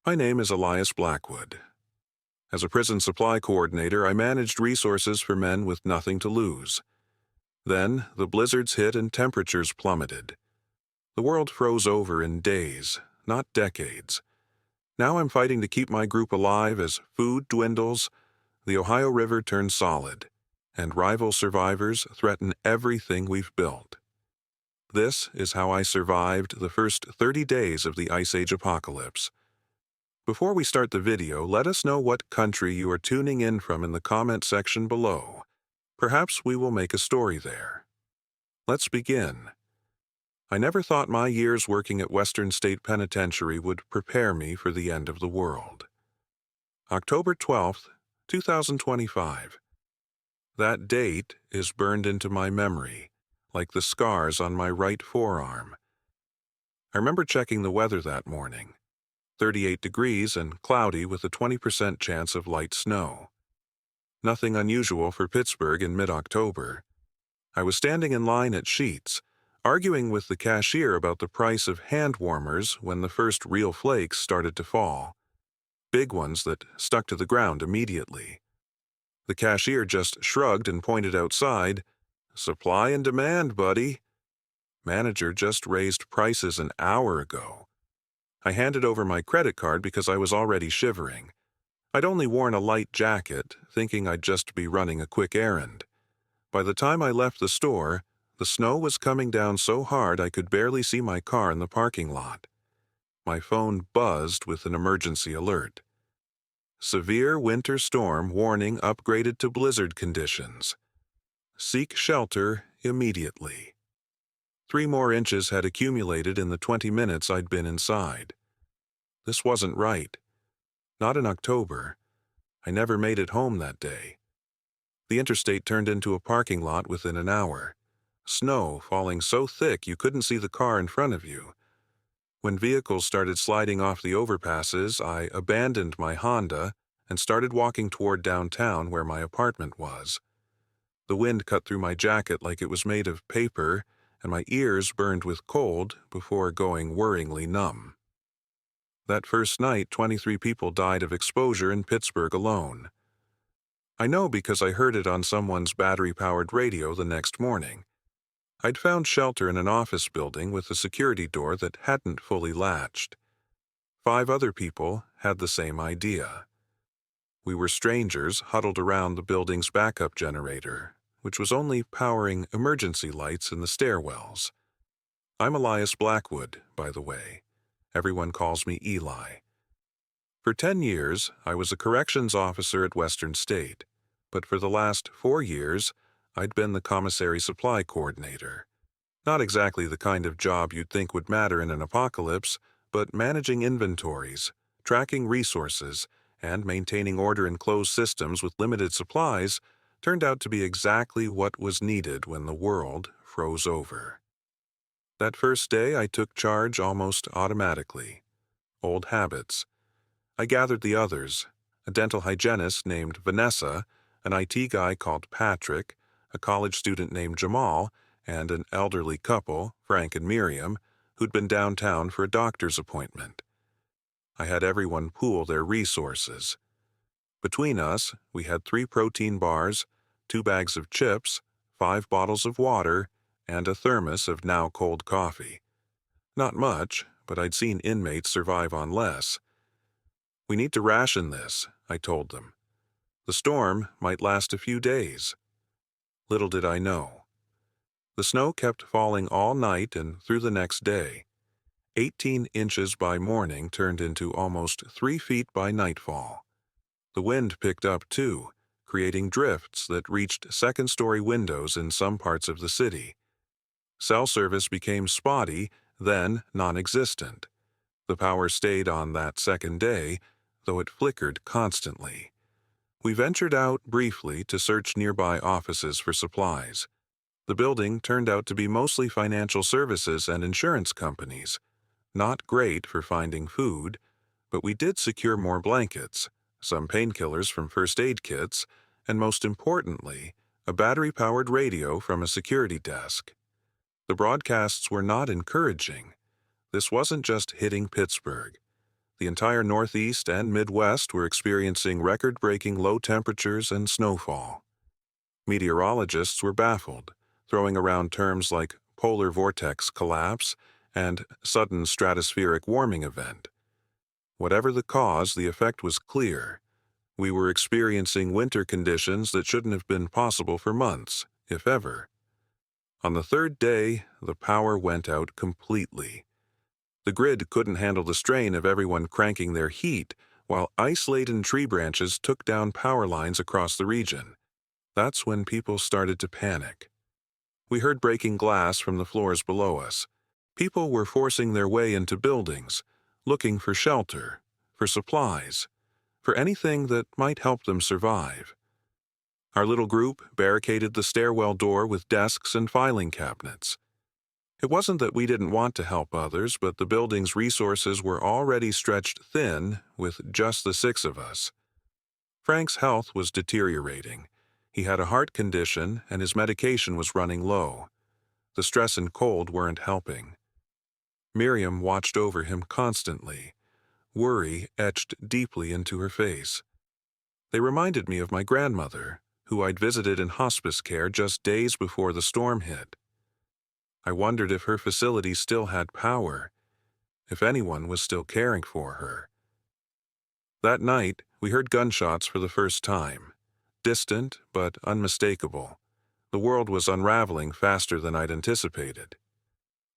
My name is Elias Blackwood. As a prison supply coordinator, I managed resources for men with nothing to lose. Then, the blizzards hit and temperatures plummeted. The world froze over in days, not decades. Now I'm fighting to keep my group alive as food dwindles, the Ohio River turns solid, and rival survivors threaten everything we've built. This is how I survived the first 30 days of the Ice Age apocalypse. Before we start the video, let us know what country you are tuning in from in the comment section below. Perhaps we will make a story there. Let's begin. I never thought my years working at Western State Penitentiary would prepare me for the end of the world. October 12th, 2025. That date is burned into my memory, like the scars on my right forearm. I remember checking the weather that morning. 38 degrees and cloudy with a 20% chance of light snow. Nothing unusual for Pittsburgh in mid-October. I was standing in line at Sheetz, arguing with the cashier about the price of hand warmers when the first real flakes started to fall. Big ones that stuck to the ground immediately. The cashier just shrugged and pointed outside. "Supply and demand, buddy." Manager just raised prices an hour ago. I handed over my credit card because I was already shivering. I'd only worn a light jacket, thinking I'd just be running a quick errand. By the time I left the store, the snow was coming down so hard I could barely see my car in the parking lot. My phone buzzed with an emergency alert. Severe winter storm warning upgraded to blizzard conditions. Seek shelter immediately. 3 more inches had accumulated in the 20 minutes I'd been inside. This wasn't right. Not in October. I never made it home that day. The interstate turned into a parking lot within an hour. Snow falling so thick you couldn't see the car in front of you. When vehicles started sliding off the overpasses, I abandoned my Honda and started walking toward downtown where my apartment was. The wind cut through my jacket like it was made of paper, and my ears burned with cold before going worryingly numb. That first night, 23 people died of exposure in Pittsburgh alone. I know because I heard it on someone's battery-powered radio the next morning. I'd found shelter in an office building with a security door that hadn't fully latched. 5 other people had the same idea. We were strangers huddled around the building's backup generator, which was only powering emergency lights in the stairwells. I'm Elias Blackwood, by the way. Everyone calls me Eli. For 10 years, I was a corrections officer at Western State, but for the last 4 years, I'd been the commissary supply coordinator. Not exactly the kind of job you'd think would matter in an apocalypse, but managing inventories, tracking resources, and maintaining order in closed systems with limited supplies turned out to be exactly what was needed when the world froze over. That first day, I took charge almost automatically. Old habits. I gathered the others, a dental hygienist named Vanessa, an IT guy called Patrick, a college student named Jamal, and an elderly couple, Frank and Miriam, who'd been downtown for a doctor's appointment. I had everyone pool their resources. Between us, we had 3 protein bars, 2 bags of chips, 5 bottles of water, and a thermos of now cold coffee. Not much, but I'd seen inmates survive on less. "We need to ration this," I told them. "The storm might last a few days." Little did I know. The snow kept falling all night and through the next day. 18 inches by morning turned into almost 3 feet by nightfall. The wind picked up too, creating drifts that reached second-story windows in some parts of the city. Cell service became spotty, then non-existent. The power stayed on that second day, though it flickered constantly. We ventured out briefly to search nearby offices for supplies. The building turned out to be mostly financial services and insurance companies. Not great for finding food, but we did secure more blankets, some painkillers from first aid kits, and most importantly, a battery-powered radio from a security desk. The broadcasts were not encouraging. This wasn't just hitting Pittsburgh. The entire Northeast and Midwest were experiencing record-breaking low temperatures and snowfall. Meteorologists were baffled, throwing around terms like polar vortex collapse and sudden stratospheric warming event. Whatever the cause, the effect was clear. We were experiencing winter conditions that shouldn't have been possible for months, if ever. On the third day, the power went out completely. The grid couldn't handle the strain of everyone cranking their heat, while ice-laden tree branches took down power lines across the region. That's when people started to panic. We heard breaking glass from the floors below us. People were forcing their way into buildings, looking for shelter, for supplies, for anything that might help them survive. Our little group barricaded the stairwell door with desks and filing cabinets. It wasn't that we didn't want to help others, but the building's resources were already stretched thin with just the 6 of us. Frank's health was deteriorating. He had a heart condition and his medication was running low. The stress and cold weren't helping. Miriam watched over him constantly. Worry etched deeply into her face. They reminded me of my grandmother, who I'd visited in hospice care just days before the storm hit. I wondered if her facility still had power, if anyone was still caring for her. That night, we heard gunshots for the first time. Distant, but unmistakable. The world was unraveling faster than I'd anticipated.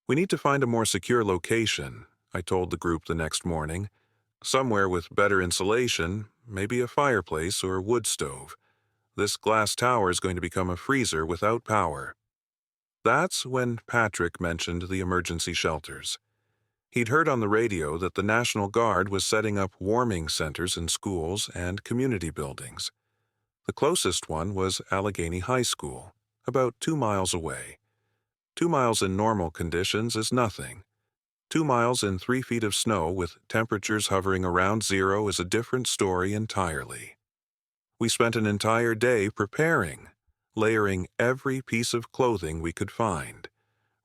We need to find a more secure location, I told the group the next morning. Somewhere with better insulation, maybe a fireplace or wood stove. This glass tower is going to become a freezer without power. That's when Patrick mentioned the emergency shelters. He'd heard on the radio that the National Guard was setting up warming centers in schools and community buildings. The closest one was Allegheny High School, about 2 miles away. 2 miles in normal conditions is nothing. 2 miles in 3 feet of snow with temperatures hovering around zero is a different story entirely. We spent an entire day preparing, layering every piece of clothing we could find,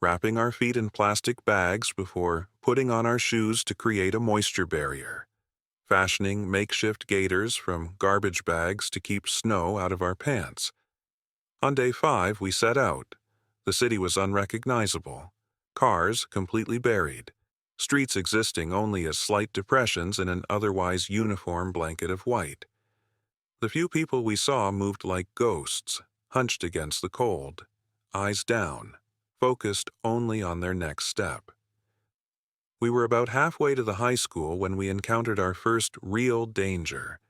wrapping our feet in plastic bags before putting on our shoes to create a moisture barrier, fashioning makeshift gaiters from garbage bags to keep snow out of our pants. On day 5, we set out. The city was unrecognizable, cars completely buried, streets existing only as slight depressions in an otherwise uniform blanket of white. The few people we saw moved like ghosts, hunched against the cold, eyes down, focused only on their next step. We were about halfway to the high school when we encountered our first real danger.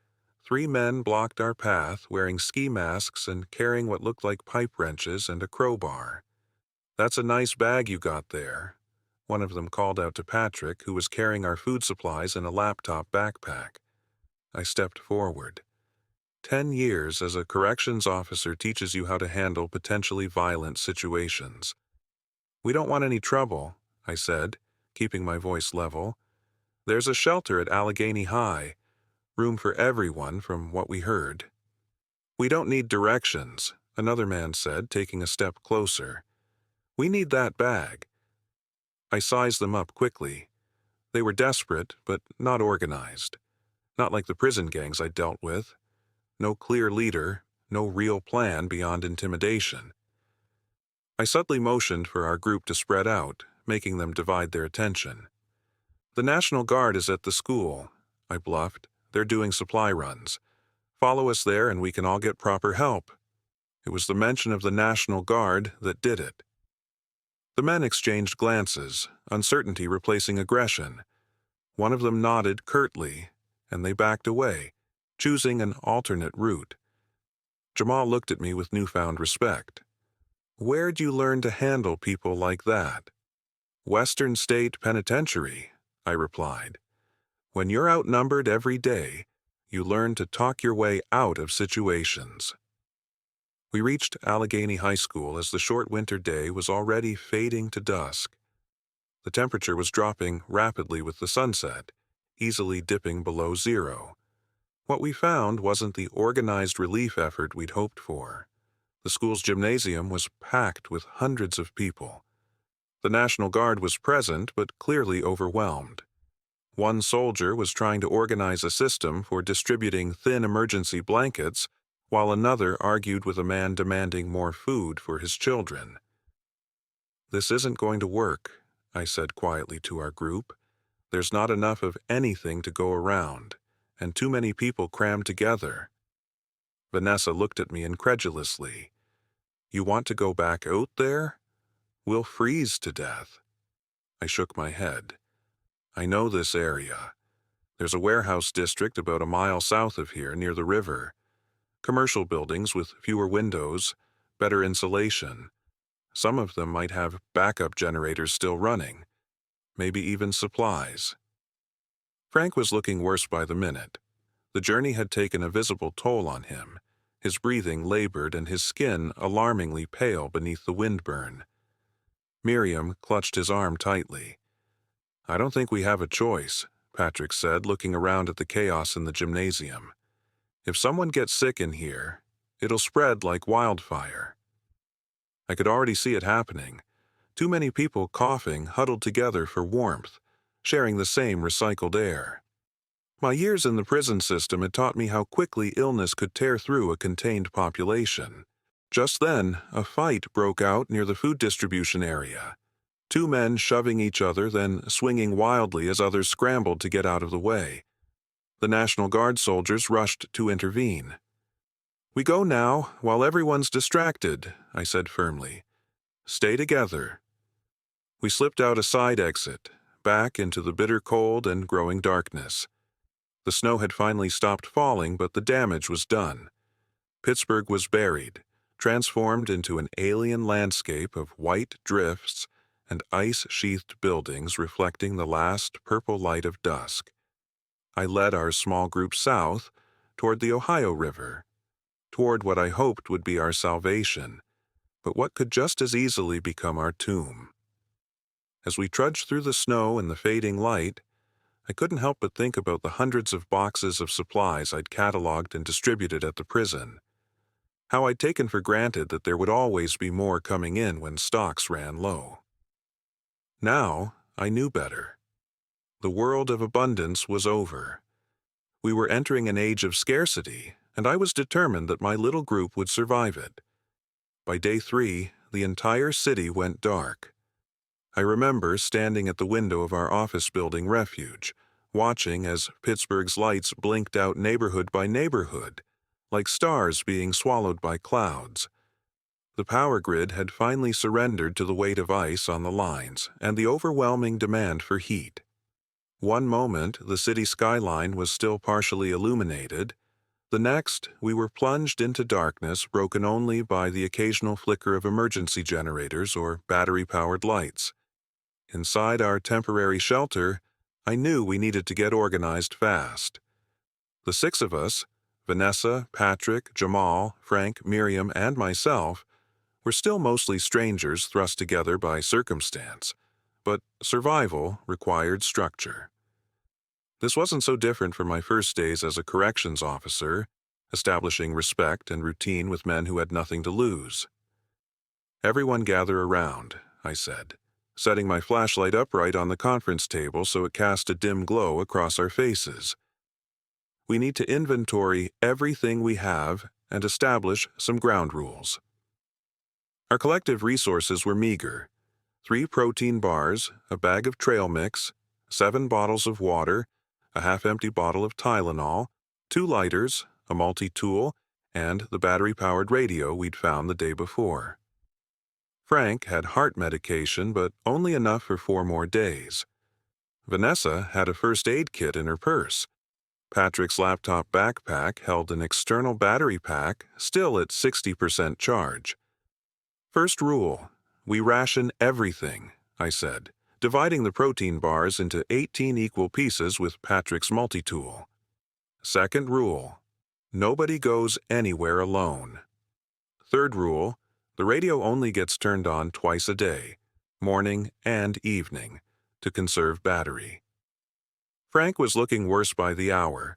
3 men blocked our path, wearing ski masks and carrying what looked like pipe wrenches and a crowbar. "That's a nice bag you got there," one of them called out to Patrick, who was carrying our food supplies in a laptop backpack. I stepped forward. 10 years as a corrections officer teaches you how to handle potentially violent situations. "We don't want any trouble," I said, keeping my voice level. "There's a shelter at Allegheny High, room for everyone from what we heard." "We don't need directions," another man said, taking a step closer. "We need that bag." I sized them up quickly. They were desperate, but not organized. Not like the prison gangs I dealt with. No clear leader, no real plan beyond intimidation. I subtly motioned for our group to spread out, making them divide their attention. "The National Guard is at the school," I bluffed. "They're doing supply runs. Follow us there and we can all get proper help." It was the mention of the National Guard that did it. The men exchanged glances, uncertainty replacing aggression. One of them nodded curtly, and they backed away, choosing an alternate route. Jamal looked at me with newfound respect. "Where'd you learn to handle people like that?" "Western State Penitentiary," I replied. "When you're outnumbered every day, you learn to talk your way out of situations." We reached Allegheny High School as the short winter day was already fading to dusk. The temperature was dropping rapidly with the sunset, easily dipping below zero. What we found wasn't the organized relief effort we'd hoped for. The school's gymnasium was packed with hundreds of people. The National Guard was present, but clearly overwhelmed. One soldier was trying to organize a system for distributing thin emergency blankets, while another argued with a man demanding more food for his children. "This isn't going to work," I said quietly to our group. "There's not enough of anything to go around, and too many people crammed together." Vanessa looked at me incredulously. "You want to go back out there? We'll freeze to death." I shook my head. "I know this area. There's a warehouse district about a mile south of here near the river. Commercial buildings with fewer windows, better insulation. Some of them might have backup generators still running, maybe even supplies." Frank was looking worse by the minute. The journey had taken a visible toll on him. His breathing labored and his skin alarmingly pale beneath the windburn. Miriam clutched his arm tightly. "I don't think we have a choice," Patrick said, looking around at the chaos in the gymnasium. "If someone gets sick in here, it'll spread like wildfire." I could already see it happening. Too many people coughing, huddled together for warmth, sharing the same recycled air. My years in the prison system had taught me how quickly illness could tear through a contained population. Just then, a fight broke out near the food distribution area. Two men shoving each other, then swinging wildly as others scrambled to get out of the way. The National Guard soldiers rushed to intervene. "We go now, while everyone's distracted," I said firmly. "Stay together." We slipped out a side exit, back into the bitter cold and growing darkness. The snow had finally stopped falling, but the damage was done. Pittsburgh was buried, transformed into an alien landscape of white drifts and ice-sheathed buildings reflecting the last purple light of dusk. I led our small group south, toward the Ohio River, toward what I hoped would be our salvation, but what could just as easily become our tomb. As we trudged through the snow and the fading light, I couldn't help but think about the hundreds of boxes of supplies I'd cataloged and distributed at the prison. How I'd taken for granted that there would always be more coming in when stocks ran low. Now, I knew better. The world of abundance was over. We were entering an age of scarcity, and I was determined that my little group would survive it. By day 3, the entire city went dark. I remember standing at the window of our office building refuge, watching as Pittsburgh's lights blinked out neighborhood by neighborhood, like stars being swallowed by clouds. The power grid had finally surrendered to the weight of ice on the lines and the overwhelming demand for heat. One moment, the city skyline was still partially illuminated. The next, we were plunged into darkness broken only by the occasional flicker of emergency generators or battery-powered lights. Inside our temporary shelter, I knew we needed to get organized fast. The 6 of us, Vanessa, Patrick, Jamal, Frank, Miriam, and myself, were still mostly strangers thrust together by circumstance, but survival required structure. This wasn't so different from my first days as a corrections officer, establishing respect and routine with men who had nothing to lose. "Everyone gather around," I said, setting my flashlight upright on the conference table so it cast a dim glow across our faces. "We need to inventory everything we have and establish some ground rules." Our collective resources were meager: 3 protein bars, a bag of trail mix, 7 bottles of water, a half-empty bottle of Tylenol, 2 lighters, a multi-tool, and the battery-powered radio we'd found the day before. Frank had heart medication, but only enough for 4 more days. Vanessa had a first aid kit in her purse. Patrick's laptop backpack held an external battery pack, still at 60% charge. "First rule, we ration everything," I said, dividing the protein bars into 18 equal pieces with Patrick's multi-tool. "Second rule, nobody goes anywhere alone. Third rule, the radio only gets turned on twice a day, morning and evening, to conserve battery." Frank was looking worse by the hour.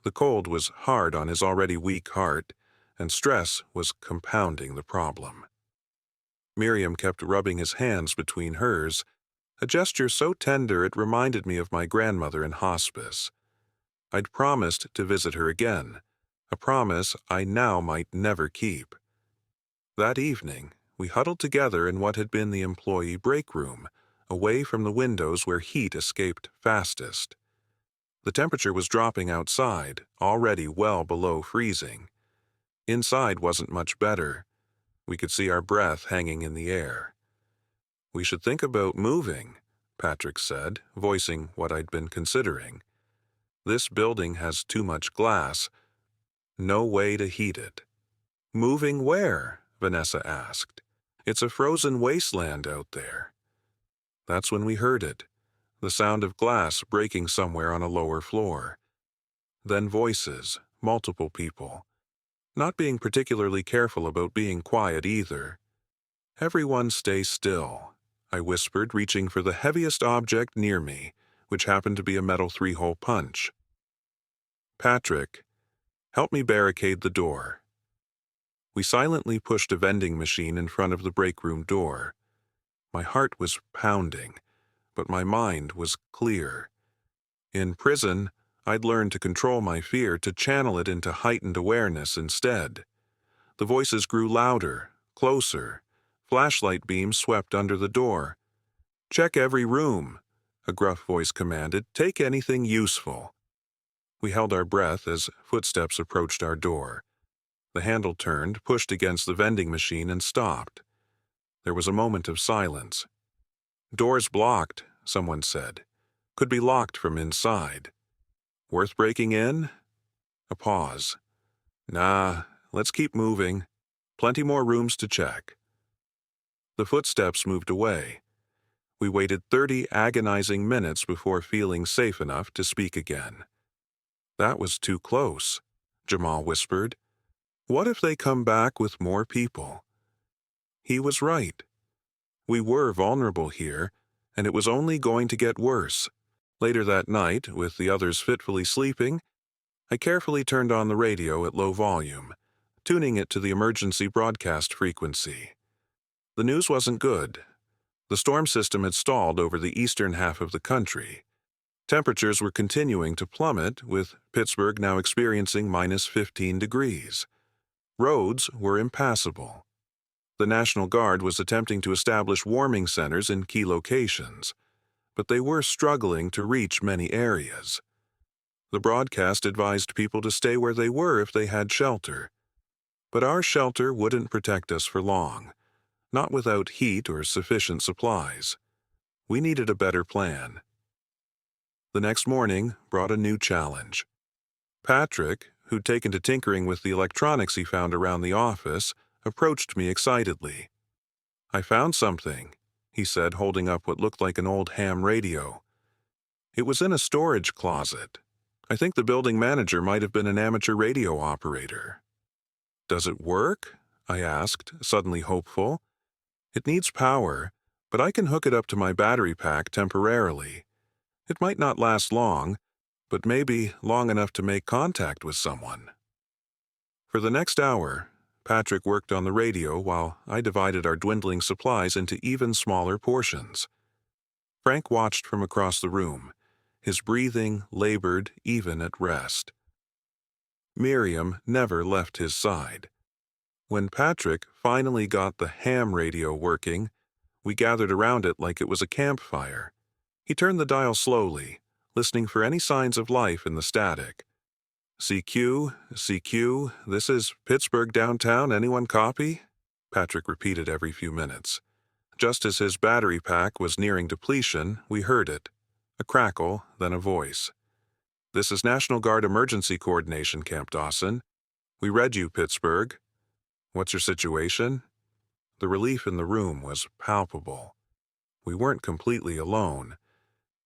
The cold was hard on his already weak heart, and stress was compounding the problem. Miriam kept rubbing his hands between hers, a gesture so tender it reminded me of my grandmother in hospice. I'd promised to visit her again, a promise I now might never keep. That evening, we huddled together in what had been the employee break room, away from the windows where heat escaped fastest. The temperature was dropping outside, already well below freezing. Inside wasn't much better. We could see our breath hanging in the air. "We should think about moving," Patrick said, voicing what I'd been considering. "This building has too much glass. No way to heat it." "Moving where?" Vanessa asked. "It's a frozen wasteland out there." That's when we heard it, the sound of glass breaking somewhere on a lower floor. Then voices, multiple people. Not being particularly careful about being quiet either. "Everyone stay still," I whispered, reaching for the heaviest object near me, which happened to be a metal 3-hole punch. "Patrick, help me barricade the door." We silently pushed a vending machine in front of the break room door. My heart was pounding, but my mind was clear. In prison, I'd learned to control my fear, to channel it into heightened awareness instead. The voices grew louder, closer. Flashlight beams swept under the door. "Check every room," a gruff voice commanded. "Take anything useful." We held our breath as footsteps approached our door. The handle turned, pushed against the vending machine, and stopped. There was a moment of silence. "Door's blocked," someone said. "Could be locked from inside." "Worth breaking in?" A pause. "Nah, let's keep moving. Plenty more rooms to check." The footsteps moved away. We waited 30 agonizing minutes before feeling safe enough to speak again. "That was too close," Jamal whispered. "What if they come back with more people?" He was right. We were vulnerable here, and it was only going to get worse. Later that night, with the others fitfully sleeping, I carefully turned on the radio at low volume, tuning it to the emergency broadcast frequency. The news wasn't good. The storm system had stalled over the eastern half of the country. Temperatures were continuing to plummet, with Pittsburgh now experiencing -15 degrees. Roads were impassable. The National Guard was attempting to establish warming centers in key locations, but they were struggling to reach many areas. The broadcast advised people to stay where they were if they had shelter. But our shelter wouldn't protect us for long, not without heat or sufficient supplies. We needed a better plan. The next morning brought a new challenge. Patrick, who'd taken to tinkering with the electronics he found around the office, approached me excitedly. "I found something," he said, holding up what looked like an old ham radio. It was in a storage closet. I think the building manager might have been an amateur radio operator. "Does it work?" I asked, suddenly hopeful. "It needs power, but I can hook it up to my battery pack temporarily. It might not last long, but maybe long enough to make contact with someone." For the next hour, Patrick worked on the radio while I divided our dwindling supplies into even smaller portions. Frank watched from across the room, his breathing labored even at rest. Miriam never left his side. When Patrick finally got the ham radio working, we gathered around it like it was a campfire. He turned the dial slowly, listening for any signs of life in the static. "CQ, CQ, this is Pittsburgh downtown, anyone copy?" Patrick repeated every few minutes. Just as his battery pack was nearing depletion, we heard it. A crackle, then a voice. "This is National Guard Emergency Coordination, Camp Dawson. We read you, Pittsburgh. What's your situation?" The relief in the room was palpable. We weren't completely alone.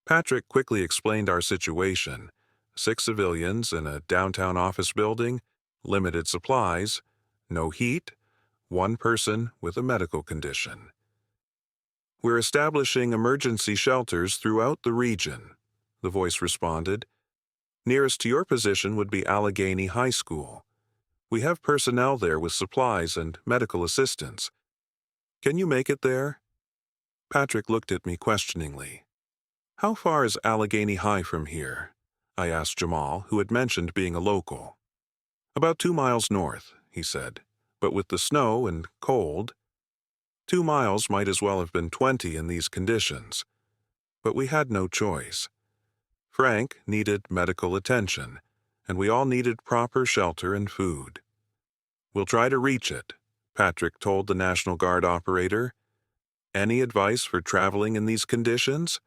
Patrick quickly explained our situation. 6 civilians in a downtown office building, limited supplies, no heat, 1 person with a medical condition. "We're establishing emergency shelters throughout the region," the voice responded. "Nearest to your position would be Allegheny High School. We have personnel there with supplies and medical assistance. Can you make it there?" Patrick looked at me questioningly. "How far is Allegheny High from here?" I asked Jamal, who had mentioned being a local. "About 2 miles north," he said. "But with the snow and cold, 2 miles might as well have been 20 in these conditions." But we had no choice. Frank needed medical attention, and we all needed proper shelter and food. "We'll try to reach it," Patrick told the National Guard operator. "Any advice for traveling in these conditions?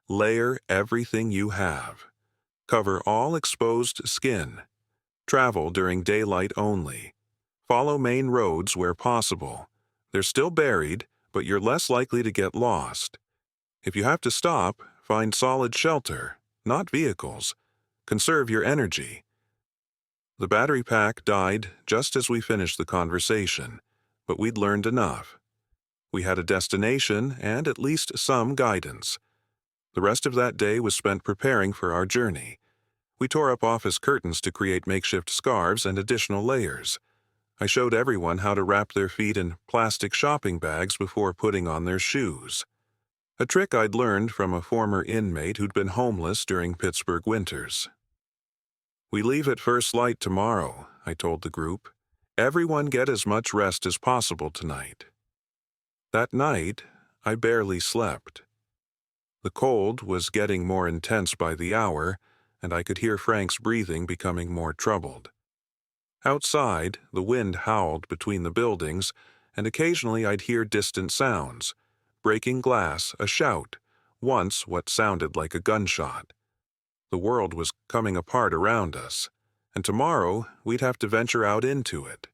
Layer everything you have. Cover all exposed skin. Travel during daylight only. Follow main roads where possible. They're still buried, but you're less likely to get lost. If you have to stop, find solid shelter, not vehicles. Conserve your energy." The battery pack died just as we finished the conversation, but we'd learned enough. We had a destination and at least some guidance. The rest of that day was spent preparing for our journey. We tore up office curtains to create makeshift scarves and additional layers. I showed everyone how to wrap their feet in plastic shopping bags before putting on their shoes. A trick I'd learned from a former inmate who'd been homeless during Pittsburgh winters. "We leave at first light tomorrow," I told the group. "Everyone get as much rest as possible tonight." That night, I barely slept. The cold was getting more intense by the hour, and I could hear Frank's breathing becoming more troubled. Outside, the wind howled between the buildings, and occasionally I'd hear distant sounds. Breaking glass, a shout, once what sounded like a gunshot. The world was coming apart around us, and tomorrow we'd have to venture out into it.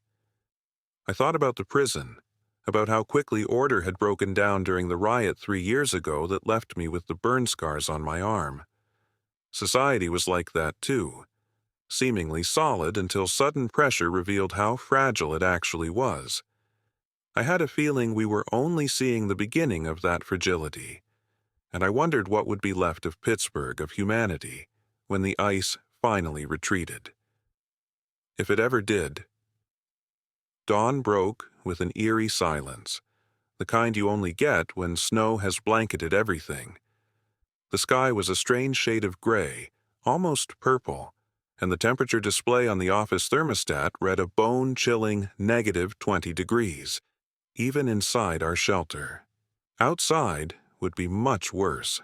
I thought about the prison, about how quickly order had broken down during the riot 3 years ago that left me with the burn scars on my arm. Society was like that too, seemingly solid until sudden pressure revealed how fragile it actually was. I had a feeling we were only seeing the beginning of that fragility, and I wondered what would be left of Pittsburgh, of humanity, when the ice finally retreated. If it ever did. Dawn broke with an eerie silence, the kind you only get when snow has blanketed everything. The sky was a strange shade of gray, almost purple, and the temperature display on the office thermostat read a bone-chilling -20 degrees, even inside our shelter. Outside would be much worse.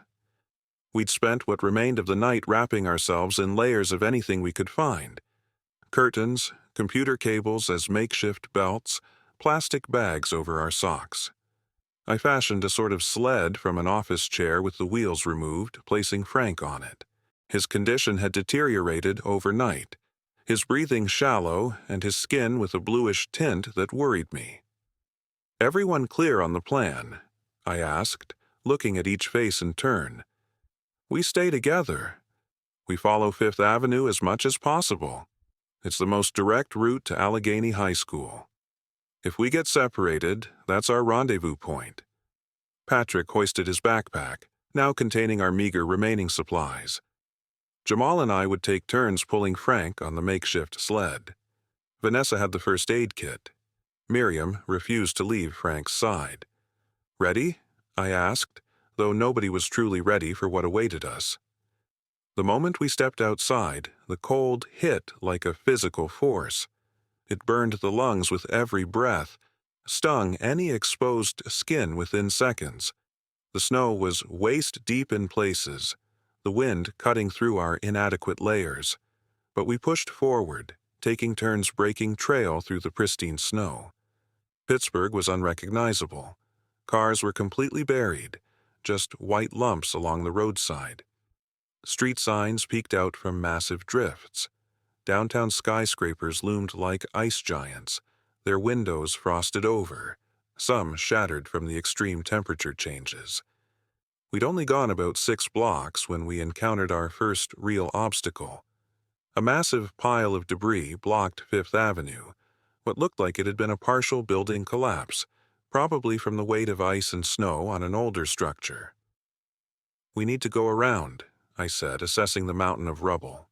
We'd spent what remained of the night wrapping ourselves in layers of anything we could find. Curtains, computer cables as makeshift belts, plastic bags over our socks. I fashioned a sort of sled from an office chair with the wheels removed, placing Frank on it. His condition had deteriorated overnight, his breathing shallow and his skin with a bluish tint that worried me. "Everyone clear on the plan?" I asked, looking at each face in turn. "We stay together. We follow Fifth Avenue as much as possible. It's the most direct route to Allegheny High School. If we get separated, that's our rendezvous point." Patrick hoisted his backpack, now containing our meager remaining supplies. Jamal and I would take turns pulling Frank on the makeshift sled. Vanessa had the first aid kit. Miriam refused to leave Frank's side. "Ready?" I asked, though nobody was truly ready for what awaited us. The moment we stepped outside, the cold hit like a physical force. It burned the lungs with every breath, stung any exposed skin within seconds. The snow was waist-deep in places, the wind cutting through our inadequate layers. But we pushed forward, taking turns breaking trail through the pristine snow. Pittsburgh was unrecognizable. Cars were completely buried, just white lumps along the roadside. Street signs peeked out from massive drifts. Downtown skyscrapers loomed like ice giants, their windows frosted over, some shattered from the extreme temperature changes. We'd only gone about 6 blocks when we encountered our first real obstacle. A massive pile of debris blocked Fifth Avenue, what looked like it had been a partial building collapse, probably from the weight of ice and snow on an older structure. "We need to go around," I said, assessing the mountain of rubble.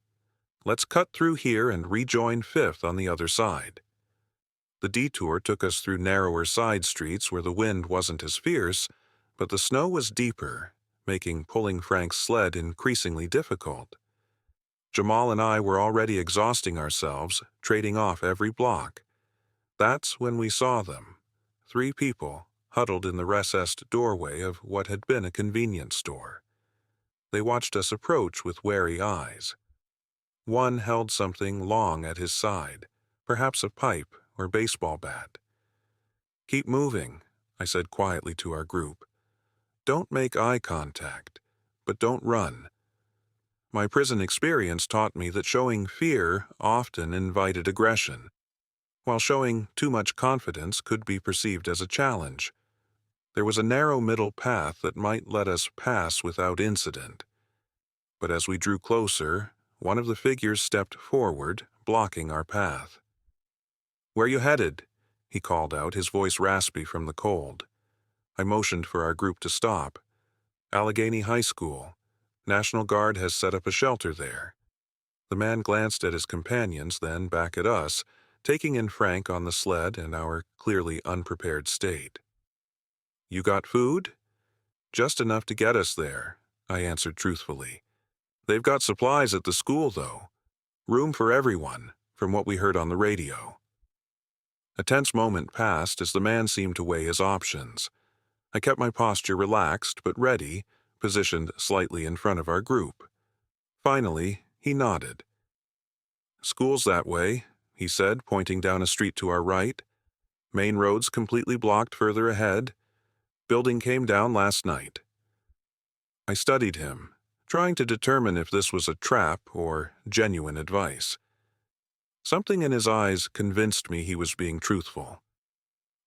"Let's cut through here and rejoin Fifth on the other side." The detour took us through narrower side streets where the wind wasn't as fierce, But the snow was deeper, making pulling Frank's sled increasingly difficult. Jamal and I were already exhausting ourselves, trading off every block. That's when we saw them, 3 people huddled in the recessed doorway of what had been a convenience store. They watched us approach with wary eyes. One held something long at his side, perhaps a pipe or baseball bat. "Keep moving," I said quietly to our group. "Don't make eye contact, but don't run." My prison experience taught me that showing fear often invited aggression, while showing too much confidence could be perceived as a challenge. There was a narrow middle path that might let us pass without incident. But as we drew closer, one of the figures stepped forward, blocking our path. "Where you headed?" he called out, his voice raspy from the cold. I motioned for our group to stop. "Allegheny High School. National Guard has set up a shelter there." The man glanced at his companions, then back at us, taking in Frank on the sled and our clearly unprepared state. "You got food?" "Just enough to get us there," I answered truthfully. "They've got supplies at the school, though. Room for everyone, from what we heard on the radio." A tense moment passed as the man seemed to weigh his options. I kept my posture relaxed but ready, positioned slightly in front of our group. Finally, he nodded. "School's that way," he said, pointing down a street to our right. "Main road's completely blocked further ahead. Building came down last night." I studied him, trying to determine if this was a trap or genuine advice. Something in his eyes convinced me he was being truthful.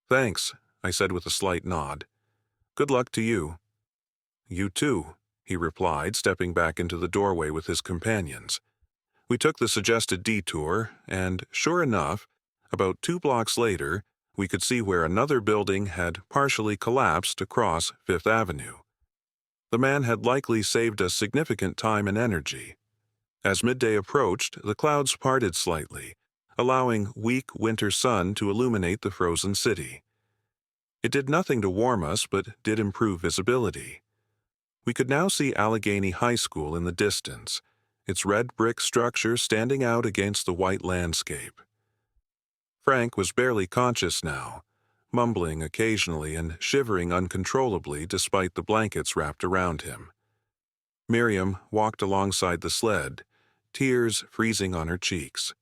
"Thanks," I said with a slight nod. "Good luck to you." "You too," he replied, stepping back into the doorway with his companions. We took the suggested detour, and, sure enough, about 2 blocks later, we could see where another building had partially collapsed across Fifth Avenue. The man had likely saved us significant time and energy. As midday approached, the clouds parted slightly, allowing weak winter sun to illuminate the frozen city. It did nothing to warm us, but did improve visibility. We could now see Allegheny High School in the distance, its red brick structure standing out against the white landscape. Frank was barely conscious now, mumbling occasionally and shivering uncontrollably despite the blankets wrapped around him. Miriam walked alongside the sled, tears freezing on her cheeks.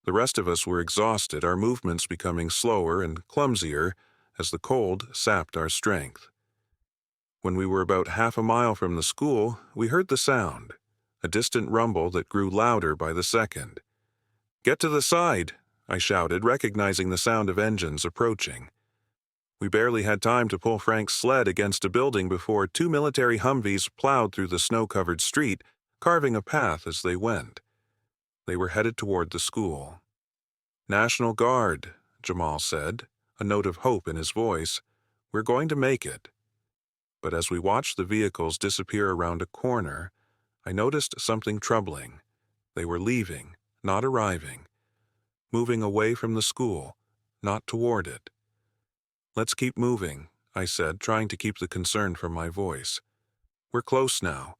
The rest of us were exhausted, our movements becoming slower and clumsier as the cold sapped our strength. When we were about half a mile from the school, we heard the sound, a distant rumble that grew louder by the second. "Get to the side," I shouted, recognizing the sound of engines approaching. We barely had time to pull Frank's sled against a building before 2 military Humvees plowed through the snow-covered street, carving a path as they went. They were headed toward the school. "National Guard," Jamal said, a note of hope in his voice. "We're going to make it." But as we watched the vehicles disappear around a corner, I noticed something troubling. They were leaving, not arriving. Moving away from the school, not toward it. "Let's keep moving," I said, trying to keep the concern from my voice. "We're close now."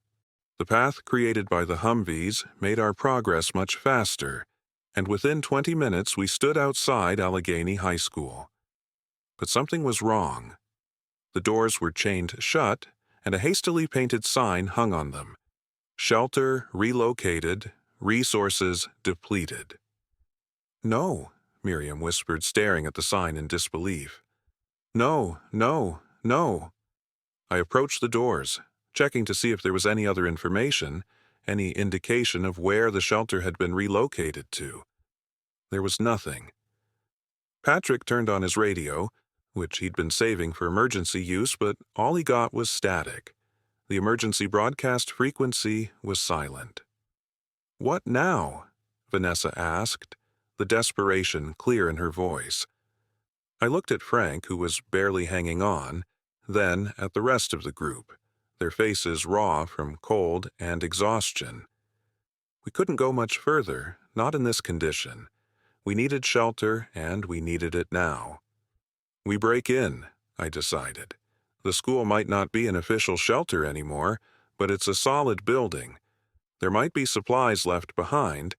The path created by the Humvees made our progress much faster, and within 20 minutes we stood outside Allegheny High School. But something was wrong. The doors were chained shut, and a hastily painted sign hung on them. "Shelter relocated, resources depleted." "No," Miriam whispered, staring at the sign in disbelief. "No, no, no." I approached the doors, checking to see if there was any other information, any indication of where the shelter had been relocated to. There was nothing. Patrick turned on his radio, which he'd been saving for emergency use, but all he got was static. The emergency broadcast frequency was silent. "What now?" Vanessa asked, the desperation clear in her voice. I looked at Frank, who was barely hanging on, then at the rest of the group, their faces raw from cold and exhaustion. We couldn't go much further, not in this condition. We needed shelter, and we needed it now. "We break in," I decided. The school might not be an official shelter anymore, but it's a solid building. There might be supplies left behind,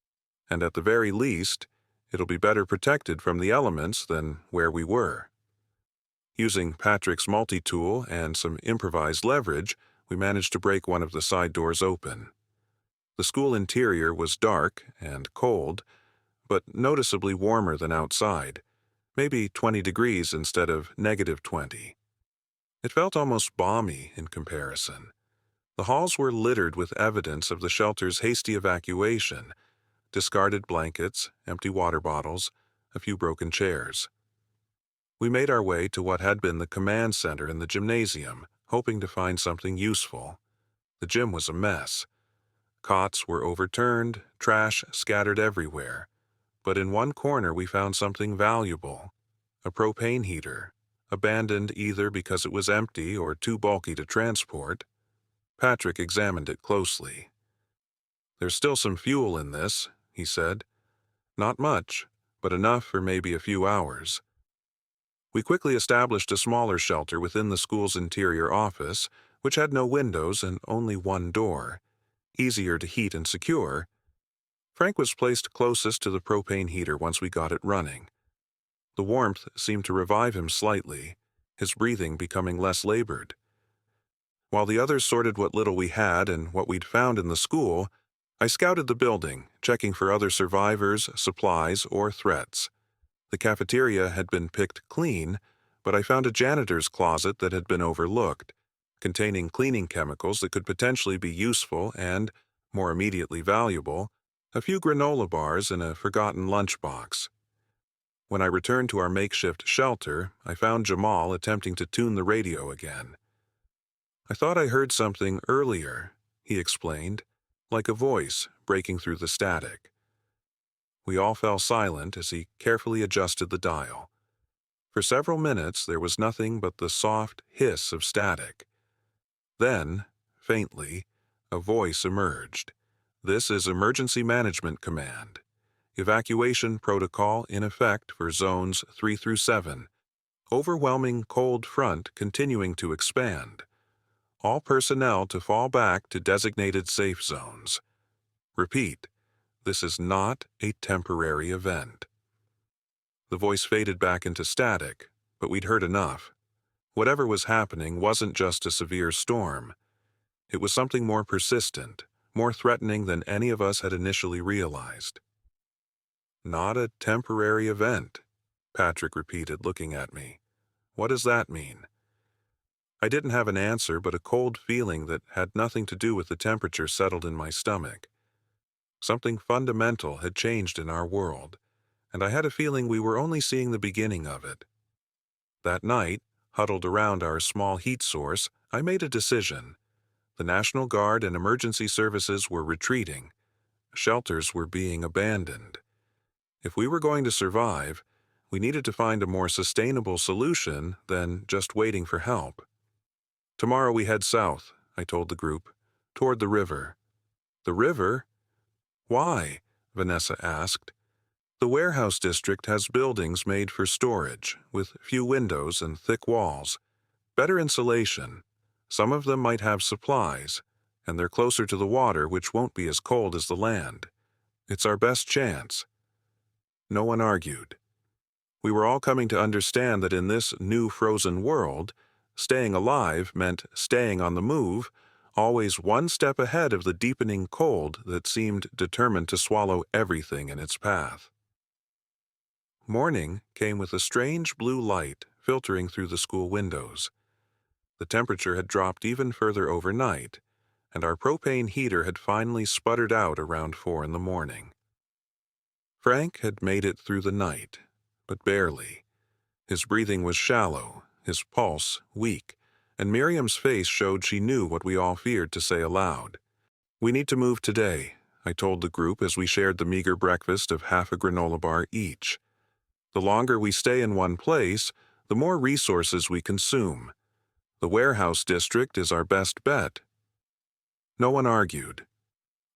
and at the very least, it'll be better protected from the elements than where we were. Using Patrick's multi-tool and some improvised leverage, we managed to break one of the side doors open. The school interior was dark and cold, but noticeably warmer than outside, maybe 20 degrees instead of -20. It felt almost balmy in comparison. The halls were littered with evidence of the shelter's hasty evacuation: discarded blankets, empty water bottles, a few broken chairs. We made our way to what had been the command center in the gymnasium, hoping to find something useful. The gym was a mess. Cots were overturned, trash scattered everywhere. But in one corner we found something valuable: a propane heater, abandoned either because it was empty or too bulky to transport. Patrick examined it closely. "There's still some fuel in this," he said. "Not much, but enough for maybe a few hours." We quickly established a smaller shelter within the school's interior office, which had no windows and only one door, easier to heat and secure. Frank was placed closest to the propane heater once we got it running. The warmth seemed to revive him slightly, his breathing becoming less labored. While the others sorted what little we had and what we'd found in the school, I scouted the building, checking for other survivors, supplies, or threats. The cafeteria had been picked clean, but I found a janitor's closet that had been overlooked, containing cleaning chemicals that could potentially be useful and, more immediately valuable, a few granola bars in a forgotten lunchbox. When I returned to our makeshift shelter, I found Jamal attempting to tune the radio again. "I thought I heard something earlier," he explained, like a voice breaking through the static. We all fell silent as he carefully adjusted the dial. For several minutes there was nothing but the soft hiss of static. Then, faintly, a voice emerged. "This is Emergency Management Command. Evacuation protocol in effect for zones 3 through 7. Overwhelming cold front continuing to expand. All personnel to fall back to designated safe zones. Repeat, this is not a temporary event." The voice faded back into static, but we'd heard enough. Whatever was happening wasn't just a severe storm. It was something more persistent, more threatening than any of us had initially realized. "Not a temporary event," Patrick repeated, looking at me. "What does that mean?" I didn't have an answer, but a cold feeling that had nothing to do with the temperature settled in my stomach. Something fundamental had changed in our world, and I had a feeling we were only seeing the beginning of it. That night, huddled around our small heat source, I made a decision. The National Guard and emergency services were retreating. Shelters were being abandoned. If we were going to survive, we needed to find a more sustainable solution than just waiting for help. "Tomorrow we head south," I told the group, "toward the river." "The river? Why?" Vanessa asked. "The warehouse district has buildings made for storage, with few windows and thick walls. Better insulation. Some of them might have supplies, and they're closer to the water, which won't be as cold as the land. It's our best chance." No one argued. We were all coming to understand that in this new frozen world, staying alive meant staying on the move, always one step ahead of the deepening cold that seemed determined to swallow everything in its path. Morning came with a strange blue light filtering through the school windows. The temperature had dropped even further overnight, and our propane heater had finally sputtered out around 4 in the morning. Frank had made it through the night, but barely. His breathing was shallow, his pulse weak, and Miriam's face showed she knew what we all feared to say aloud. "We need to move today," I told the group as we shared the meager breakfast of half a granola bar each. "The longer we stay in one place, the more resources we consume. The warehouse district is our best bet." No one argued.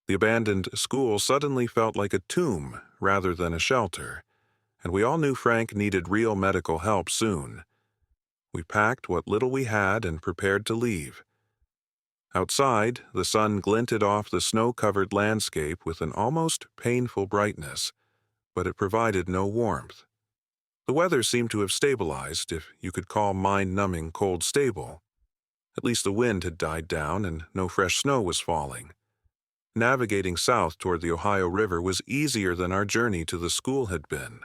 The abandoned school suddenly felt like a tomb rather than a shelter, and we all knew Frank needed real medical help soon. We packed what little we had and prepared to leave. Outside, the sun glinted off the snow-covered landscape with an almost painful brightness, but it provided no warmth. The weather seemed to have stabilized, if you could call mind-numbing cold stable. At least the wind had died down and no fresh snow was falling. Navigating south toward the Ohio River was easier than our journey to the school had been.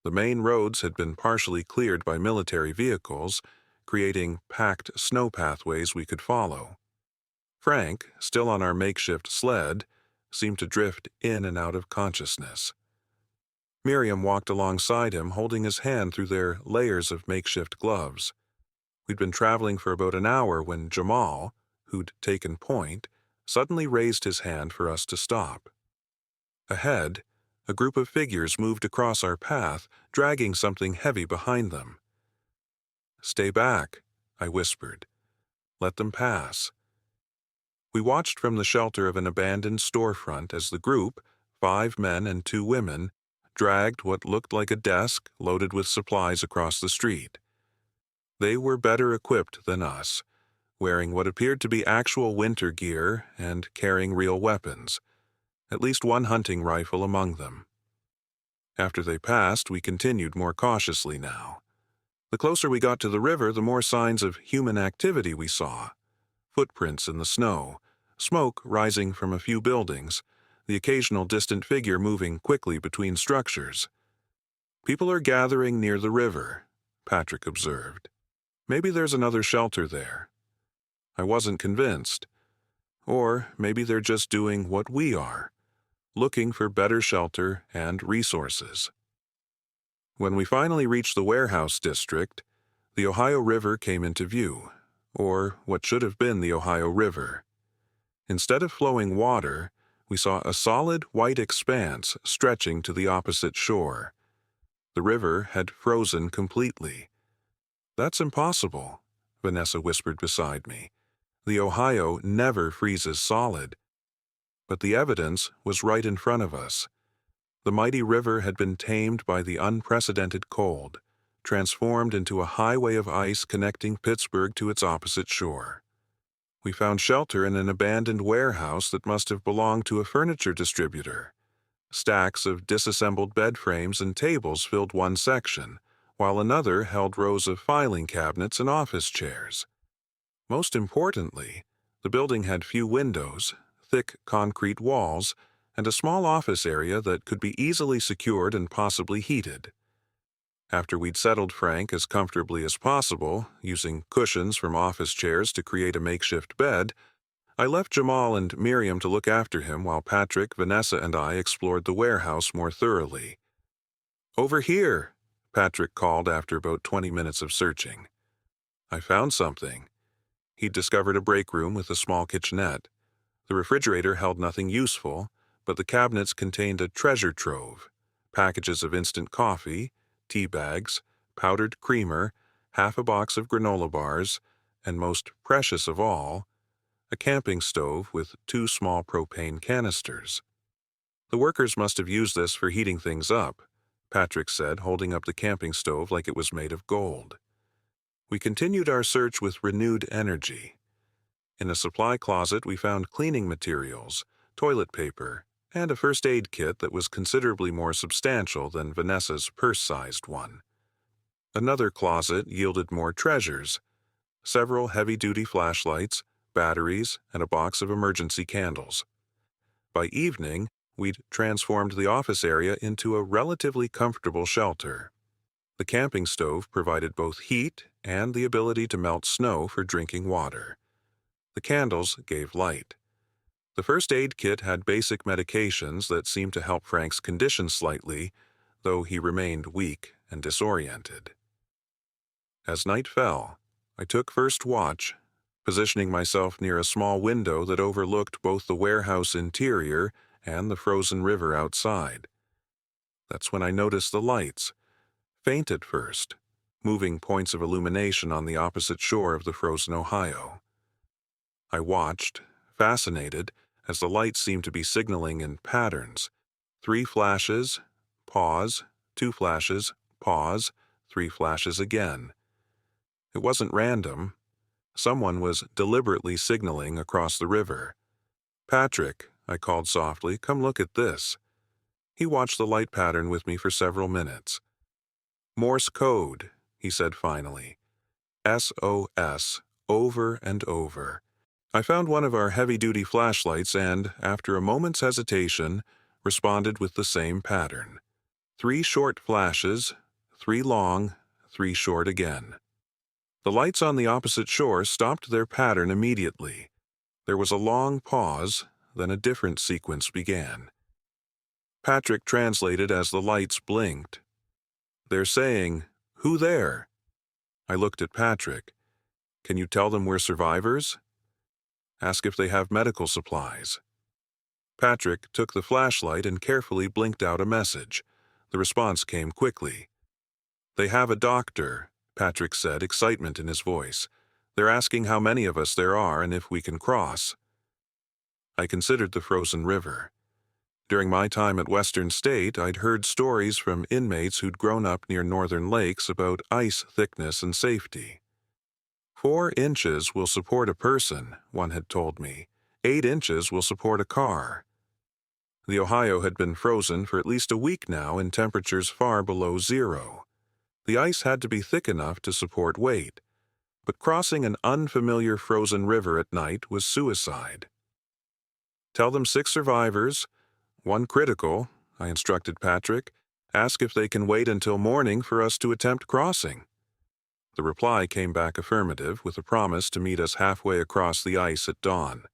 The main roads had been partially cleared by military vehicles, creating packed snow pathways we could follow. Frank, still on our makeshift sled, seemed to drift in and out of consciousness. Miriam walked alongside him, holding his hand through their layers of makeshift gloves. We'd been traveling for about an hour when Jamal, who'd taken point, suddenly raised his hand for us to stop. Ahead, a group of figures moved across our path, dragging something heavy behind them. "Stay back," I whispered. "Let them pass." We watched from the shelter of an abandoned storefront as the group, 5 men and 2 women, dragged what looked like a desk loaded with supplies across the street. They were better equipped than us, wearing what appeared to be actual winter gear and carrying real weapons, at least one hunting rifle among them. After they passed, we continued more cautiously now. The closer we got to the river, the more signs of human activity we saw. Footprints in the snow, smoke rising from a few buildings, the occasional distant figure moving quickly between structures. "People are gathering near the river," Patrick observed. "Maybe there's another shelter there." I wasn't convinced. Or maybe they're just doing what we are, looking for better shelter and resources. When we finally reached the warehouse district, the Ohio River came into view, or what should have been the Ohio River. Instead of flowing water, we saw a solid white expanse stretching to the opposite shore. The river had frozen completely. "That's impossible," Vanessa whispered beside me. "The Ohio never freezes solid." But the evidence was right in front of us. The mighty river had been tamed by the unprecedented cold, transformed into a highway of ice connecting Pittsburgh to its opposite shore. We found shelter in an abandoned warehouse that must have belonged to a furniture distributor. Stacks of disassembled bed frames and tables filled one section, while another held rows of filing cabinets and office chairs. Most importantly, the building had few windows, thick concrete walls, and a small office area that could be easily secured and possibly heated. After we'd settled Frank as comfortably as possible, using cushions from office chairs to create a makeshift bed, I left Jamal and Miriam to look after him while Patrick, Vanessa, and I explored the warehouse more thoroughly. "Over here," Patrick called after about 20 minutes of searching. I found something. He'd discovered a break room with a small kitchenette. The refrigerator held nothing useful, but the cabinets contained a treasure trove: packages of instant coffee, tea bags, powdered creamer, half a box of granola bars, and most precious of all, a camping stove with 2 small propane canisters. "The workers must have used this for heating things up," Patrick said, holding up the camping stove like it was made of gold. We continued our search with renewed energy. In a supply closet, we found cleaning materials, toilet paper, and a first aid kit that was considerably more substantial than Vanessa's purse-sized one. Another closet yielded more treasures: several heavy-duty flashlights, batteries, and a box of emergency candles. By evening, we'd transformed the office area into a relatively comfortable shelter. The camping stove provided both heat and the ability to melt snow for drinking water. The candles gave light. The first aid kit had basic medications that seemed to help Frank's condition slightly, though he remained weak and disoriented. As night fell, I took first watch, positioning myself near a small window that overlooked both the warehouse interior and the frozen river outside. That's when I noticed the lights, faint at first, moving points of illumination on the opposite shore of the frozen Ohio. I watched, fascinated, as the lights seemed to be signaling in patterns: 3 flashes, pause, 2 flashes, pause, 3 flashes again. It wasn't random. Someone was deliberately signaling across the river. "Patrick," I called softly, "come look at this." He watched the light pattern with me for several minutes. "Morse code," he said finally. SOS, over and over. I found one of our heavy-duty flashlights and, after a moment's hesitation, responded with the same pattern. 3 short flashes, 3 long, 3 short again. The lights on the opposite shore stopped their pattern immediately. There was a long pause, then a different sequence began. Patrick translated as the lights blinked. "They're saying, 'Who there?'" I looked at Patrick. "Can you tell them we're survivors? Ask if they have medical supplies." Patrick took the flashlight and carefully blinked out a message. The response came quickly. "They have a doctor," Patrick said, excitement in his voice. "They're asking how many of us there are and if we can cross." I considered the frozen river. During my time at Western State, I'd heard stories from inmates who'd grown up near northern lakes about ice thickness and safety. 4 inches will support a person, one had told me. 8 inches will support a car. The Ohio had been frozen for at least a week now in temperatures far below zero. The ice had to be thick enough to support weight, but crossing an unfamiliar frozen river at night was suicide. "Tell them 6 survivors, 1 critical," I instructed Patrick. "Ask if they can wait until morning for us to attempt crossing." The reply came back affirmative, with a promise to meet us halfway across the ice at dawn.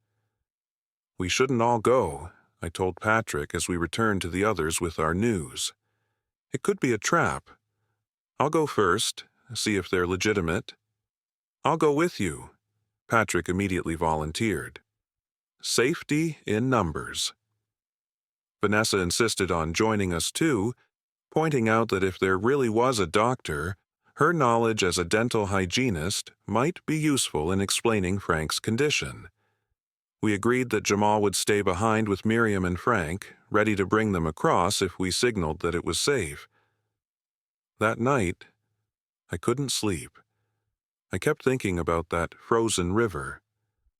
"We shouldn't all go," I told Patrick as we returned to the others with our news. "It could be a trap. I'll go first, see if they're legitimate." "I'll go with you," Patrick immediately volunteered. Safety in numbers. Vanessa insisted on joining us too, pointing out that if there really was a doctor, her knowledge as a dental hygienist might be useful in explaining Frank's condition. We agreed that Jamal would stay behind with Miriam and Frank, ready to bring them across if we signaled that it was safe. That night, I couldn't sleep. I kept thinking about that frozen river,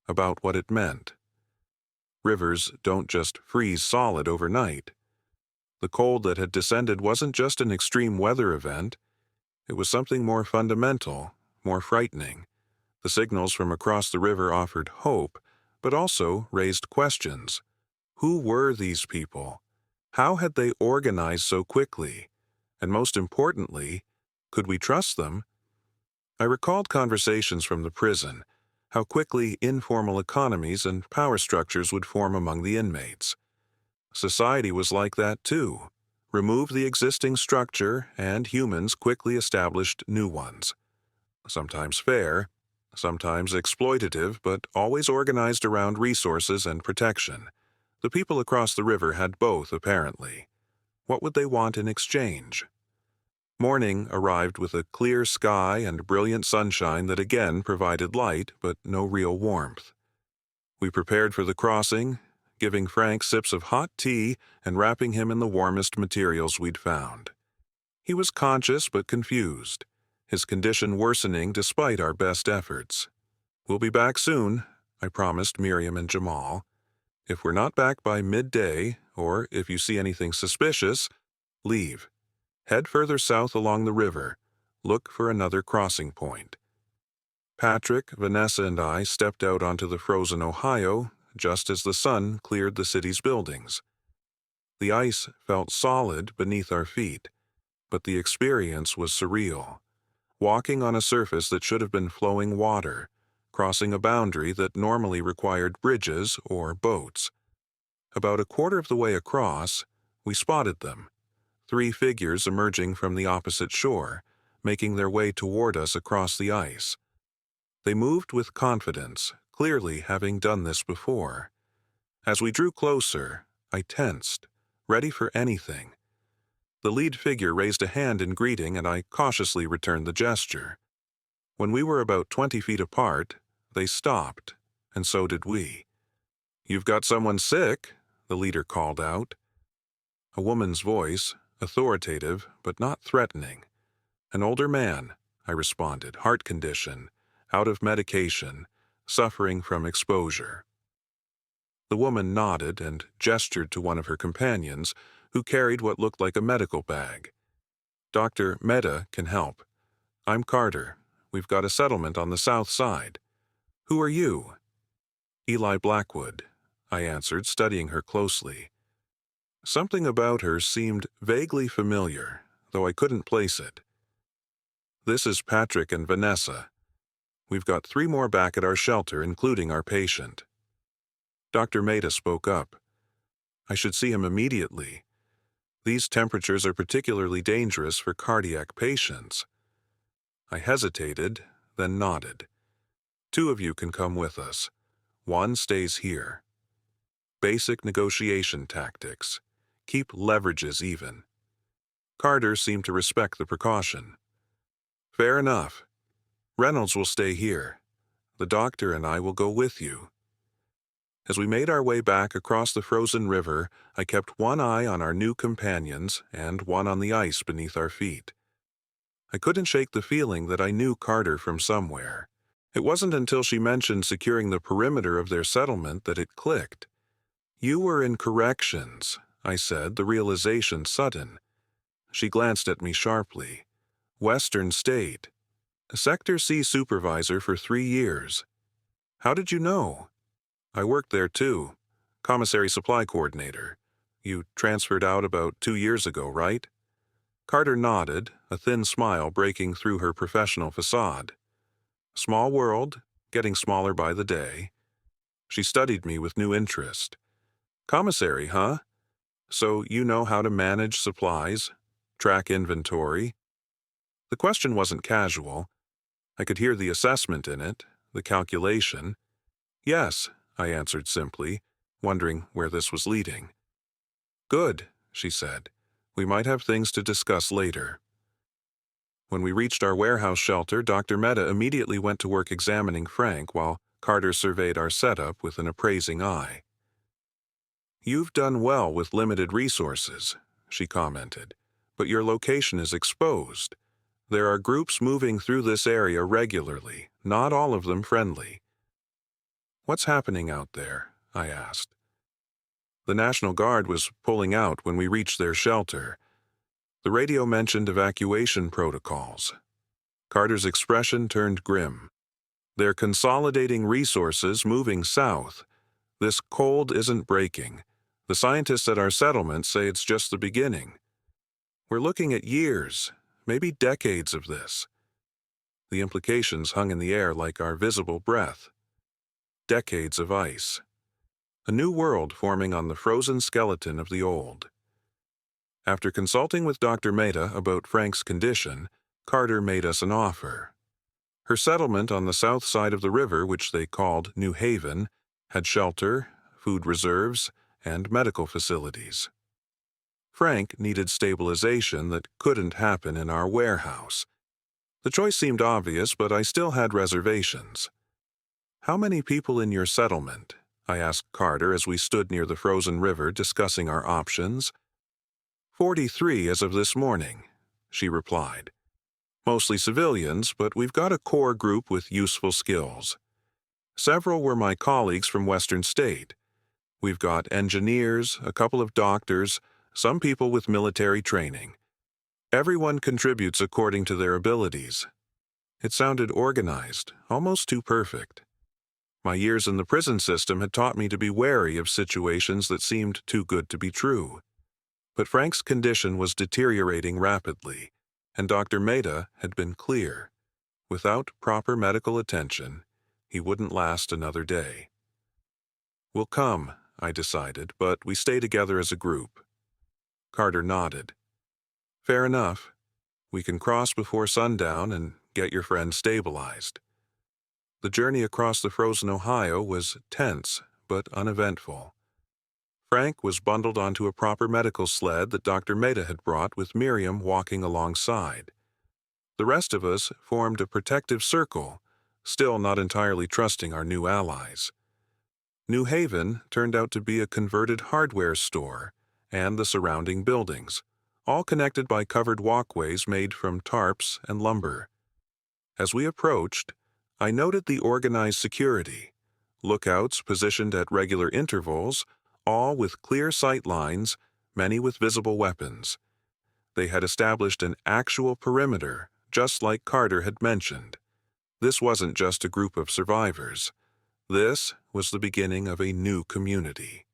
about what it meant. Rivers don't just freeze solid overnight. The cold that had descended wasn't just an extreme weather event. It was something more fundamental, more frightening. The signals from across the river offered hope, but also raised questions. Who were these people? How had they organized so quickly? And most importantly, could we trust them? I recalled conversations from the prison, how quickly informal economies and power structures would form among the inmates. Society was like that too. Remove the existing structure, and humans quickly established new ones. Sometimes fair, sometimes exploitative, but always organized around resources and protection. The people across the river had both, apparently. What would they want in exchange? Morning arrived with a clear sky and brilliant sunshine that again provided light, but no real warmth. We prepared for the crossing, giving Frank sips of hot tea and wrapping him in the warmest materials we'd found. He was conscious but confused, his condition worsening despite our best efforts. "We'll be back soon," I promised Miriam and Jamal. "If we're not back by midday, or if you see anything suspicious, leave. Head further south along the river. Look for another crossing point." Patrick, Vanessa, and I stepped out onto the frozen Ohio just as the sun cleared the city's buildings. The ice felt solid beneath our feet, but the experience was surreal. Walking on a surface that should have been flowing water, crossing a boundary that normally required bridges or boats. About a quarter of the way across, we spotted them, 3 figures emerging from the opposite shore, making their way toward us across the ice. They moved with confidence, clearly having done this before. As we drew closer, I tensed, ready for anything. The lead figure raised a hand in greeting, and I cautiously returned the gesture. When we were about 20 feet apart, they stopped, and so did we. "You've got someone sick," the leader called out. A woman's voice, authoritative but not threatening. An older man, I responded. Heart condition, out of medication, suffering from exposure. The woman nodded and gestured to one of her companions, who carried what looked like a medical bag. Dr. Mehta can help. I'm Carter. We've got a settlement on the south side. Who are you? Eli Blackwood, I answered, studying her closely. Something about her seemed vaguely familiar, though I couldn't place it. This is Patrick and Vanessa. We've got 3 more back at our shelter, including our patient. Dr. Mehta spoke up. I should see him immediately. These temperatures are particularly dangerous for cardiac patients. I hesitated, then nodded. 2 of you can come with us. 1 stays here. Basic negotiation tactics. Keep leverages even. Carter seemed to respect the precaution. Fair enough. Reynolds will stay here. The doctor and I will go with you. As we made our way back across the frozen river, I kept one eye on our new companions and one on the ice beneath our feet. I couldn't shake the feeling that I knew Carter from somewhere. It wasn't until she mentioned securing the perimeter of their settlement that it clicked. You were in corrections, I said, the realization sudden. She glanced at me sharply. Western State. Sector C supervisor for 3 years. How did you know? I worked there too. Commissary supply coordinator. You transferred out about 2 years ago, right? Carter nodded, a thin smile breaking through her professional facade. Small world, getting smaller by the day. She studied me with new interest. Commissary, huh? So you know how to manage supplies, track inventory? The question wasn't casual. I could hear the assessment in it, the calculation. Yes, I answered simply, wondering where this was leading. Good, she said. We might have things to discuss later. When we reached our warehouse shelter, Dr. Mehta immediately went to work examining Frank while Carter surveyed our setup with an appraising eye. You've done well with limited resources, she commented, but your location is exposed. There are groups moving through this area regularly, not all of them friendly. What's happening out there? I asked. The National Guard was pulling out when we reached their shelter. The radio mentioned evacuation protocols. Carter's expression turned grim. They're consolidating resources moving south. This cold isn't breaking. The scientists at our settlement say it's just the beginning. We're looking at years, maybe decades of this. The implications hung in the air like our visible breath. Decades of ice. A new world forming on the frozen skeleton of the old. After consulting with Dr. Mehta about Frank's condition, Carter made us an offer. Her settlement on the south side of the river, which they called New Haven, had shelter, food reserves, and medical facilities. Frank needed stabilization that couldn't happen in our warehouse. The choice seemed obvious, but I still had reservations. How many people in your settlement? I asked Carter as we stood near the frozen river discussing our options. 43 as of this morning, she replied. Mostly civilians, but we've got a core group with useful skills. Several were my colleagues from Western State. We've got engineers, a couple of doctors, some people with military training. Everyone contributes according to their abilities. It sounded organized, almost too perfect. My years in the prison system had taught me to be wary of situations that seemed too good to be true. But Frank's condition was deteriorating rapidly, and Dr. Mehta had been clear. Without proper medical attention, he wouldn't last another day. We'll come, I decided, but we stay together as a group. Carter nodded. Fair enough. We can cross before sundown and get your friend stabilized. The journey across the frozen Ohio was tense, but uneventful. Frank was bundled onto a proper medical sled that Dr. Mehta had brought with Miriam walking alongside. The rest of us formed a protective circle, still not entirely trusting our new allies. New Haven turned out to be a converted hardware store and the surrounding buildings, all connected by covered walkways made from tarps and lumber. As we approached, I noted the organized security, lookouts positioned at regular intervals, all with clear sight lines, many with visible weapons. They had established an actual perimeter, just like Carter had mentioned. This wasn't just a group of survivors. This was the beginning of a new community.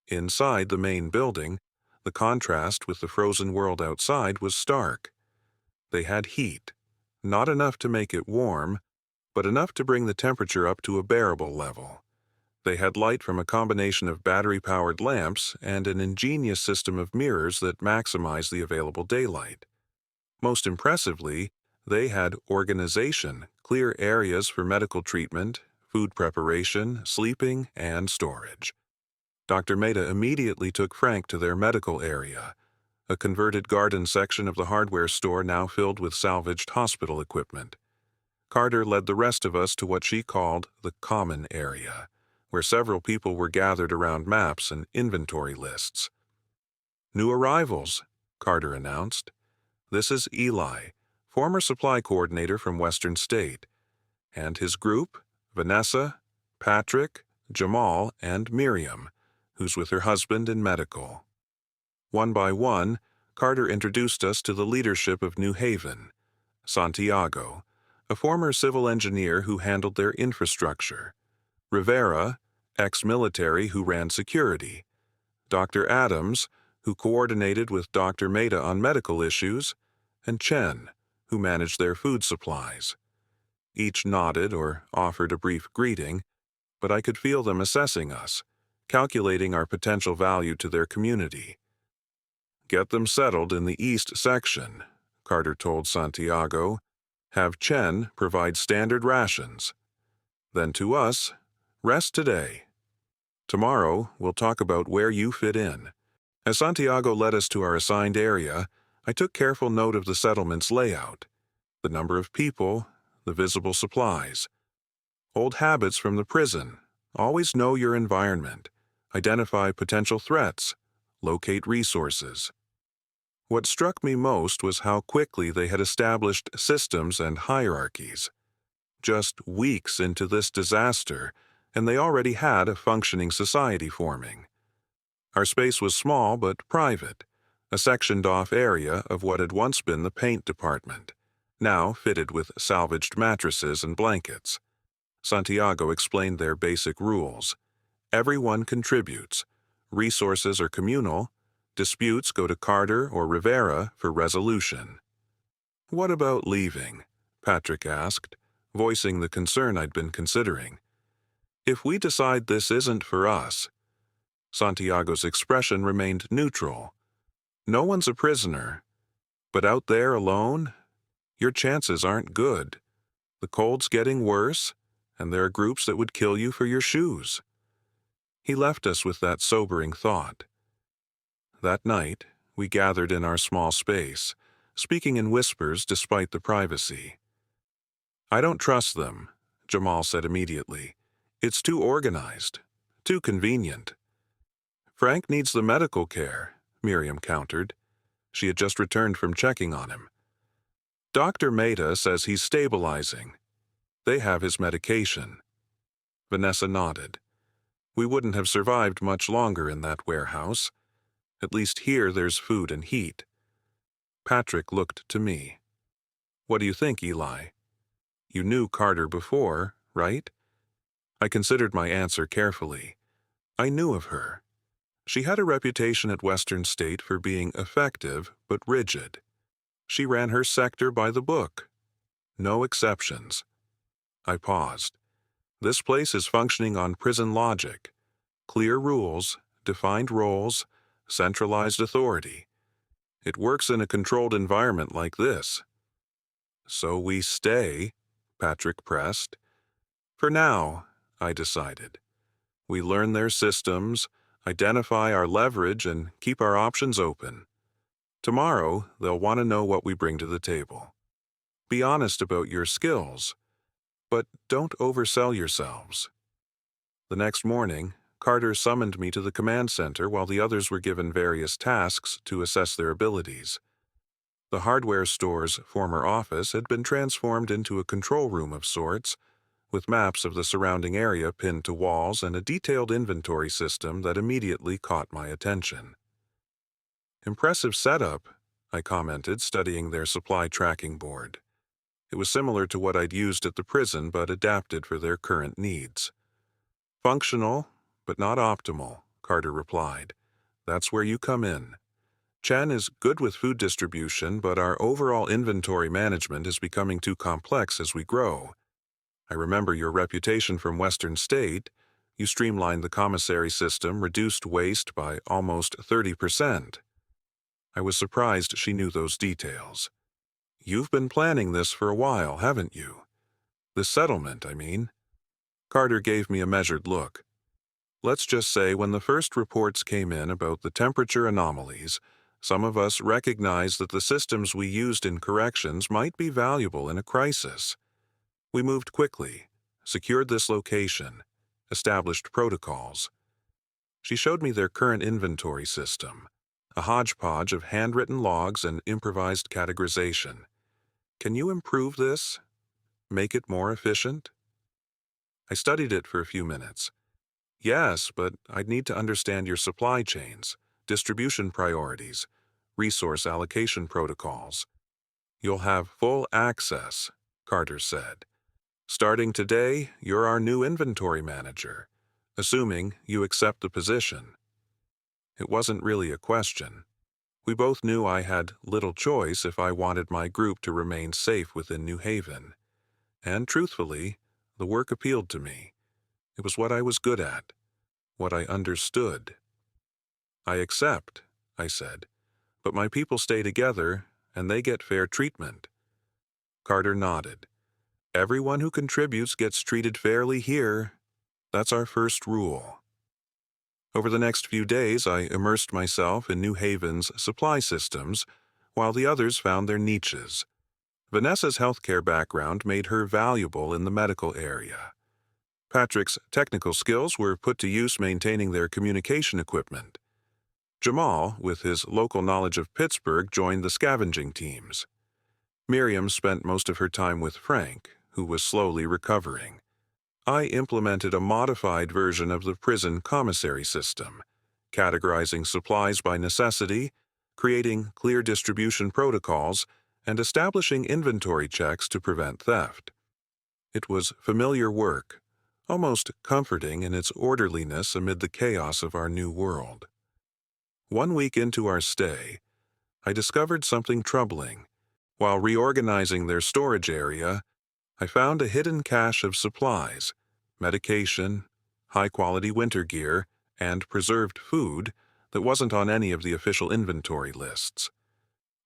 Inside the main building, the contrast with the frozen world outside was stark. They had heat, not enough to make it warm, but enough to bring the temperature up to a bearable level. They had light from a combination of battery-powered lamps and an ingenious system of mirrors that maximized the available daylight. Most impressively, they had organization, clear areas for medical treatment, food preparation, sleeping, and storage. Dr. Mehta immediately took Frank to their medical area, a converted garden section of the hardware store now filled with salvaged hospital equipment. Carter led the rest of us to what she called the common area, where several people were gathered around maps and inventory lists. "New arrivals," Carter announced. "This is Eli, former supply coordinator from Western State, and his group, Vanessa, Patrick, Jamal, and Miriam, who's with her husband in medical." One by one, Carter introduced us to the leadership of New Haven: Santiago, a former civil engineer who handled their infrastructure; Rivera, ex-military who ran security; Dr. Adams, who coordinated with Dr. Mehta on medical issues; and Chen, who managed their food supplies. Each nodded or offered a brief greeting, but I could feel them assessing us, calculating our potential value to their community. "Get them settled in the east section," Carter told Santiago. "Have Chen provide standard rations. Then to us, rest today. Tomorrow, we'll talk about where you fit in." As Santiago led us to our assigned area, I took careful note of the settlement's layout, the number of people, the visible supplies. Old habits from the prison: always know your environment, identify potential threats, locate resources. What struck me most was how quickly they had established systems and hierarchies. Just weeks into this disaster, and they already had a functioning society forming. Our space was small but private, a sectioned-off area of what had once been the paint department, now fitted with salvaged mattresses and blankets. Santiago explained their basic rules. Everyone contributes. Resources are communal. Disputes go to Carter or Rivera for resolution. "What about leaving?" Patrick asked, voicing the concern I'd been considering. "If we decide this isn't for us..." Santiago's expression remained neutral. "No one's a prisoner. But out there alone, your chances aren't good. The cold's getting worse, and there are groups that would kill you for your shoes." He left us with that sobering thought. That night, we gathered in our small space, speaking in whispers despite the privacy. "I don't trust them," Jamal said immediately. "It's too organized, too convenient." "Frank needs the medical care," Miriam countered. She had just returned from checking on him. "Dr. Mehta says he's stabilizing. They have his medication." Vanessa nodded. "We wouldn't have survived much longer in that warehouse. At least here there's food and heat." Patrick looked to me. "What do you think, Eli? You knew Carter before, right?" I considered my answer carefully. I knew of her. She had a reputation at Western State for being effective but rigid. She ran her sector by the book. No exceptions. I paused. This place is functioning on prison logic. Clear rules, defined roles, centralized authority. It works in a controlled environment like this. "So we stay," Patrick pressed. "For now," I decided. "We learn their systems, identify our leverage, and keep our options open. Tomorrow, they'll want to know what we bring to the table. Be honest about your skills, but don't oversell yourselves." The next morning, Carter summoned me to the command center while the others were given various tasks to assess their abilities. The hardware store's former office had been transformed into a control room of sorts, with maps of the surrounding area pinned to walls and a detailed inventory system that immediately caught my attention. "Impressive setup," I commented, studying their supply tracking board. It was similar to what I'd used at the prison, but adapted for their current needs. "Functional, but not optimal," Carter replied. "That's where you come in. Chen is good with food distribution, but our overall inventory management is becoming too complex as we grow. I remember your reputation from Western State. You streamlined the commissary system, reduced waste by almost 30%. I was surprised she knew those details. "You've been planning this for a while, haven't you? This settlement, I mean." Carter gave me a measured look. "Let's just say when the first reports came in about the temperature anomalies, some of us recognized that the systems we used in corrections might be valuable in a crisis. We moved quickly, secured this location, established protocols." She showed me their current inventory system, a hodgepodge of handwritten logs and improvised categorization. "Can you improve this? Make it more efficient?" I studied it for a few minutes. "Yes, but I'd need to understand your supply chains, distribution priorities, resource allocation protocols." "You'll have full access," Carter said. "Starting today, you're our new inventory manager, assuming you accept the position." It wasn't really a question. We both knew I had little choice if I wanted my group to remain safe within New Haven. And truthfully, the work appealed to me. It was what I was good at, what I understood. "I accept," I said, "but my people stay together, and they get fair treatment." Carter nodded. "Everyone who contributes gets treated fairly here. That's our first rule." Over the next few days, I immersed myself in New Haven's supply systems, while the others found their niches. Vanessa's healthcare background made her valuable in the medical area. Patrick's technical skills were put to use maintaining their communication equipment. Jamal, with his local knowledge of Pittsburgh, joined the scavenging teams. Miriam spent most of her time with Frank, who was slowly recovering. I implemented a modified version of the prison commissary system, categorizing supplies by necessity, creating clear distribution protocols, and establishing inventory checks to prevent theft. It was familiar work, almost comforting in its orderliness amid the chaos of our new world. 1 week into our stay, I discovered something troubling. While reorganizing their storage area, I found a hidden cache of supplies, medication, high-quality winter gear, and preserved food that wasn't on any of the official inventory lists.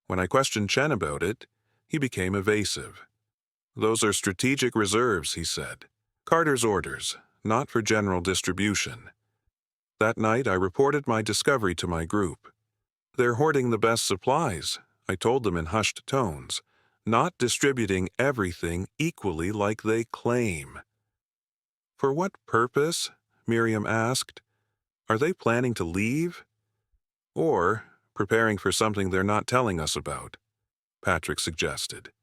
When I questioned Chen about it, he became evasive. "Those are strategic reserves," he said. "Carter's orders, not for general distribution." That night, I reported my discovery to my group. "They're hoarding the best supplies," I told them in hushed tones, "not distributing everything equally like they claim." "For what purpose?" Miriam asked. "Are they planning to leave? Or preparing for something they're not telling us about?" Patrick suggested.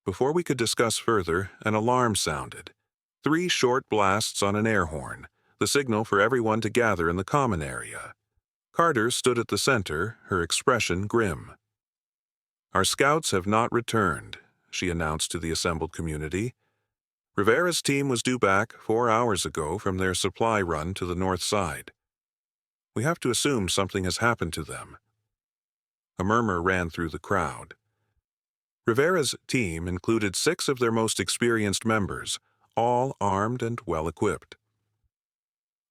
Before we could discuss further, an alarm sounded. 3 short blasts on an air horn, the signal for everyone to gather in the common area. Carter stood at the center, her expression grim. "Our scouts have not returned," she announced to the assembled community. "Rivera's team was due back 4 hours ago from their supply run to the north side. We have to assume something has happened to them." A murmur ran through the crowd. Rivera's team included 6 of their most experienced members, all armed and well-equipped.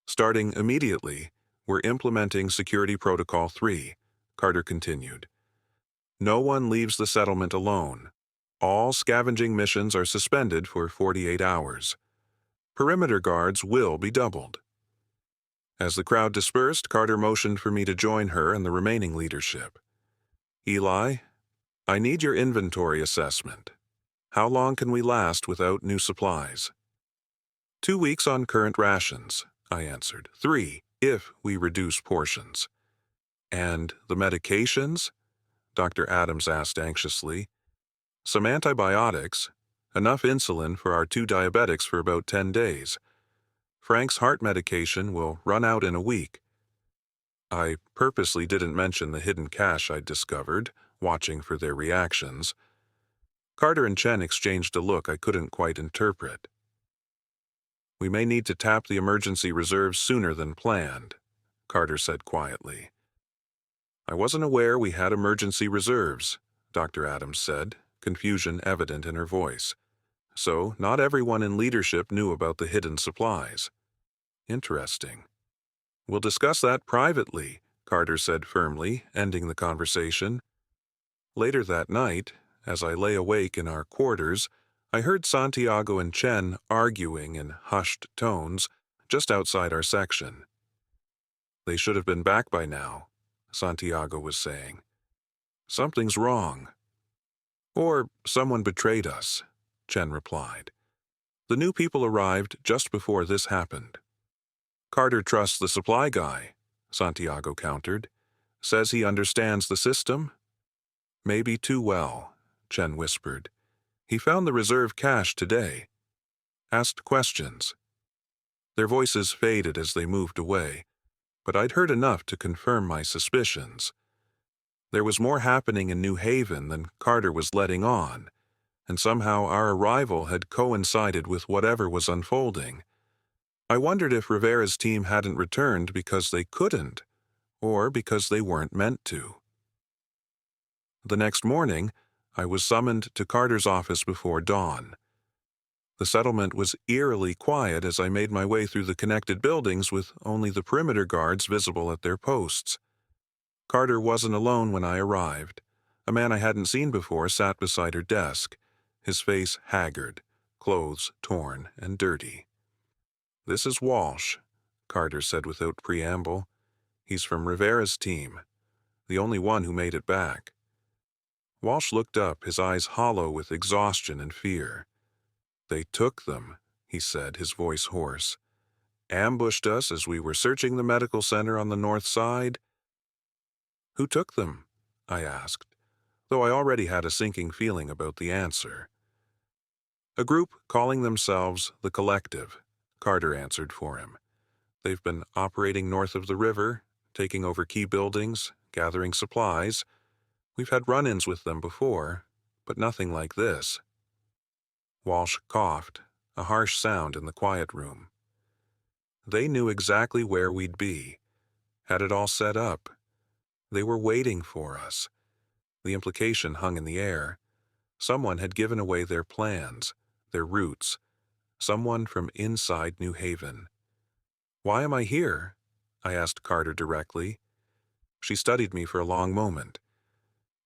"Starting immediately, we're implementing Security Protocol 3, Carter continued. "No one leaves the settlement alone. All scavenging missions are suspended for 48 hours. Perimeter guards will be doubled." As the crowd dispersed, Carter motioned for me to join her and the remaining leadership. "Eli, I need your inventory assessment. How long can we last without new supplies?" 2 weeks on current rations," I answered. 3, if we reduce portions." "And the medications?" Dr. Adams asked anxiously. Some antibiotics, enough insulin for our 2 diabetics for about 10 days. Frank's heart medication will run out in a week. I purposely didn't mention the hidden cache I'd discovered, watching for their reactions. Carter and Chen exchanged a look I couldn't quite interpret. We may need to tap the emergency reserves sooner than planned, Carter said quietly. I wasn't aware we had emergency reserves, Dr. Adams said, confusion evident in her voice. So, not everyone in leadership knew about the hidden supplies. Interesting. We'll discuss that privately, Carter said firmly, ending the conversation. Later that night, as I lay awake in our quarters, I heard Santiago and Chen arguing in hushed tones just outside our section. They should have been back by now, Santiago was saying. Something's wrong. Or someone betrayed us, Chen replied. The new people arrived just before this happened. Carter trusts the supply guy, Santiago countered. Says he understands the system? Maybe too well, Chen whispered. He found the reserve cache today. Asked questions. Their voices faded as they moved away, but I'd heard enough to confirm my suspicions. There was more happening in New Haven than Carter was letting on, and somehow our arrival had coincided with whatever was unfolding. I wondered if Rivera's team hadn't returned because they couldn't, or because they weren't meant to. The next morning, I was summoned to Carter's office before dawn. The settlement was eerily quiet as I made my way through the connected buildings with only the perimeter guards visible at their posts. Carter wasn't alone when I arrived. A man I hadn't seen before sat beside her desk, his face haggard, clothes torn and dirty. This is Walsh, Carter said without preamble. He's from Rivera's team, the only one who made it back. Walsh looked up, his eyes hollow with exhaustion and fear. They took them, he said, his voice hoarse. Ambushed us as we were searching the medical center on the north side. Who took them? I asked, though I already had a sinking feeling about the answer. A group calling themselves the Collective, Carter answered for him. They've been operating north of the river, taking over key buildings, gathering supplies. We've had run-ins with them before, but nothing like this. Walsh coughed, a harsh sound in the quiet room. They knew exactly where we'd be, had it all set up. They were waiting for us. The implication hung in the air. Someone had given away their plans, their routes. Someone from inside New Haven. Why am I here? I asked Carter directly. She studied me for a long moment.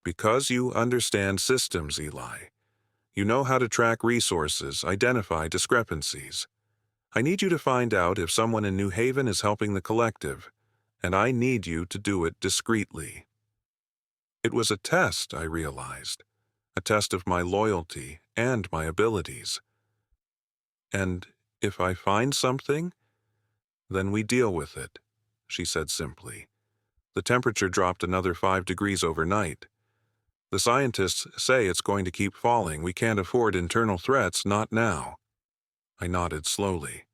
Because you understand systems, Eli. You know how to track resources, identify discrepancies. I need you to find out if someone in New Haven is helping the Collective, and I need you to do it discreetly. It was a test, I realized, a test of my loyalty and my abilities. And if I find something, then we deal with it, she said simply. The temperature dropped another 5 degrees overnight. The scientists say it's going to keep falling. We can't afford internal threats, not now. I nodded slowly.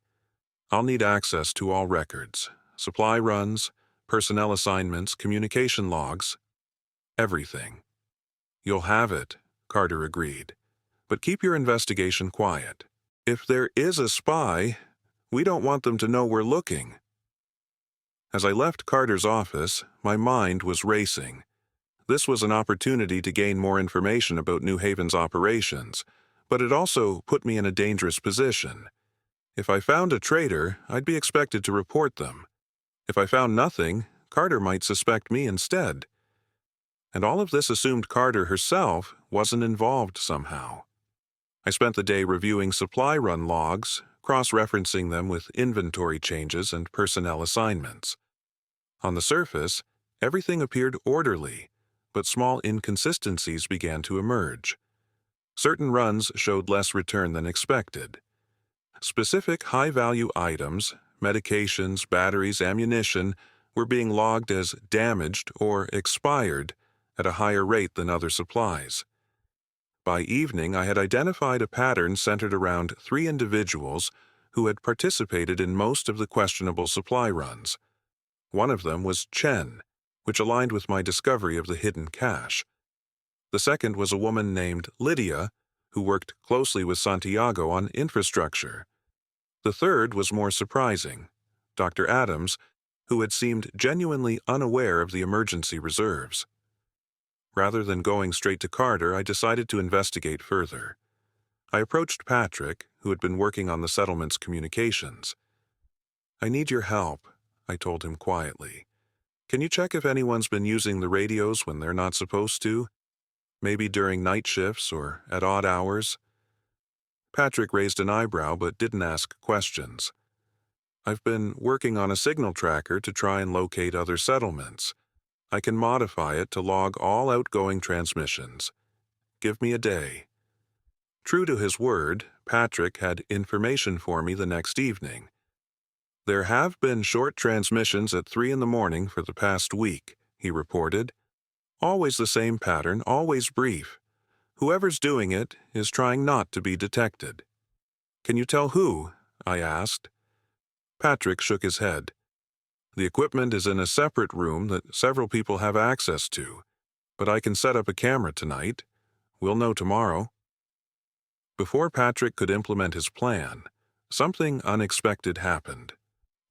I'll need access to all records, supply runs, personnel assignments, communication logs, everything. You'll have it, Carter agreed. But keep your investigation quiet. If there is a spy, we don't want them to know we're looking. As I left Carter's office, my mind was racing. This was an opportunity to gain more information about New Haven's operations, but it also put me in a dangerous position. If I found a traitor, I'd be expected to report them. If I found nothing, Carter might suspect me instead. And all of this assumed Carter herself wasn't involved somehow. I spent the day reviewing supply run logs, cross-referencing them with inventory changes and personnel assignments. On the surface, everything appeared orderly, but small inconsistencies began to emerge. Certain runs showed less return than expected. Specific high-value items, medications, batteries, ammunition, were being logged as damaged or expired, at a higher rate than other supplies. By evening, I had identified a pattern centered around 3 individuals who had participated in most of the questionable supply runs. One of them was Chen, which aligned with my discovery of the hidden cache. The second was a woman named Lydia, who worked closely with Santiago on infrastructure. The third was more surprising, Dr. Adams, who had seemed genuinely unaware of the emergency reserves. Rather than going straight to Carter, I decided to investigate further. I approached Patrick, who had been working on the settlement's communications. "I need your help," I told him quietly. "Can you check if anyone's been using the radios when they're not supposed to? Maybe during night shifts or at odd hours?" Patrick raised an eyebrow but didn't ask questions. "I've been working on a signal tracker to try and locate other settlements. I can modify it to log all outgoing transmissions. Give me a day." True to his word, Patrick had information for me the next evening. "There have been short transmissions at 3 in the morning for the past week," he reported. "Always the same pattern, always brief. Whoever's doing it is trying not to be detected." "Can you tell who?" I asked. Patrick shook his head. "The equipment is in a separate room that several people have access to, but I can set up a camera tonight. We'll know tomorrow." Before Patrick could implement his plan, something unexpected happened.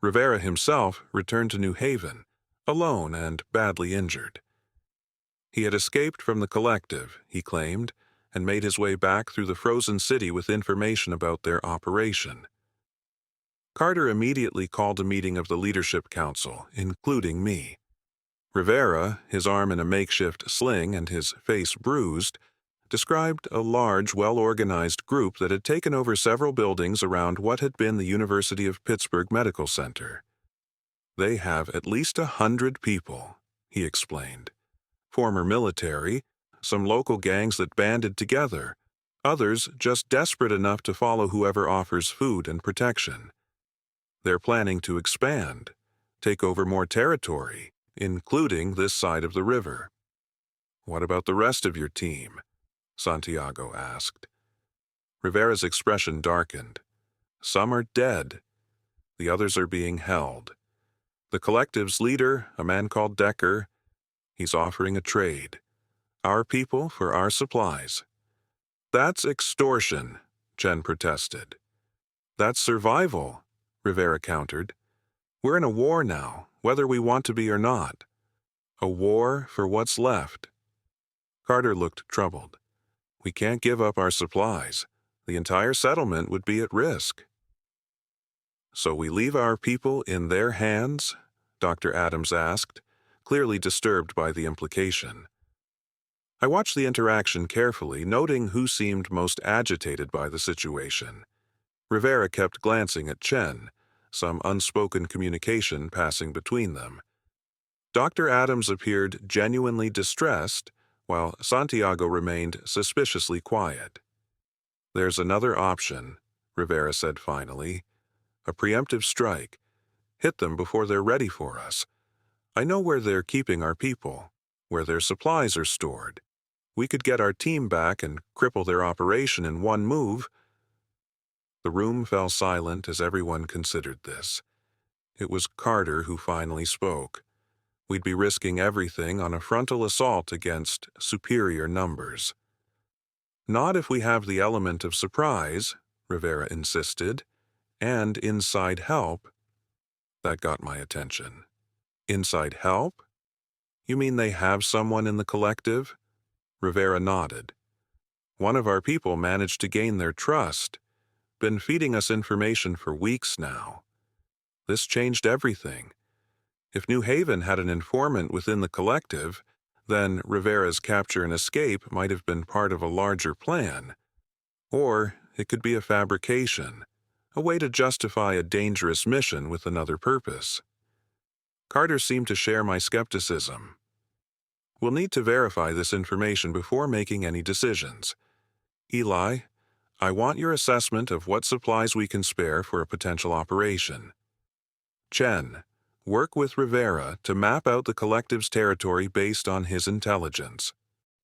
Rivera himself returned to New Haven, alone and badly injured. He had escaped from the collective, he claimed, and made his way back through the frozen city with information about their operation. Carter immediately called a meeting of the Leadership Council, including me. Rivera, his arm in a makeshift sling and his face bruised, described a large, well-organized group that had taken over several buildings around what had been the University of Pittsburgh Medical Center. "They have at least 100 people," he explained. "Former military, some local gangs that banded together, others just desperate enough to follow whoever offers food and protection. They're planning to expand, take over more territory, including this side of the river." "What about the rest of your team?" Santiago asked. Rivera's expression darkened. "Some are dead. The others are being held. The collective's leader, a man called Decker, he's offering a trade. Our people for our supplies." "That's extortion," Chen protested. "That's survival," Rivera countered. "We're in a war now, whether we want to be or not. A war for what's left." Carter looked troubled. "We can't give up our supplies. The entire settlement would be at risk." "So we leave our people in their hands?" Dr. Adams asked, clearly disturbed by the implication. I watched the interaction carefully, noting who seemed most agitated by the situation. Rivera kept glancing at Chen, some unspoken communication passing between them. Dr. Adams appeared genuinely distressed, while Santiago remained suspiciously quiet. "There's another option," Rivera said finally. "A preemptive strike. Hit them before they're ready for us. I know where they're keeping our people, where their supplies are stored. We could get our team back and cripple their operation in one move." The room fell silent as everyone considered this. It was Carter who finally spoke. We'd be risking everything on a frontal assault against superior numbers. "Not if we have the element of surprise," Rivera insisted, "and inside help." That got my attention. "Inside help? You mean they have someone in the collective?" Rivera nodded. "One of our people managed to gain their trust. Been feeding us information for weeks now. This changed everything. If New Haven had an informant within the collective, then Rivera's capture and escape might have been part of a larger plan. Or it could be a fabrication, a way to justify a dangerous mission with another purpose." Carter seemed to share my skepticism. "We'll need to verify this information before making any decisions. Eli, I want your assessment of what supplies we can spare for a potential operation. Chen, work with Rivera to map out the collective's territory based on his intelligence.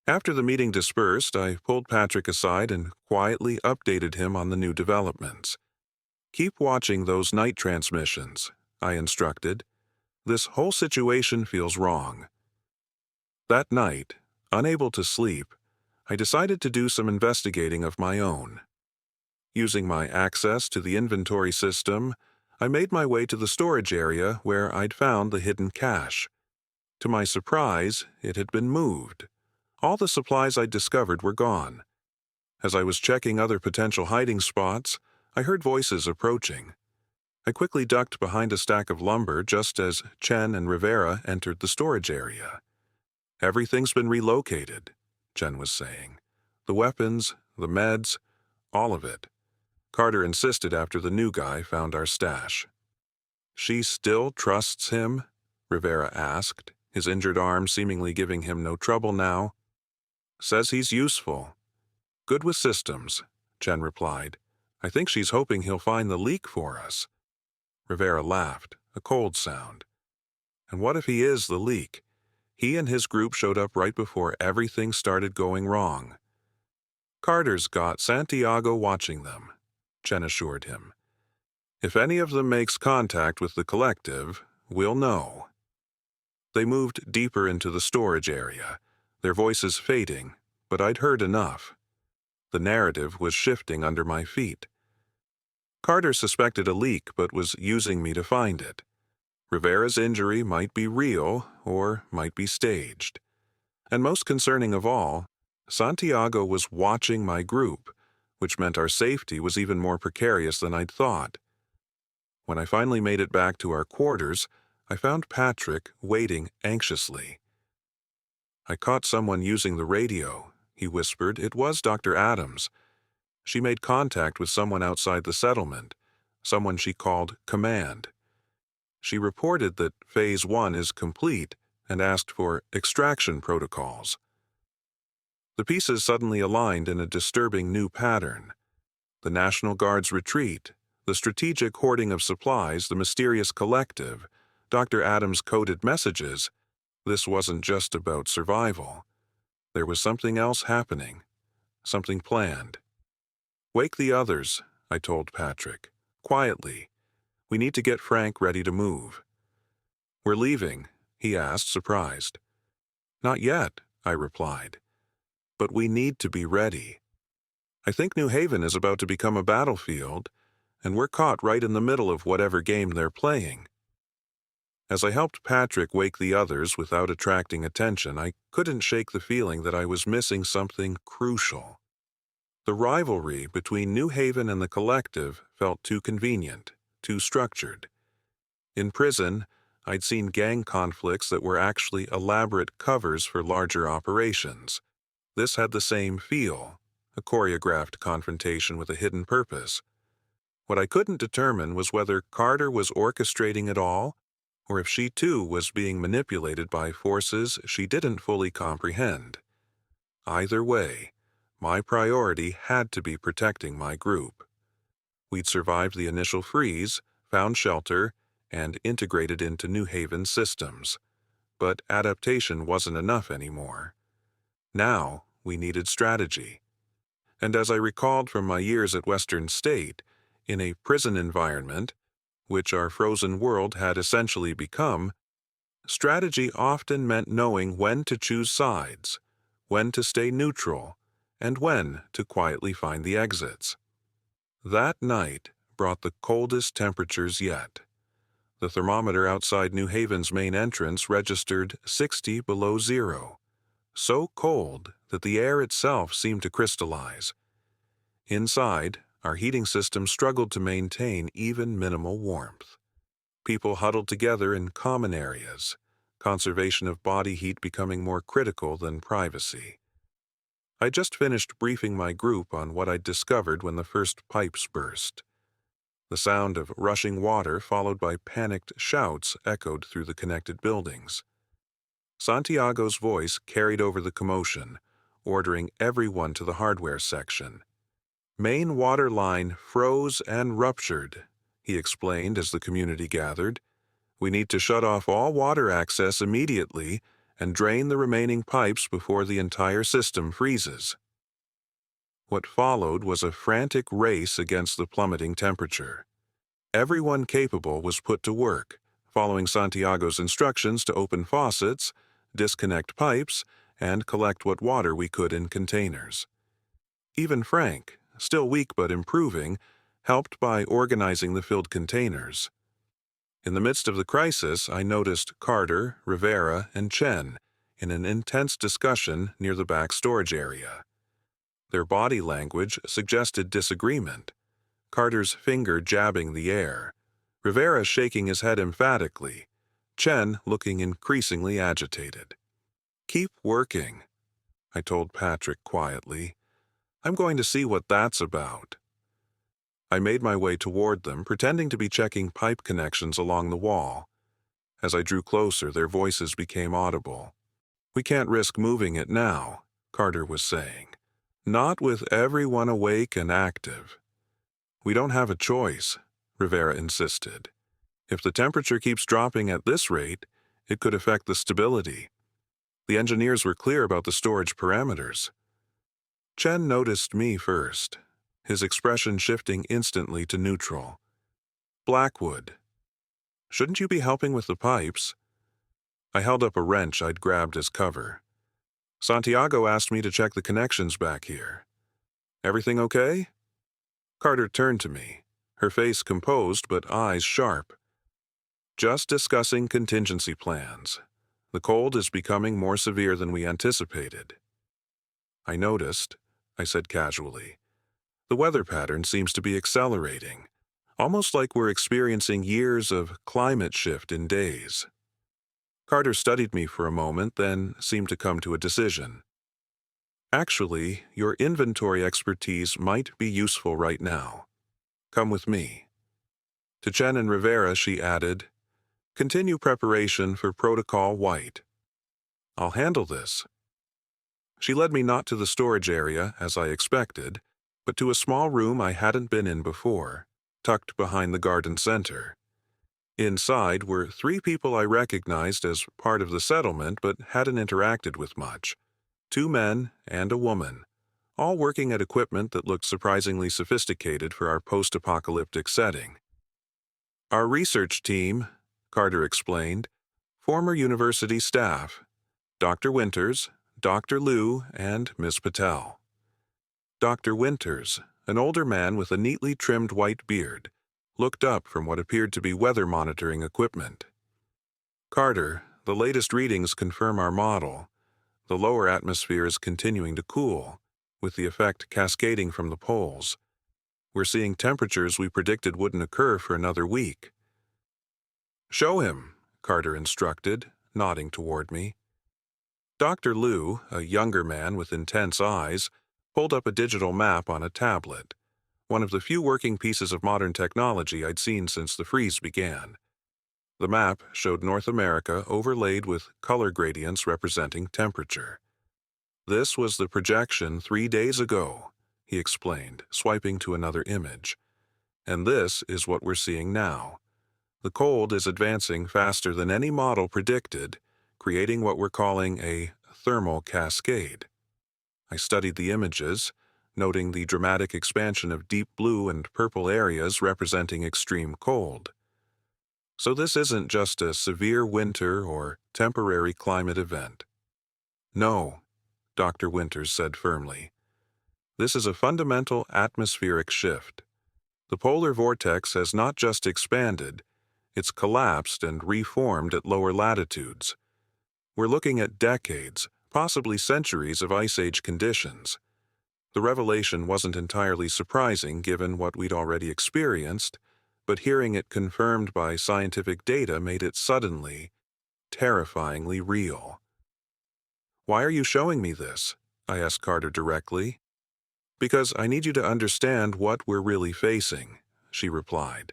After the meeting dispersed, I pulled Patrick aside and quietly updated him on the new developments. "Keep watching those night transmissions," I instructed. "This whole situation feels wrong." That night, unable to sleep, I decided to do some investigating of my own. Using my access to the inventory system, I made my way to the storage area where I'd found the hidden cache. To my surprise, it had been moved. All the supplies I'd discovered were gone. As I was checking other potential hiding spots, I heard voices approaching. I quickly ducked behind a stack of lumber just as Chen and Rivera entered the storage area. "Everything's been relocated," Chen was saying. "The weapons, the meds, all of it." Carter insisted after the new guy found our stash. "She still trusts him?" Rivera asked, his injured arm seemingly giving him no trouble now. "Says he's useful. Good with systems," Chen replied. "I think she's hoping he'll find the leak for us." Rivera laughed, a cold sound. "And what if he is the leak? He and his group showed up right before everything started going wrong." "Carter's got Santiago watching them," Chen assured him. "If any of them makes contact with the collective, we'll know." They moved deeper into the storage area, their voices fading, but I'd heard enough. The narrative was shifting under my feet. Carter suspected a leak but was using me to find it. Rivera's injury might be real or might be staged. And most concerning of all, Santiago was watching my group, which meant our safety was even more precarious than I'd thought. When I finally made it back to our quarters, I found Patrick waiting anxiously. "I caught someone using the radio," he whispered. "It was Dr. Adams. She made contact with someone outside the settlement, someone she called Command. She reported that Phase 1 is complete and asked for extraction protocols." The pieces suddenly aligned in a disturbing new pattern. The National Guard's retreat, the strategic hoarding of supplies, the mysterious collective, Dr. Adams' coded messages. This wasn't just about survival. There was something else happening, something planned. "Wake the others," I told Patrick, quietly. "We need to get Frank ready to move." "We're leaving?" he asked, surprised. "Not yet," I replied. "But we need to be ready. I think New Haven is about to become a battlefield, and we're caught right in the middle of whatever game they're playing." As I helped Patrick wake the others without attracting attention, I couldn't shake the feeling that I was missing something crucial. The rivalry between New Haven and the collective felt too convenient, too structured. In prison, I'd seen gang conflicts that were actually elaborate covers for larger operations. This had the same feel, a choreographed confrontation with a hidden purpose. What I couldn't determine was whether Carter was orchestrating it all, or if she too was being manipulated by forces she didn't fully comprehend. Either way, my priority had to be protecting my group. We'd survived the initial freeze, found shelter, and integrated into New Haven's systems. But adaptation wasn't enough anymore. Now we needed strategy. And as I recalled from my years at Western State, in a prison environment, which our frozen world had essentially become, strategy often meant knowing when to choose sides, when to stay neutral, and when to quietly find the exits. That night brought the coldest temperatures yet. The thermometer outside New Haven's main entrance registered 60 below zero, so cold that the air itself seemed to crystallize. Inside, our heating system struggled to maintain even minimal warmth. People huddled together in common areas, conservation of body heat becoming more critical than privacy. I just finished briefing my group on what I'd discovered when the first pipes burst. The sound of rushing water followed by panicked shouts echoed through the connected buildings. Santiago's voice carried over the commotion, ordering everyone to the hardware section. "Main water line froze and ruptured," he explained as the community gathered. We need to shut off all water access immediately and drain the remaining pipes before the entire system freezes. What followed was a frantic race against the plummeting temperature. Everyone capable was put to work, following Santiago's instructions to open faucets, disconnect pipes, and collect what water we could in containers. Even Frank, still weak but improving, helped by organizing the filled containers. In the midst of the crisis, I noticed Carter, Rivera, and Chen in an intense discussion near the back storage area. Their body language suggested disagreement, Carter's finger jabbing the air, Rivera shaking his head emphatically, Chen looking increasingly agitated. "Keep working," I told Patrick quietly. "I'm going to see what that's about." I made my way toward them, pretending to be checking pipe connections along the wall. As I drew closer, their voices became audible. "We can't risk moving it now," Carter was saying. "Not with everyone awake and active." "We don't have a choice," Rivera insisted. "If the temperature keeps dropping at this rate, it could affect the stability. The engineers were clear about the storage parameters." Chen noticed me first, his expression shifting instantly to neutral. "Blackwood, shouldn't you be helping with the pipes?" I held up a wrench I'd grabbed as cover. "Santiago asked me to check the connections back here. Everything okay?" Carter turned to me, her face composed but eyes sharp. "Just discussing contingency plans. The cold is becoming more severe than we anticipated." "I noticed," I said casually. "The weather pattern seems to be accelerating, almost like we're experiencing years of climate shift in days." Carter studied me for a moment, then seemed to come to a decision. "Actually, your inventory expertise might be useful right now. Come with me." To Chen and Rivera, she added, "Continue preparation for Protocol White." "I'll handle this." She led me not to the storage area, as I expected, but to a small room I hadn't been in before, tucked behind the garden center. Inside were 3 people I recognized as part of the settlement but hadn't interacted with much. 2 men and a woman, all working at equipment that looked surprisingly sophisticated for our post-apocalyptic setting. "Our research team," Carter explained, "former university staff, Dr. Winters, Dr. Liu, and Miss Patel." Dr. Winters, an older man with a neatly trimmed white beard, looked up from what appeared to be weather monitoring equipment. "Carter, the latest readings confirm our model. The lower atmosphere is continuing to cool, with the effect cascading from the poles. We're seeing temperatures we predicted wouldn't occur for another week." "Show him," Carter instructed, nodding toward me. Dr. Liu, a younger man with intense eyes, pulled up a digital map on a tablet, one of the few working pieces of modern technology I'd seen since the freeze began. The map showed North America overlaid with color gradients representing temperature. "This was the projection 3 days ago," he explained, swiping to another image. "And this is what we're seeing now. The cold is advancing faster than any model predicted, creating what we're calling a thermal cascade." I studied the images, noting the dramatic expansion of deep blue and purple areas representing extreme cold. "So this isn't just a severe winter or temporary climate event." "No," Dr. Winters said firmly. "This is a fundamental atmospheric shift. The polar vortex has not just expanded, it's collapsed and reformed at lower latitudes. We're looking at decades, possibly centuries of ice age conditions." The revelation wasn't entirely surprising given what we'd already experienced, but hearing it confirmed by scientific data made it suddenly, terrifyingly real. "Why are you showing me this?" I asked Carter directly. "Because I need you to understand what we're really facing," she replied.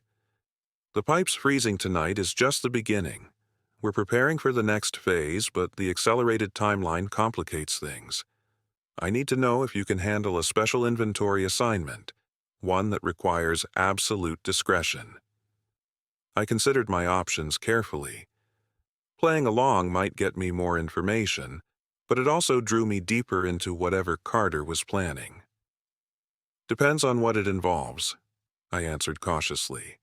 "The pipes freezing tonight is just the beginning. We're preparing for the next phase, but the accelerated timeline complicates things. I need to know if you can handle a special inventory assignment, one that requires absolute discretion." I considered my options carefully. Playing along might get me more information, but it also drew me deeper into whatever Carter was planning. Depends on what it involves, I answered cautiously.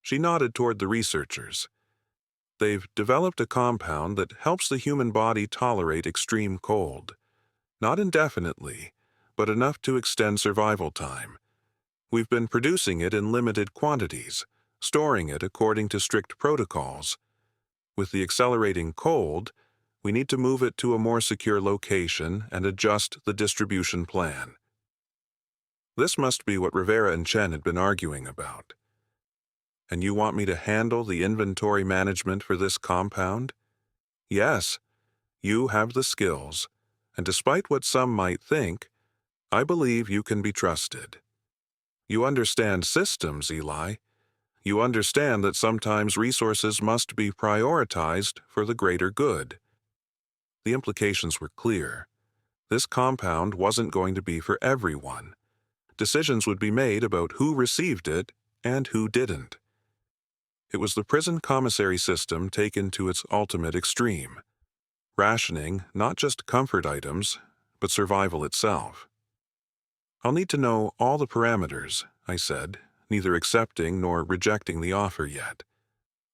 She nodded toward the researchers. They've developed a compound that helps the human body tolerate extreme cold. Not indefinitely, but enough to extend survival time. We've been producing it in limited quantities, storing it according to strict protocols. With the accelerating cold, we need to move it to a more secure location and adjust the distribution plan. This must be what Rivera and Chen had been arguing about. And you want me to handle the inventory management for this compound? Yes, you have the skills, and despite what some might think, I believe you can be trusted. You understand systems, Eli. You understand that sometimes resources must be prioritized for the greater good. The implications were clear. This compound wasn't going to be for everyone. Decisions would be made about who received it and who didn't. It was the prison commissary system taken to its ultimate extreme, rationing not just comfort items, but survival itself. I'll need to know all the parameters, I said, neither accepting nor rejecting the offer yet.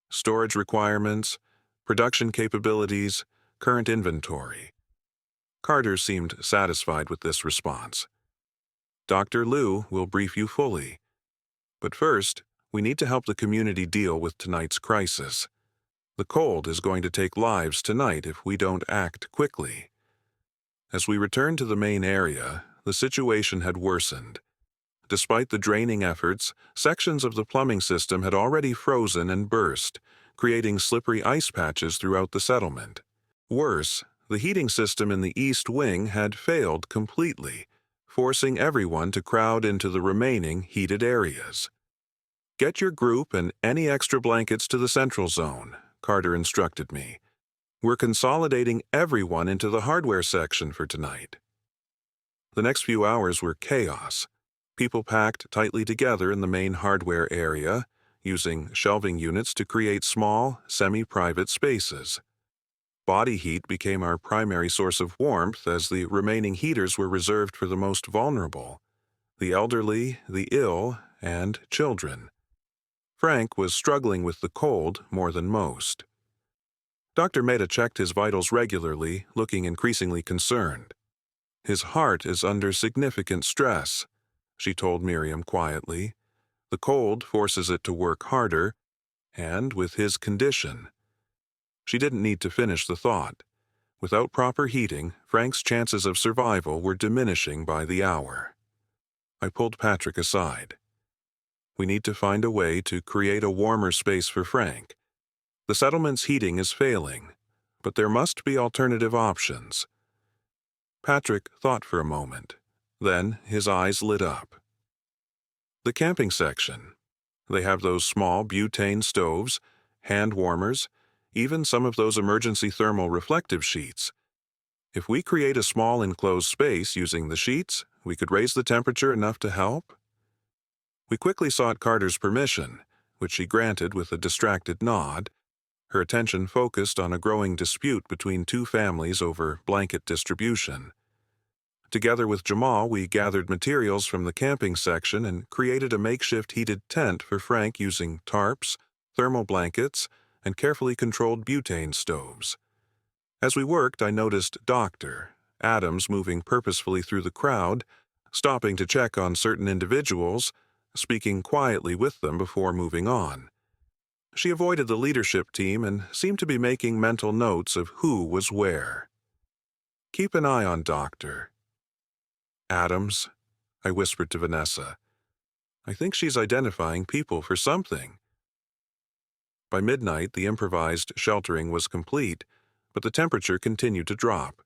Storage requirements, production capabilities, current inventory. Carter seemed satisfied with this response. Dr. Liu will brief you fully. But first, we need to help the community deal with tonight's crisis. The cold is going to take lives tonight if we don't act quickly. As we returned to the main area, the situation had worsened. Despite the draining efforts, sections of the plumbing system had already frozen and burst, creating slippery ice patches throughout the settlement. Worse, the heating system in the east wing had failed completely, forcing everyone to crowd into the remaining heated areas. Get your group and any extra blankets to the central zone, Carter instructed me. We're consolidating everyone into the hardware section for tonight. The next few hours were chaos. People packed tightly together in the main hardware area, using shelving units to create small, semi-private spaces. Body heat became our primary source of warmth as the remaining heaters were reserved for the most vulnerable, the elderly, the ill, and children. Frank was struggling with the cold more than most. Dr. Mehta checked his vitals regularly, looking increasingly concerned. His heart is under significant stress, she told Miriam quietly. The cold forces it to work harder, and with his condition. She didn't need to finish the thought. Without proper heating, Frank's chances of survival were diminishing by the hour. I pulled Patrick aside. We need to find a way to create a warmer space for Frank. The settlement's heating is failing, but there must be alternative options. Patrick thought for a moment. Then his eyes lit up. The camping section. They have those small butane stoves, hand warmers, even some of those emergency thermal reflective sheets. If we create a small enclosed space using the sheets, we could raise the temperature enough to help. We quickly sought Carter's permission, which she granted with a distracted nod, her attention focused on a growing dispute between two families over blanket distribution. Together with Jamal, we gathered materials from the camping section and created a makeshift heated tent for Frank using tarps, thermal blankets, and carefully controlled butane stoves. As we worked, I noticed Dr. Adams moving purposefully through the crowd, stopping to check on certain individuals, speaking quietly with them before moving on. She avoided the leadership team and seemed to be making mental notes of who was where. Keep an eye on Dr. Adams, I whispered to Vanessa. I think she's identifying people for something. By midnight, the improvised sheltering was complete, but the temperature continued to drop.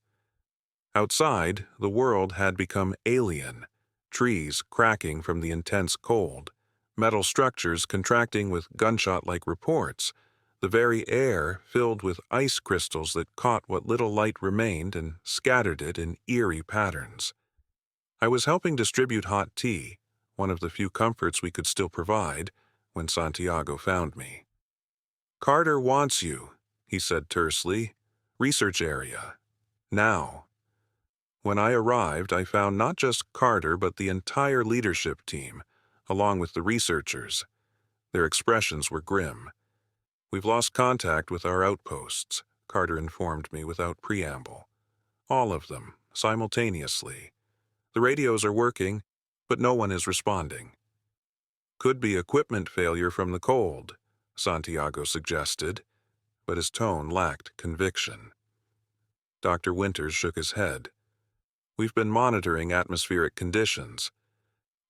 Outside, the world had become alien, trees cracking from the intense cold, metal structures contracting with gunshot-like reports, the very air filled with ice crystals that caught what little light remained and scattered it in eerie patterns. I was helping distribute hot tea, one of the few comforts we could still provide, when Santiago found me. "Carter wants you," he said tersely. "Research area. Now." When I arrived, I found not just Carter but the entire leadership team, along with the researchers. Their expressions were grim. "We've lost contact with our outposts," Carter informed me without preamble. "All of them, simultaneously. The radios are working, but no one is responding." "Could be equipment failure from the cold," Santiago suggested, but his tone lacked conviction. Dr. Winters shook his head. "We've been monitoring atmospheric conditions.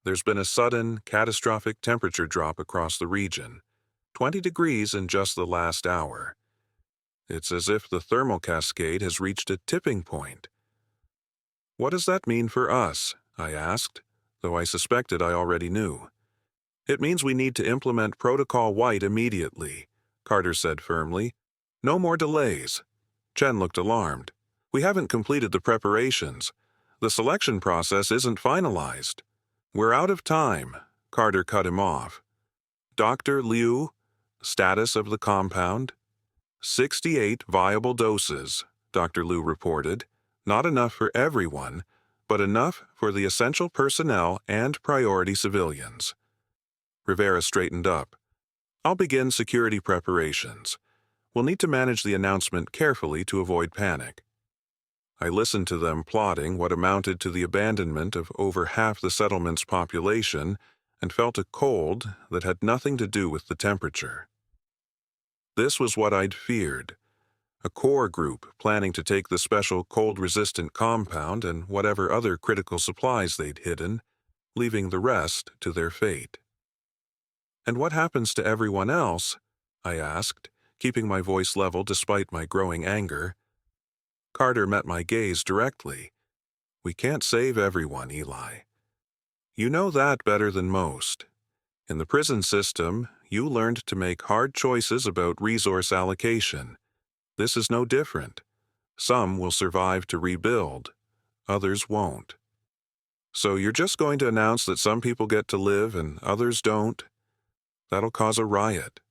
There's been a sudden, catastrophic temperature drop across the region, 20 degrees in just the last hour. It's as if the thermal cascade has reached a tipping point." "What does that mean for us?" I asked, though I suspected I already knew. "It means we need to implement Protocol White immediately," Carter said firmly. "No more delays." Chen looked alarmed. "We haven't completed the preparations. The selection process isn't finalized." "We're out of time," Carter cut him off. "Dr. Liu, status of the compound?" 68 viable doses, Dr. Liu reported. "Not enough for everyone, but enough for the essential personnel and priority civilians." Rivera straightened up. "I'll begin security preparations. We'll need to manage the announcement carefully to avoid panic." I listened to them plotting what amounted to the abandonment of over half the settlement's population and felt a cold that had nothing to do with the temperature. This was what I'd feared. A core group planning to take the special cold-resistant compound and whatever other critical supplies they'd hidden, leaving the rest to their fate. "And what happens to everyone else?" I asked, keeping my voice level despite my growing anger. Carter met my gaze directly. "We can't save everyone, Eli. You know that better than most. In the prison system, you learned to make hard choices about resource allocation. This is no different. Some will survive to rebuild. Others won't. So you're just going to announce that some people get to live and others don't? That'll cause a riot."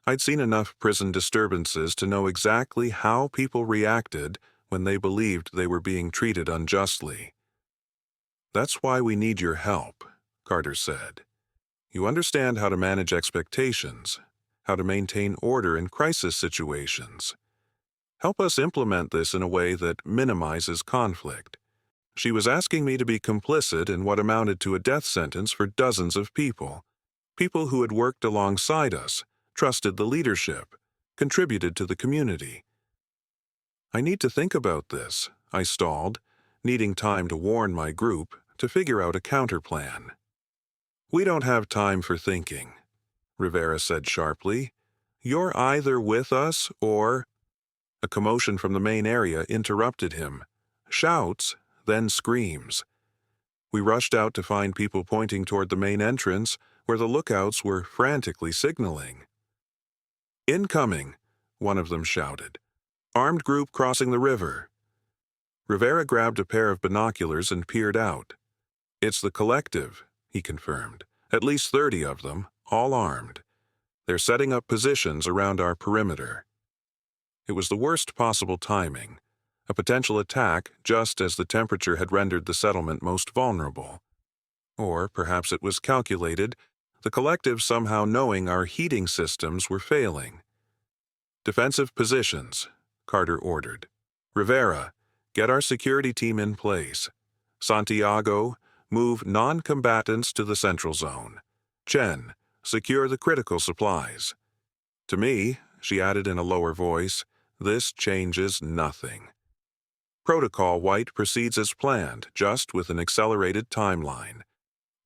I'd seen enough prison disturbances to know exactly how people reacted when they believed they were being treated unjustly. "That's why we need your help," Carter said. "You understand how to manage expectations, how to maintain order in crisis situations. Help us implement this in a way that minimizes conflict." She was asking me to be complicit in what amounted to a death sentence for dozens of people who had worked alongside us, trusted the leadership, contributed to the community. "I need to think about this," I stalled, needing time to warn my group, to figure out a counterplan. "We don't have time for thinking," Rivera said sharply. "You're either with us or—" A commotion from the main area interrupted him. Shouts, then screams. We rushed out to find people pointing toward the main entrance, where the lookouts were frantically signaling. "Incoming," one of them shouted. "Armed group crossing the river." Rivera grabbed a pair of binoculars and peered out. "It's the collective," he confirmed. "At least 30 of them, all armed. They're setting up positions around our perimeter." It was the worst possible timing, a potential attack just as the temperature had rendered the settlement most vulnerable. Or perhaps it was calculated, the collective somehow knowing our heating systems were failing. "Defensive positions," Carter ordered. "Rivera, get our security team in place. Santiago, move non-combatants to the central zone. Chen, secure the critical supplies. To me," she added in a lower voice, "this changes nothing. Protocol White proceeds as planned, just with an accelerated timeline.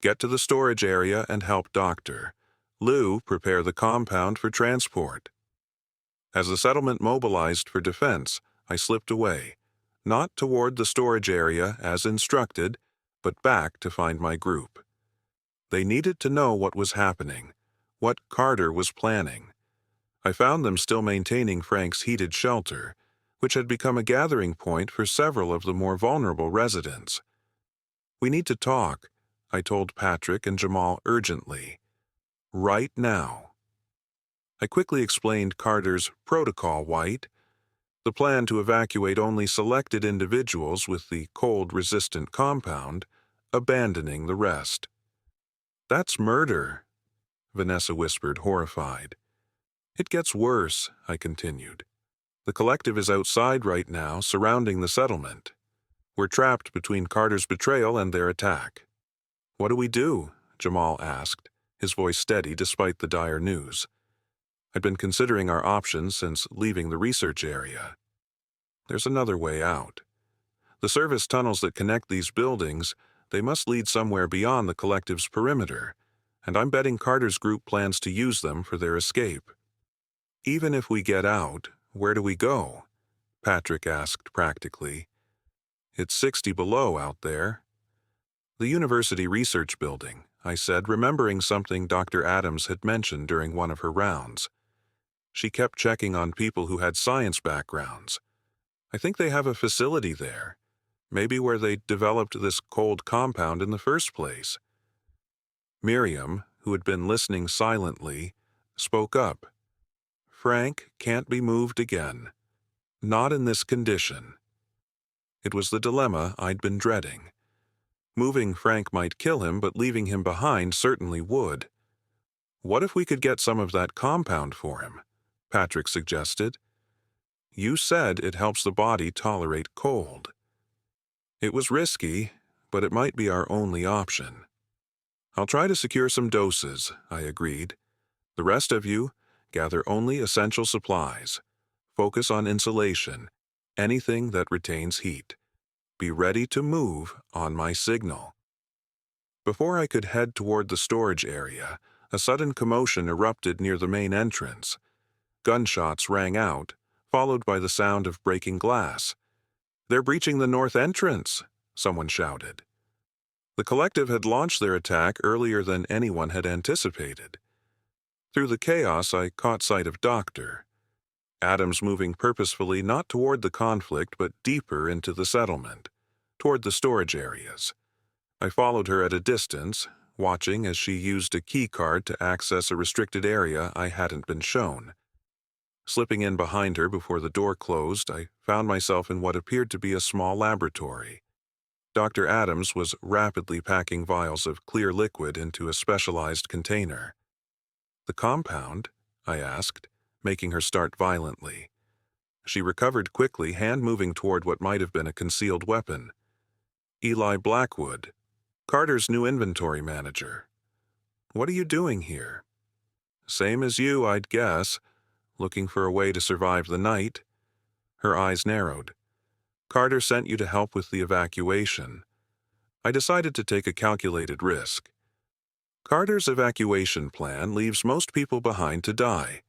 Get to the storage area and help Doctor. Liu, prepare the compound for transport." As the settlement mobilized for defense, I slipped away, not toward the storage area as instructed, but back to find my group. They needed to know what was happening, what Carter was planning. I found them still maintaining Frank's heated shelter, which had become a gathering point for several of the more vulnerable residents. "We need to talk," I told Patrick and Jamal urgently. right now. I quickly explained Carter's protocol, White, the plan to evacuate only selected individuals with the cold-resistant compound, abandoning the rest. That's murder, Vanessa whispered, horrified. It gets worse, I continued. The collective is outside right now, surrounding the settlement. We're trapped between Carter's betrayal and their attack. What do we do? Jamal asked, his voice steady despite the dire news. I'd been considering our options since leaving the research area. There's another way out. The service tunnels that connect these buildings, they must lead somewhere beyond the collective's perimeter, and I'm betting Carter's group plans to use them for their escape. Even if we get out, where do we go? Patrick asked practically. It's 60 below out there. The university research building, I said, remembering something Dr. Adams had mentioned during one of her rounds. She kept checking on people who had science backgrounds. I think they have a facility there, maybe where they developed this cold compound in the first place. Miriam, who had been listening silently, spoke up. Frank can't be moved again. Not in this condition. It was the dilemma I'd been dreading. Moving Frank might kill him, but leaving him behind certainly would. What if we could get some of that compound for him? Patrick suggested. You said it helps the body tolerate cold. It was risky, but it might be our only option. I'll try to secure some doses, I agreed. The rest of you, gather only essential supplies. Focus on insulation, anything that retains heat. Be ready to move on my signal. Before I could head toward the storage area, a sudden commotion erupted near the main entrance. Gunshots rang out, followed by the sound of breaking glass. They're breaching the north entrance, someone shouted. The collective had launched their attack earlier than anyone had anticipated. Through the chaos, I caught sight of Dr. Adams moving purposefully not toward the conflict but deeper into the settlement, toward the storage areas. I followed her at a distance, watching as she used a key card to access a restricted area I hadn't been shown. Slipping in behind her before the door closed, I found myself in what appeared to be a small laboratory. Dr. Adams was rapidly packing vials of clear liquid into a specialized container. The compound? I asked, making her start violently. She recovered quickly, hand moving toward what might have been a concealed weapon. Eli Blackwood, Carter's new inventory manager. What are you doing here? Same as you, I'd guess. Looking for a way to survive the night? Her eyes narrowed. Carter sent you to help with the evacuation. I decided to take a calculated risk. Carter's evacuation plan leaves most people behind to die,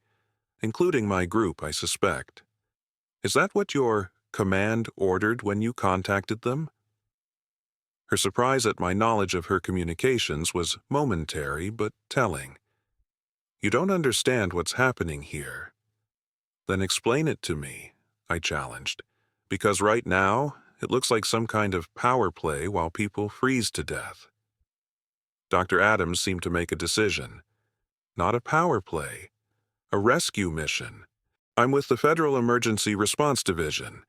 including my group, I suspect. Is that what your command ordered when you contacted them? Her surprise at my knowledge of her communications was momentary but telling. You don't understand what's happening here. Then explain it to me, I challenged, because right now it looks like some kind of power play while people freeze to death. Dr. Adams seemed to make a decision. Not a power play, a rescue mission. I'm with the Federal Emergency Response Division.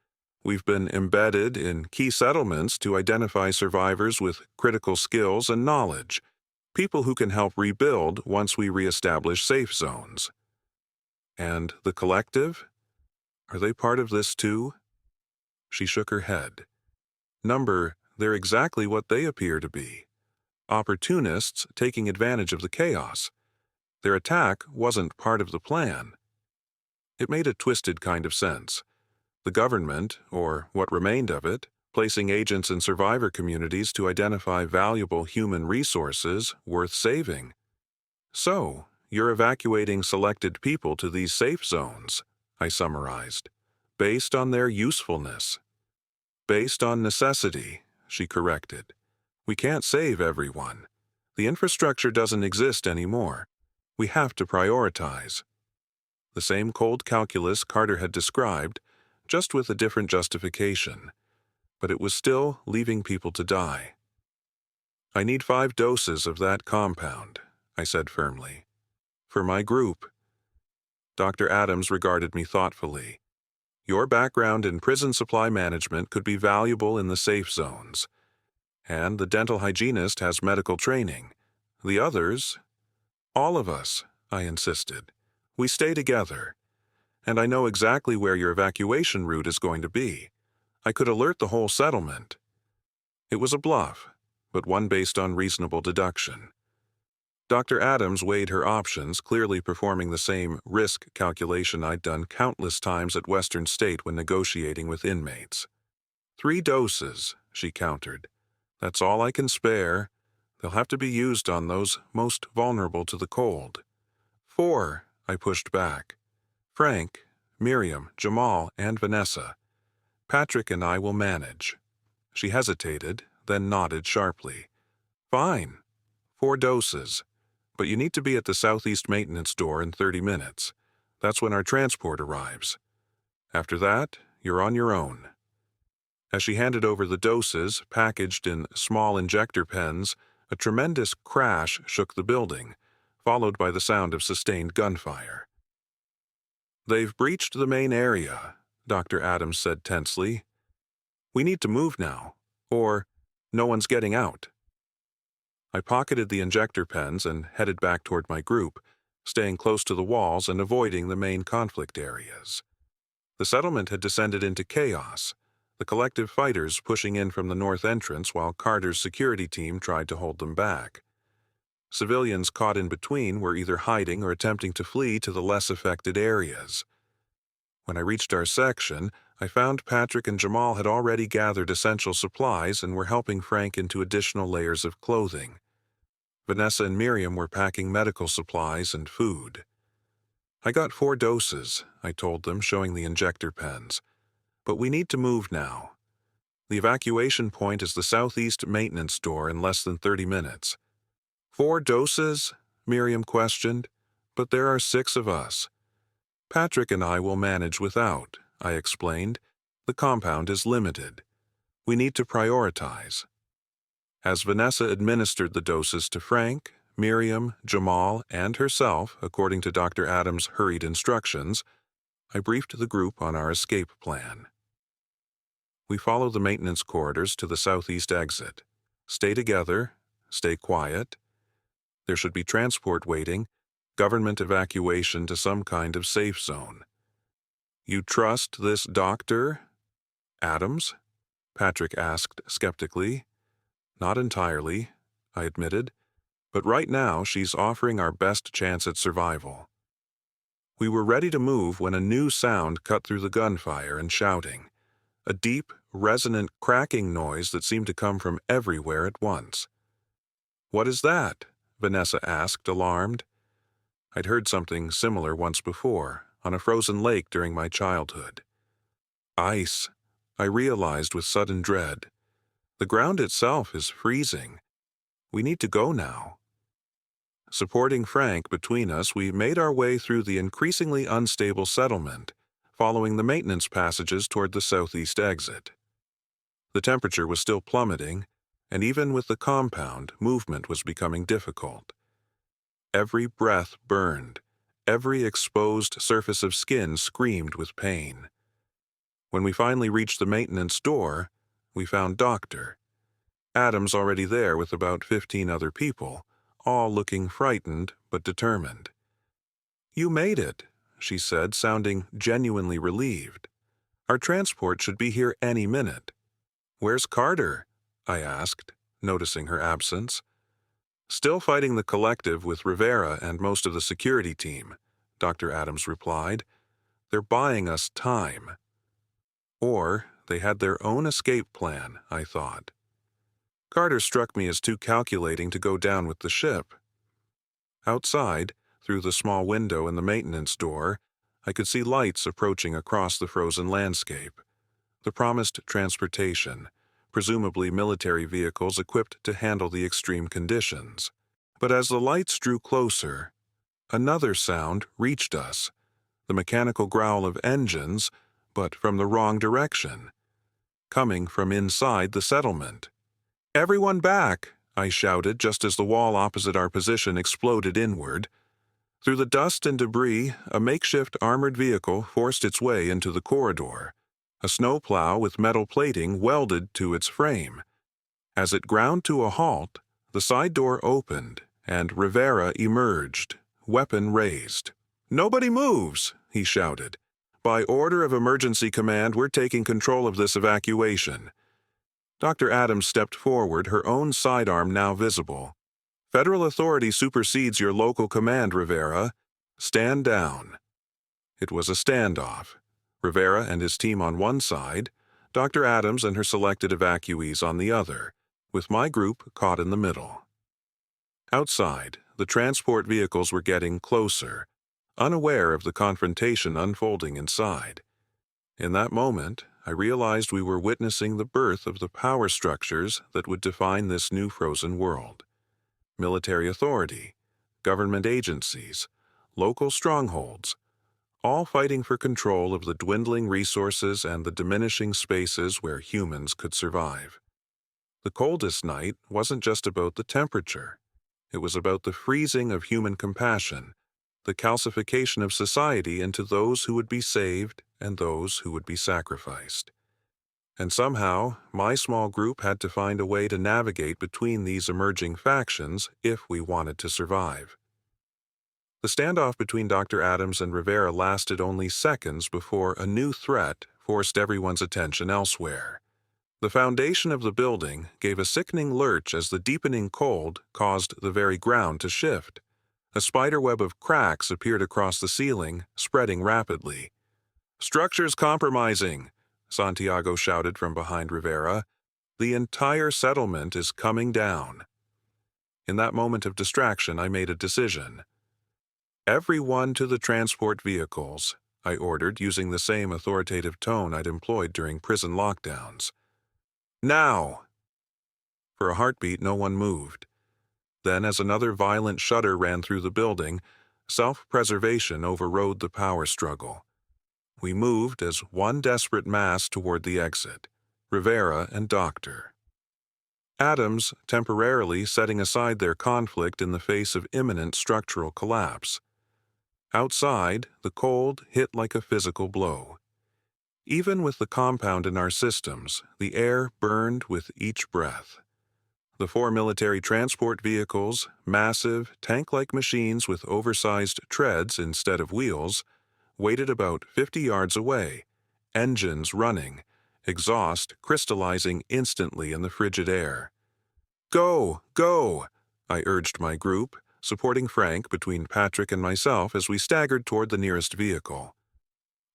We've been embedded in key settlements to identify survivors with critical skills and knowledge, people who can help rebuild once we reestablish safe zones. And the collective? Are they part of this too? She shook her head. They're exactly what they appear to be. Opportunists taking advantage of the chaos. Their attack wasn't part of the plan. It made a twisted kind of sense. The government, or what remained of it, placing agents in survivor communities to identify valuable human resources worth saving. So, you're evacuating selected people to these safe zones, I summarized, based on their usefulness. Based on necessity, she corrected. We can't save everyone. The infrastructure doesn't exist anymore. We have to prioritize. The same cold calculus Carter had described, just with a different justification. But it was still leaving people to die. I need 5 doses of that compound, I said firmly. For my group. Dr. Adams regarded me thoughtfully. Your background in prison supply management could be valuable in the safe zones. And the dental hygienist has medical training. The others? All of us, I insisted. We stay together. And I know exactly where your evacuation route is going to be. I could alert the whole settlement. It was a bluff, but one based on reasonable deduction. Dr. Adams weighed her options, clearly performing the same risk calculation I'd done countless times at Western State when negotiating with inmates. 3 doses, she countered. That's all I can spare. They'll have to be used on those most vulnerable to the cold. 4, I pushed back. Frank, Miriam, Jamal, and Vanessa. Patrick and I will manage. She hesitated, then nodded sharply. Fine. 4 doses. But you need to be at the southeast maintenance door in 30 minutes. That's when our transport arrives. After that, you're on your own. As she handed over the doses, packaged in small injector pens, a tremendous crash shook the building, followed by the sound of sustained gunfire. They've breached the main area, Dr. Adams said tensely. We need to move now, or no one's getting out. I pocketed the injector pens and headed back toward my group, staying close to the walls and avoiding the main conflict areas. The settlement had descended into chaos, the collective fighters pushing in from the north entrance while Carter's security team tried to hold them back. Civilians caught in between were either hiding or attempting to flee to the less affected areas. When I reached our section, I found Patrick and Jamal had already gathered essential supplies and were helping Frank into additional layers of clothing. Vanessa and Miriam were packing medical supplies and food. I got 4 doses, I told them, showing the injector pens. But we need to move now. The evacuation point is the southeast maintenance door in less than 30 minutes. 4 doses? Miriam questioned. But there are 6 of us. Patrick and I will manage without, I explained. The compound is limited. We need to prioritize. As Vanessa administered the doses to Frank, Miriam, Jamal, and herself, according to Dr. Adams' hurried instructions, I briefed the group on our escape plan. We follow the maintenance corridors to the southeast exit. Stay together, stay quiet. There should be transport waiting, government evacuation to some kind of safe zone. You trust this doctor? Adams? Patrick asked skeptically. Not entirely, I admitted, but right now she's offering our best chance at survival. We were ready to move when a new sound cut through the gunfire and shouting, a deep, resonant cracking noise that seemed to come from everywhere at once. What is that? Vanessa asked, alarmed. I'd heard something similar once before, on a frozen lake during my childhood. Ice, I realized with sudden dread. The ground itself is freezing. We need to go now. Supporting Frank between us, we made our way through the increasingly unstable settlement, following the maintenance passages toward the southeast exit. The temperature was still plummeting, and even with the compound, movement was becoming difficult. Every breath burned. Every exposed surface of skin screamed with pain. When we finally reached the maintenance door, we found Dr. Adams already there with about 15 other people, all looking frightened but determined. You made it, she said, sounding genuinely relieved. Our transport should be here any minute. Where's Carter? I asked, noticing her absence. Still fighting the collective with Rivera and most of the security team, Dr. Adams replied. They're buying us time. Or they had their own escape plan, I thought. Carter struck me as too calculating to go down with the ship. Outside, through the small window in the maintenance door, I could see lights approaching across the frozen landscape. The promised transportation, presumably military vehicles equipped to handle the extreme conditions. But as the lights drew closer, another sound reached us, the mechanical growl of engines, but from the wrong direction, coming from inside the settlement. Everyone back, I shouted just as the wall opposite our position exploded inward. Through the dust and debris, a makeshift armored vehicle forced its way into the corridor, a snowplow with metal plating welded to its frame. As it ground to a halt, the side door opened, and Rivera emerged, weapon raised. "Nobody moves!" he shouted. "By order of Emergency Command, we're taking control of this evacuation." Dr. Adams stepped forward, her own sidearm now visible. "Federal authority supersedes your local command, Rivera. Stand down." It was a standoff. Rivera and his team on one side, Dr. Adams and her selected evacuees on the other, with my group caught in the middle. Outside, the transport vehicles were getting closer, unaware of the confrontation unfolding inside. In that moment, I realized we were witnessing the birth of the power structures that would define this new frozen world. Military authority, government agencies, local strongholds, all fighting for control of the dwindling resources and the diminishing spaces where humans could survive. The coldest night wasn't just about the temperature. It was about the freezing of human compassion, the calcification of society into those who would be saved and those who would be sacrificed. And somehow, my small group had to find a way to navigate between these emerging factions if we wanted to survive. The standoff between Dr. Adams and Rivera lasted only seconds before a new threat forced everyone's attention elsewhere. The foundation of the building gave a sickening lurch as the deepening cold caused the very ground to shift. A spiderweb of cracks appeared across the ceiling, spreading rapidly. "Structure's compromising," Santiago shouted from behind Rivera. "The entire settlement is coming down." In that moment of distraction, I made a decision. "Everyone to the transport vehicles," I ordered, using the same authoritative tone I'd employed during prison lockdowns. "Now!" For a heartbeat, no one moved. Then, as another violent shudder ran through the building, self-preservation overrode the power struggle. We moved as one desperate mass toward the exit, Rivera and Doctor Adams temporarily setting aside their conflict in the face of imminent structural collapse. Outside, the cold hit like a physical blow. Even with the compound in our systems, the air burned with each breath. The 4 military transport vehicles, massive, tank-like machines with oversized treads instead of wheels, waited about 50 yards away, engines running, exhaust crystallizing instantly in the frigid air. "Go! Go!" I urged my group, supporting Frank between Patrick and myself as we staggered toward the nearest vehicle.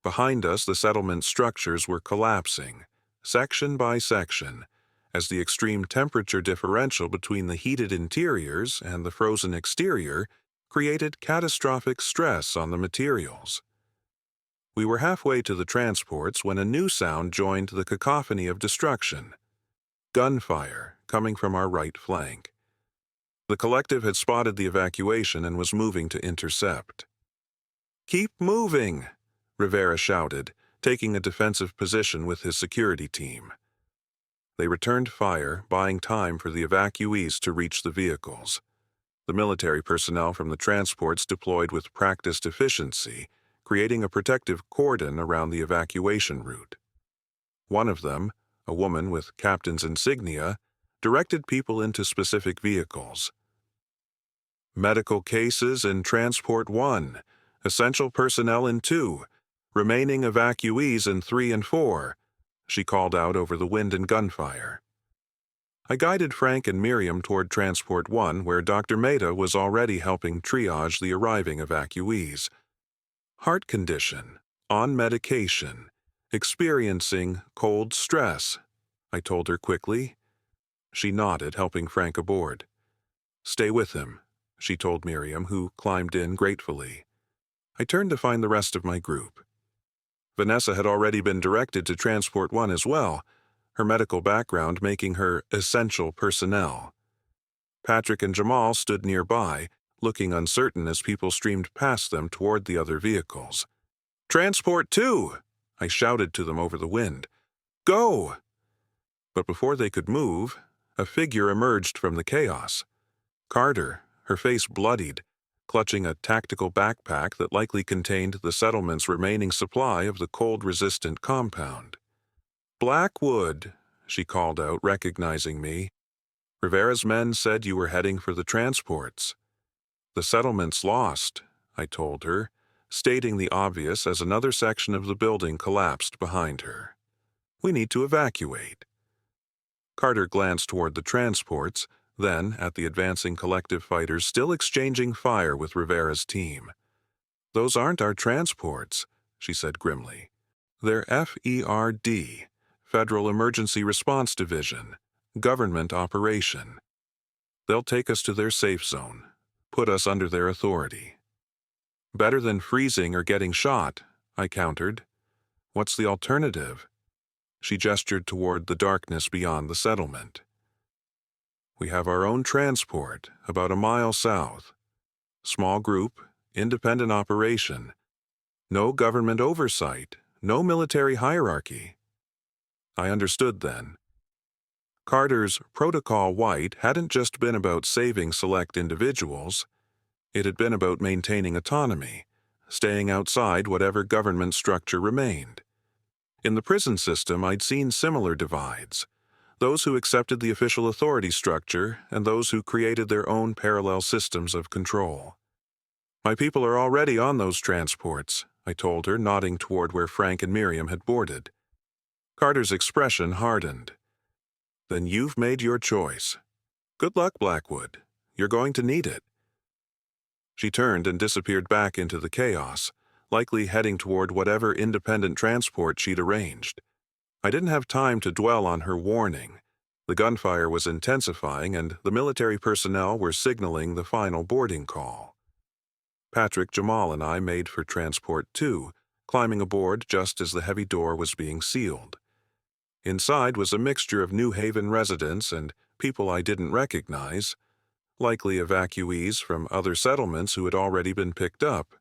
Behind us, the settlement structures were collapsing, section by section, as the extreme temperature differential between the heated interiors and the frozen exterior created catastrophic stress on the materials. We were halfway to the transports when a new sound joined the cacophony of destruction. Gunfire coming from our right flank. The collective had spotted the evacuation and was moving to intercept. "Keep moving!" Rivera shouted, taking a defensive position with his security team. They returned fire, buying time for the evacuees to reach the vehicles. The military personnel from the transports deployed with practiced efficiency, creating a protective cordon around the evacuation route. One of them, a woman with captain's insignia, directed people into specific vehicles. "Medical cases in Transport 1, essential personnel in 2, remaining evacuees in 3 and 4, she called out over the wind and gunfire. I guided Frank and Miriam toward Transport 1, where Dr. Mehta was already helping triage the arriving evacuees. Heart condition, on medication, experiencing cold stress, I told her quickly. She nodded, helping Frank aboard. "Stay with him," she told Miriam, who climbed in gratefully. I turned to find the rest of my group. Vanessa had already been directed to Transport 1 as well, her medical background making her essential personnel. Patrick and Jamal stood nearby, looking uncertain as people streamed past them toward the other vehicles. "Transport 2!" I shouted to them over the wind. "Go!" But before they could move, a figure emerged from the chaos. Carter, her face bloodied, clutching a tactical backpack that likely contained the settlement's remaining supply of the cold-resistant compound. "Blackwood," she called out, recognizing me. "Rivera's men said you were heading for the transports." "The settlement's lost," I told her, stating the obvious as another section of the building collapsed behind her. "We need to evacuate." Carter glanced toward the transports, then at the advancing collective fighters still exchanging fire with Rivera's team. "Those aren't our transports," she said grimly. "They're FERD, Federal Emergency Response Division, government operation. They'll take us to their safe zone, put us under their authority." "Better than freezing or getting shot," I countered. "What's the alternative?" She gestured toward the darkness beyond the settlement. "We have our own transport, about a mile south. Small group, independent operation. No government oversight, no military hierarchy." I understood then. Carter's Protocol White hadn't just been about saving select individuals. It had been about maintaining autonomy, staying outside whatever government structure remained. In the prison system, I'd seen similar divides. Those who accepted the official authority structure and those who created their own parallel systems of control. "My people are already on those transports," I told her, nodding toward where Frank and Miriam had boarded. Carter's expression hardened. "Then you've made your choice. Good luck, Blackwood. You're going to need it." She turned and disappeared back into the chaos, likely heading toward whatever independent transport she'd arranged. I didn't have time to dwell on her warning. The gunfire was intensifying and the military personnel were signaling the final boarding call. Patrick, Jamal, and I made for Transport 2, climbing aboard just as the heavy door was being sealed. Inside was a mixture of New Haven residents and people I didn't recognize, likely evacuees from other settlements who had already been picked up.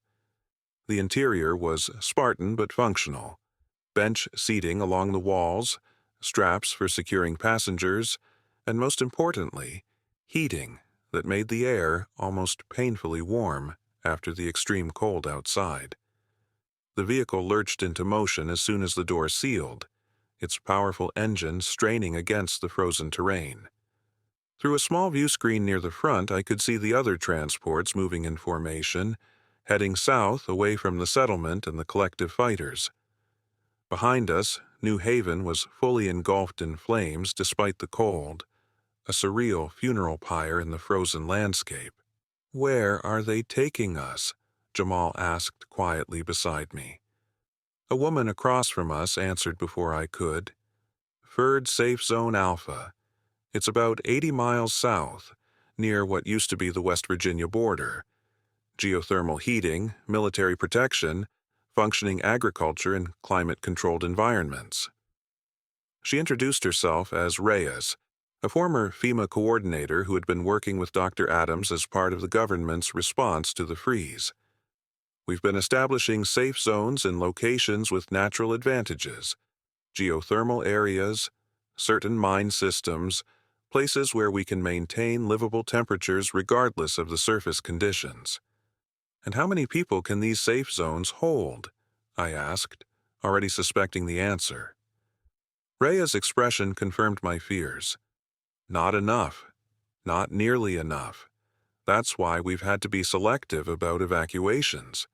The interior was Spartan but functional. Bench seating along the walls, straps for securing passengers, and most importantly, heating that made the air almost painfully warm after the extreme cold outside. The vehicle lurched into motion as soon as the door sealed, its powerful engine straining against the frozen terrain. Through a small view screen near the front, I could see the other transports moving in formation, heading south away from the settlement and the collective fighters. Behind us, New Haven was fully engulfed in flames despite the cold, a surreal funeral pyre in the frozen landscape. "Where are they taking us?" Jamal asked quietly beside me. A woman across from us answered before I could. "FERD Safe Zone Alpha. It's about 80 miles south, near what used to be the West Virginia border. Geothermal heating, military protection, functioning agriculture, and climate-controlled environments." She introduced herself as Reyes, a former FEMA coordinator who had been working with Dr. Adams as part of the government's response to the freeze. "We've been establishing safe zones in locations with natural advantages, geothermal areas, certain mine systems, places where we can maintain livable temperatures regardless of the surface conditions." "And how many people can these safe zones hold?" I asked, already suspecting the answer. Rhea's expression confirmed my fears. "Not enough. Not nearly enough. That's why we've had to be selective about evacuations.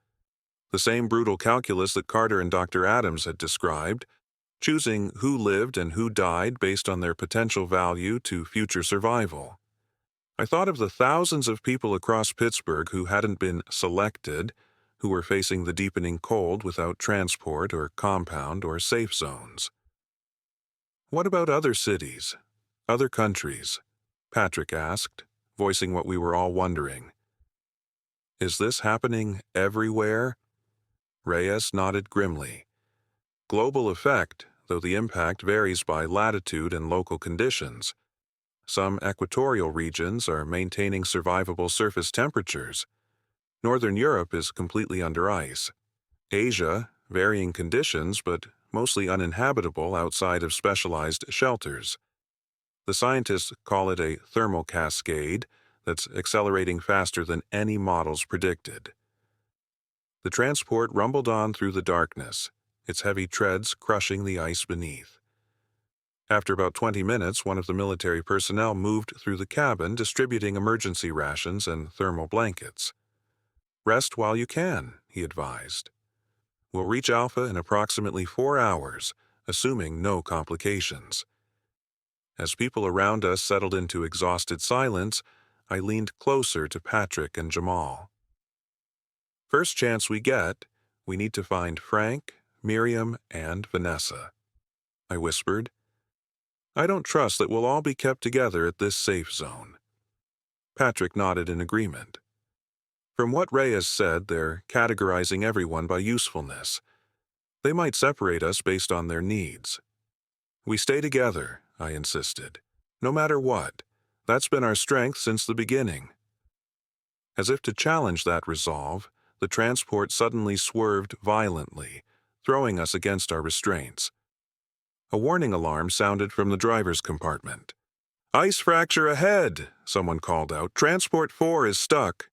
The same brutal calculus that Carter and Dr. Adams had described, choosing who lived and who died based on their potential value to future survival. I thought of the thousands of people across Pittsburgh who hadn't been selected, who were facing the deepening cold without transport or compound or safe zones. "What about other cities? Other countries?" Patrick asked, voicing what we were all wondering. "Is this happening everywhere?" Reyes nodded grimly. "Global effect, though the impact varies by latitude and local conditions. Some equatorial regions are maintaining survivable surface temperatures. Northern Europe is completely under ice. Asia, varying conditions but mostly uninhabitable outside of specialized shelters. The scientists call it a thermal cascade that's accelerating faster than any models predicted. The transport rumbled on through the darkness, its heavy treads crushing the ice beneath. After about 20 minutes, one of the military personnel moved through the cabin distributing emergency rations and thermal blankets. "Rest while you can," he advised. "We'll reach Alpha in approximately 4 hours, assuming no complications." As people around us settled into exhausted silence, I leaned closer to Patrick and Jamal. "First chance we get, we need to find Frank, Miriam, and Vanessa," I whispered. "I don't trust that we'll all be kept together at this safe zone." Patrick nodded in agreement. "From what Reyes said, they're categorizing everyone by usefulness. They might separate us based on their needs." "We stay together," I insisted. "No matter what. That's been our strength since the beginning." As if to challenge that resolve, the transport suddenly swerved violently, throwing us against our restraints. A warning alarm sounded from the driver's compartment. "Ice fracture ahead," someone called out. "Transport 4 is stuck."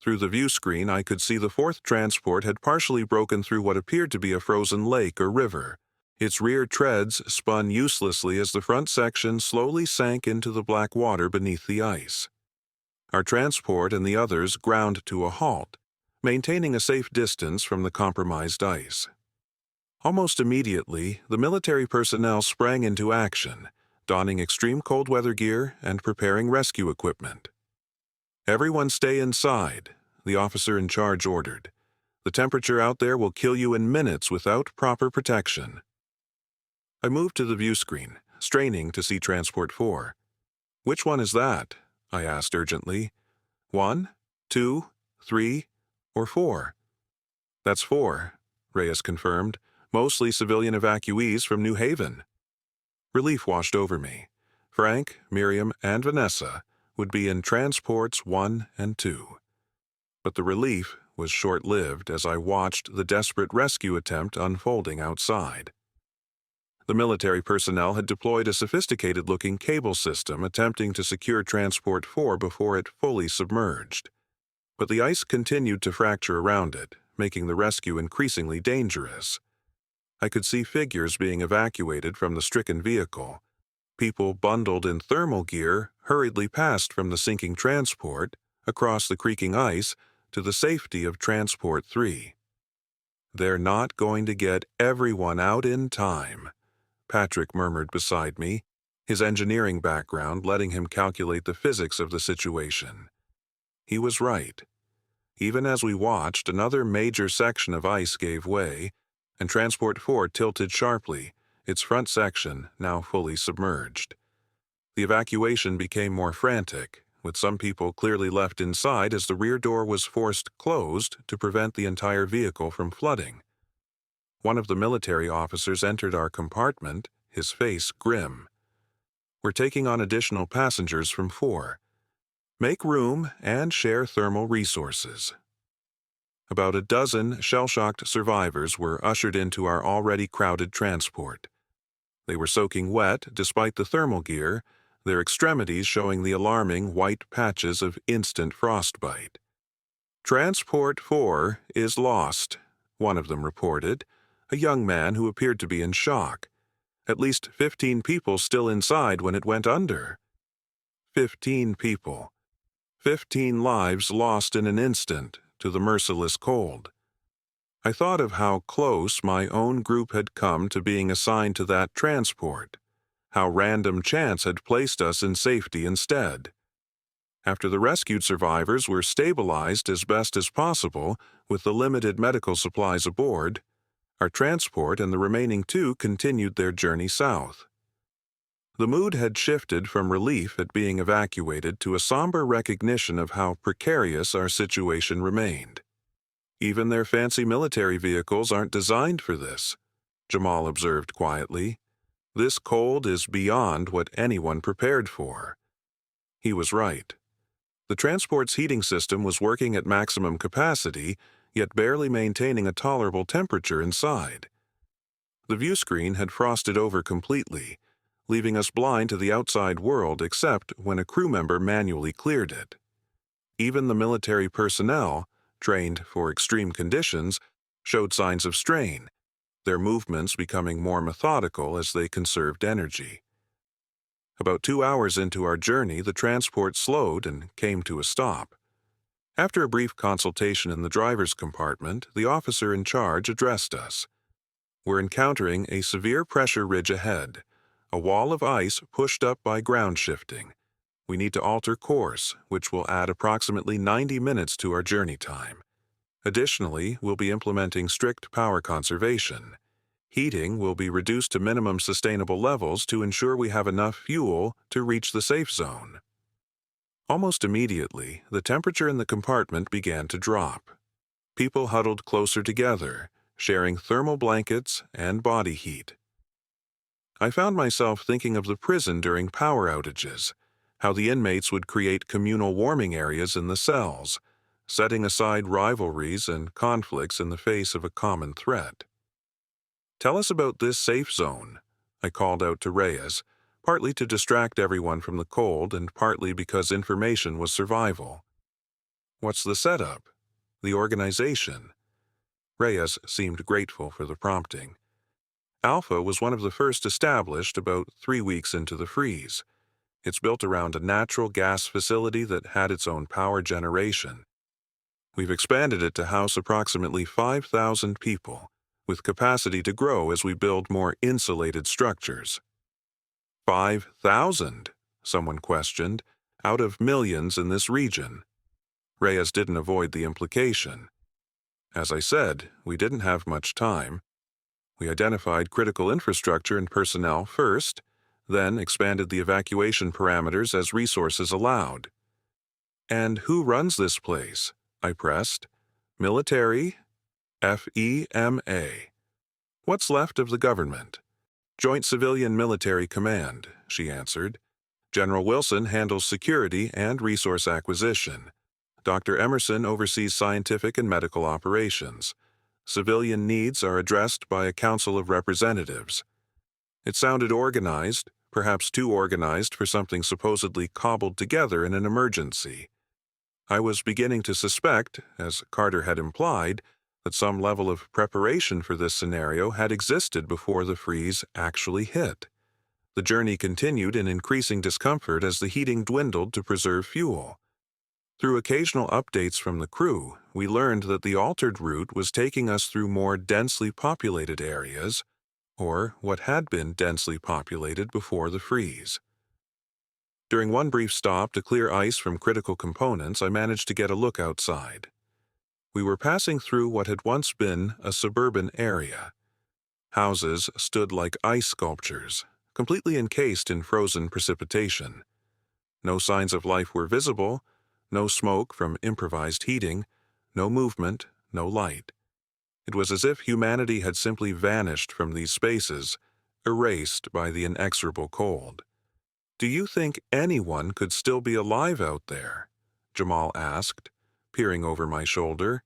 Through the view screen, I could see the fourth transport had partially broken through what appeared to be a frozen lake or river. Its rear treads spun uselessly as the front section slowly sank into the black water beneath the ice. Our transport and the others ground to a halt, maintaining a safe distance from the compromised ice. Almost immediately, the military personnel sprang into action, donning extreme cold weather gear and preparing rescue equipment. "Everyone stay inside," the officer in charge ordered. "The temperature out there will kill you in minutes without proper protection." I moved to the view screen, straining to see Transport 4. "Which one is that?" I asked urgently. "1, 2, 3, or 4? "That's 4, Reyes confirmed. "Mostly civilian evacuees from New Haven." Relief washed over me. Frank, Miriam, and Vanessa would be in Transports 1 and 2. But the relief was short-lived as I watched the desperate rescue attempt unfolding outside. The military personnel had deployed a sophisticated-looking cable system attempting to secure Transport 4 before it fully submerged. But the ice continued to fracture around it, making the rescue increasingly dangerous. I could see figures being evacuated from the stricken vehicle. People bundled in thermal gear hurriedly passed from the sinking transport, across the creaking ice, to the safety of Transport 3. "They're not going to get everyone out in time," Patrick murmured beside me, his engineering background letting him calculate the physics of the situation. He was right. Even as we watched, another major section of ice gave way, and Transport 4 tilted sharply, its front section now fully submerged. The evacuation became more frantic, with some people clearly left inside as the rear door was forced closed to prevent the entire vehicle from flooding. One of the military officers entered our compartment, his face grim. "We're taking on additional passengers from 4. Make room and share thermal resources." About a dozen shell-shocked survivors were ushered into our already crowded transport. They were soaking wet despite the thermal gear, their extremities showing the alarming white patches of instant frostbite. "Transport 4 is lost," one of them reported, a young man who appeared to be in shock. "At least 15 people still inside when it went under." 15 people. 15 lives lost in an instant to the merciless cold. I thought of how close my own group had come to being assigned to that transport, how random chance had placed us in safety instead. After the rescued survivors were stabilized as best as possible with the limited medical supplies aboard, our transport and the remaining 2 continued their journey south. The mood had shifted from relief at being evacuated to a somber recognition of how precarious our situation remained. "Even their fancy military vehicles aren't designed for this," Jamal observed quietly. "This cold is beyond what anyone prepared for." He was right. The transport's heating system was working at maximum capacity, yet barely maintaining a tolerable temperature inside. The view screen had frosted over completely, leaving us blind to the outside world except when a crew member manually cleared it. Even the military personnel, trained for extreme conditions, showed signs of strain, their movements becoming more methodical as they conserved energy. About 2 hours into our journey, the transport slowed and came to a stop. After a brief consultation in the driver's compartment, the officer in charge addressed us. We're encountering a severe pressure ridge ahead, a wall of ice pushed up by ground shifting. We need to alter course, which will add approximately 90 minutes to our journey time. Additionally, we'll be implementing strict power conservation. Heating will be reduced to minimum sustainable levels to ensure we have enough fuel to reach the safe zone. Almost immediately, the temperature in the compartment began to drop. People huddled closer together, sharing thermal blankets and body heat. I found myself thinking of the prison during power outages, how the inmates would create communal warming areas in the cells, setting aside rivalries and conflicts in the face of a common threat. "Tell us about this safe zone," I called out to Reyes, partly to distract everyone from the cold and partly because information was survival. "What's the setup? The organization?" Reyes seemed grateful for the prompting. Alpha was one of the first established about 3 weeks into the freeze. It's built around a natural gas facility that had its own power generation. We've expanded it to house approximately 5,000 people, with capacity to grow as we build more insulated structures. 5,000, someone questioned, out of millions in this region. Reyes didn't avoid the implication. As I said, we didn't have much time. We identified critical infrastructure and personnel first, then expanded the evacuation parameters as resources allowed. "And who runs this place?" I pressed. "Military? FEMA. What's left of the government?" "Joint Civilian Military Command," she answered. "General Wilson handles security and resource acquisition. Dr. Emerson oversees scientific and medical operations. Civilian needs are addressed by a Council of Representatives." It sounded organized, perhaps too organized for something supposedly cobbled together in an emergency. I was beginning to suspect, as Carter had implied, that some level of preparation for this scenario had existed before the freeze actually hit. The journey continued in increasing discomfort as the heating dwindled to preserve fuel. Through occasional updates from the crew, we learned that the altered route was taking us through more densely populated areas, or what had been densely populated before the freeze. During one brief stop to clear ice from critical components, I managed to get a look outside. We were passing through what had once been a suburban area. Houses stood like ice sculptures, completely encased in frozen precipitation. No signs of life were visible, no smoke from improvised heating, no movement, no light. It was as if humanity had simply vanished from these spaces, erased by the inexorable cold. "Do you think anyone could still be alive out there?" Jamal asked, peering over my shoulder.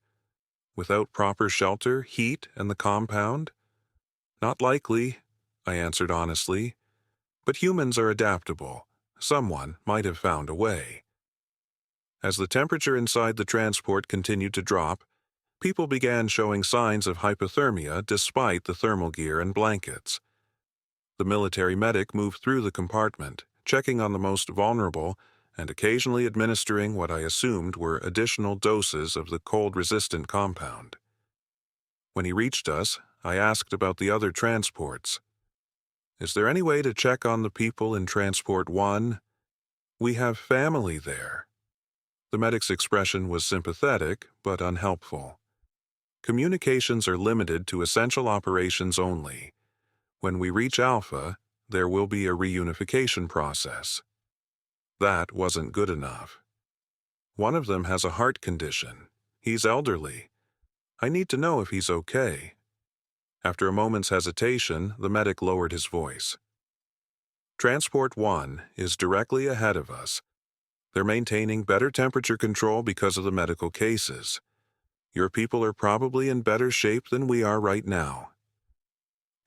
"Without proper shelter, heat, and the compound?" "Not likely," I answered honestly. "But humans are adaptable. Someone might have found a way." As the temperature inside the transport continued to drop, people began showing signs of hypothermia despite the thermal gear and blankets. The military medic moved through the compartment, checking on the most vulnerable and occasionally administering what I assumed were additional doses of the cold-resistant compound. When he reached us, I asked about the other transports. "Is there any way to check on the people in Transport 1? We have family there." The medic's expression was sympathetic but unhelpful. "Communications are limited to essential operations only. When we reach Alpha, there will be a reunification process." That wasn't good enough. "One of them has a heart condition. He's elderly. I need to know if he's okay." After a moment's hesitation, the medic lowered his voice. "Transport 1 is directly ahead of us. They're maintaining better temperature control because of the medical cases. Your people are probably in better shape than we are right now."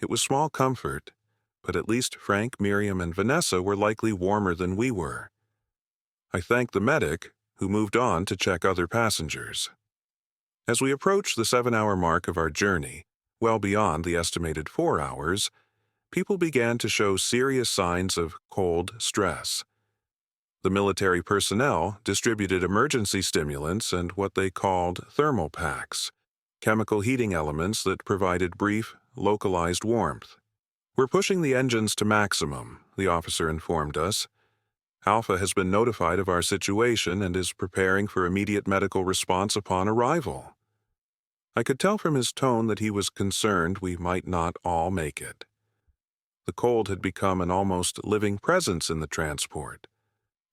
It was small comfort, but at least Frank, Miriam, and Vanessa were likely warmer than we were. I thanked the medic, who moved on to check other passengers. As we approached the 7-hour mark of our journey, well beyond the estimated 4 hours, people began to show serious signs of cold stress. The military personnel distributed emergency stimulants and what they called thermal packs, chemical heating elements that provided brief, localized warmth. "We're pushing the engines to maximum," the officer informed us. "Alpha has been notified of our situation and is preparing for immediate medical response upon arrival." I could tell from his tone that he was concerned we might not all make it. The cold had become an almost living presence in the transport,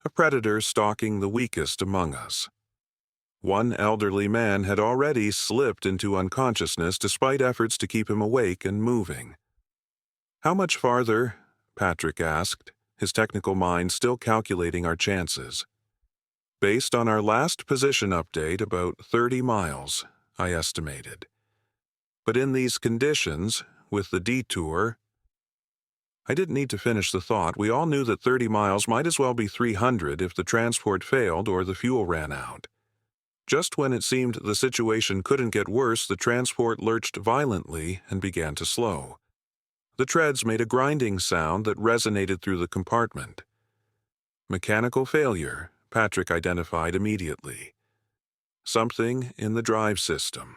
a predator stalking the weakest among us. One elderly man had already slipped into unconsciousness despite efforts to keep him awake and moving. "How much farther?" Patrick asked, his technical mind still calculating our chances. "Based on our last position update, about 30 miles, I estimated. But in these conditions, with the detour—" I didn't need to finish the thought. We all knew that 30 miles might as well be 300 if the transport failed or the fuel ran out. Just when it seemed the situation couldn't get worse, the transport lurched violently and began to slow. The treads made a grinding sound that resonated through the compartment. "Mechanical failure," Patrick identified immediately. "Something in the drive system."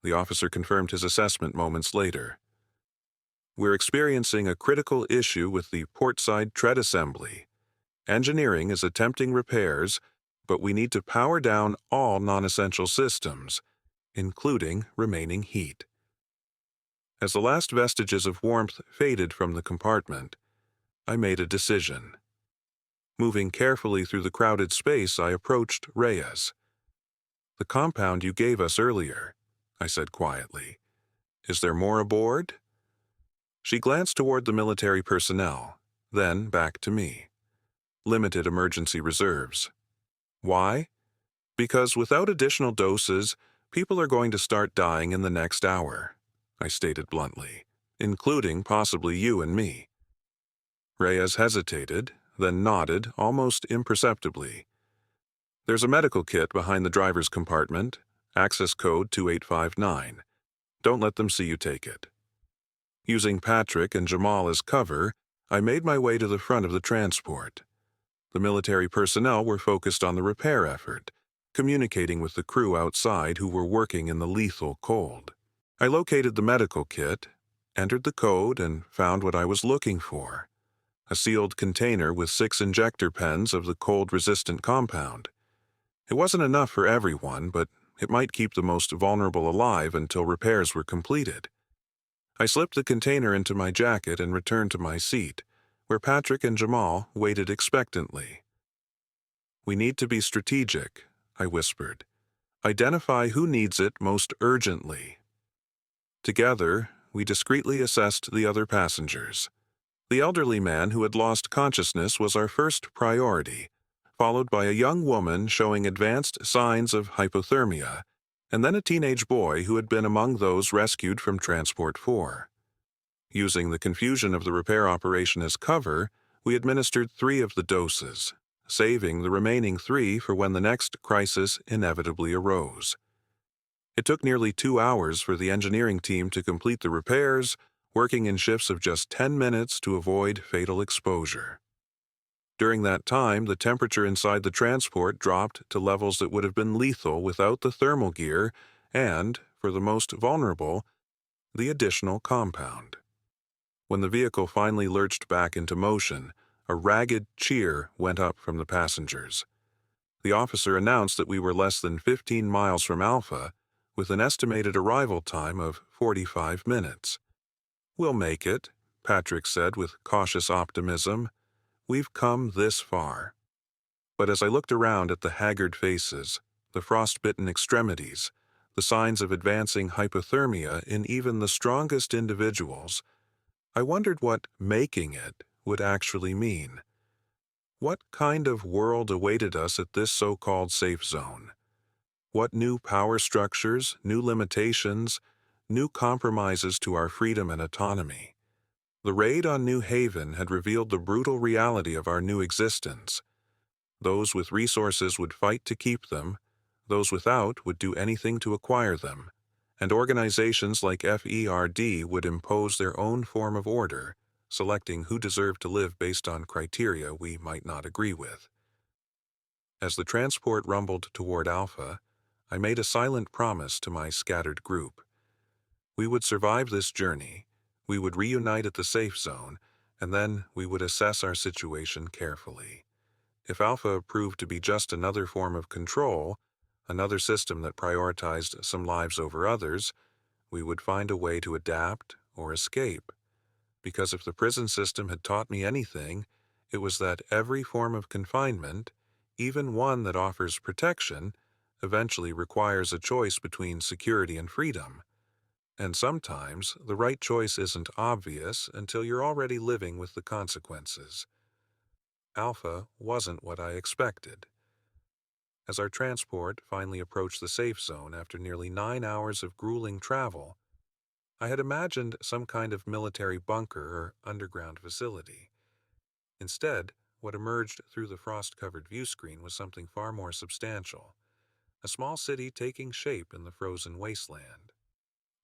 The officer confirmed his assessment moments later. "We're experiencing a critical issue with the portside tread assembly. Engineering is attempting repairs, but we need to power down all non-essential systems, including remaining heat." As the last vestiges of warmth faded from the compartment, I made a decision. Moving carefully through the crowded space, I approached Reyes. "The compound you gave us earlier," I said quietly. "Is there more aboard?" She glanced toward the military personnel, then back to me. "Limited emergency reserves." "Why?" "Because without additional doses, people are going to start dying in the next hour," I stated bluntly, "including possibly you and me." Reyes hesitated, then nodded almost imperceptibly. "There's a medical kit behind the driver's compartment, access code 2859. Don't let them see you take it." Using Patrick and Jamal as cover, I made my way to the front of the transport. The military personnel were focused on the repair effort, communicating with the crew outside who were working in the lethal cold. I located the medical kit, entered the code, and found what I was looking for: a sealed container with 6 injector pens of the cold-resistant compound. It wasn't enough for everyone, but it might keep the most vulnerable alive until repairs were completed. I slipped the container into my jacket and returned to my seat, where Patrick and Jamal waited expectantly. "We need to be strategic," I whispered. "Identify who needs it most urgently." Together, we discreetly assessed the other passengers. The elderly man who had lost consciousness was our first priority, followed by a young woman showing advanced signs of hypothermia, and then a teenage boy who had been among those rescued from Transport 4. Using the confusion of the repair operation as cover, we administered 3 of the doses, saving the remaining 3 for when the next crisis inevitably arose. It took nearly 2 hours for the engineering team to complete the repairs, working in shifts of just 10 minutes to avoid fatal exposure. During that time, the temperature inside the transport dropped to levels that would have been lethal without the thermal gear and, for the most vulnerable, the additional compound. When the vehicle finally lurched back into motion, a ragged cheer went up from the passengers. The officer announced that we were less than 15 miles from Alpha, with an estimated arrival time of 45 minutes. "We'll make it," Patrick said with cautious optimism. "We've come this far." But as I looked around at the haggard faces, the frostbitten extremities, the signs of advancing hypothermia in even the strongest individuals, I wondered what "making it" would actually mean. What kind of world awaited us at this so-called safe zone? What new power structures, new limitations, new compromises to our freedom and autonomy? The raid on New Haven had revealed the brutal reality of our new existence. Those with resources would fight to keep them, those without would do anything to acquire them, and organizations like FERD would impose their own form of order, selecting who deserved to live based on criteria we might not agree with. As the transport rumbled toward Alpha, I made a silent promise to my scattered group. We would survive this journey, we would reunite at the safe zone, and then we would assess our situation carefully. If Alpha proved to be just another form of control, another system that prioritized some lives over others, we would find a way to adapt or escape. Because if the prison system had taught me anything, it was that every form of confinement, even one that offers protection, eventually requires a choice between security and freedom. And sometimes the right choice isn't obvious until you're already living with the consequences. Alpha wasn't what I expected. As our transport finally approached the safe zone after nearly 9 hours of grueling travel, I had imagined some kind of military bunker or underground facility. Instead, what emerged through the frost-covered view screen was something far more substantial, a small city taking shape in the frozen wasteland.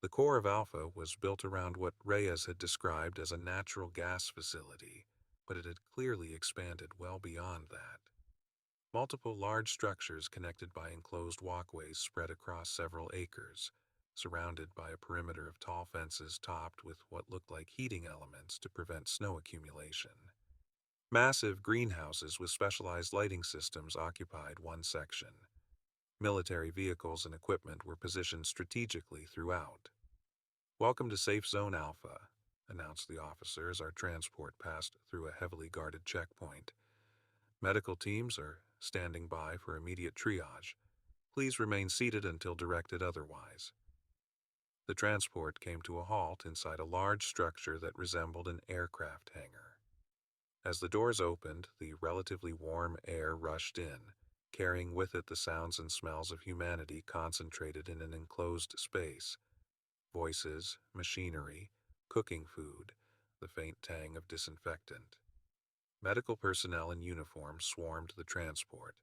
The core of Alpha was built around what Reyes had described as a natural gas facility, but it had clearly expanded well beyond that. Multiple large structures connected by enclosed walkways spread across several acres, surrounded by a perimeter of tall fences topped with what looked like heating elements to prevent snow accumulation. Massive greenhouses with specialized lighting systems occupied one section. Military vehicles and equipment were positioned strategically throughout. "Welcome to Safe Zone Alpha," announced the officer as our transport passed through a heavily guarded checkpoint. "Medical teams are standing by for immediate triage. Please remain seated until directed otherwise." The transport came to a halt inside a large structure that resembled an aircraft hangar. As the doors opened, the relatively warm air rushed in, carrying with it the sounds and smells of humanity concentrated in an enclosed space. Voices, machinery, cooking food, the faint tang of disinfectant. Medical personnel in uniform swarmed the transport,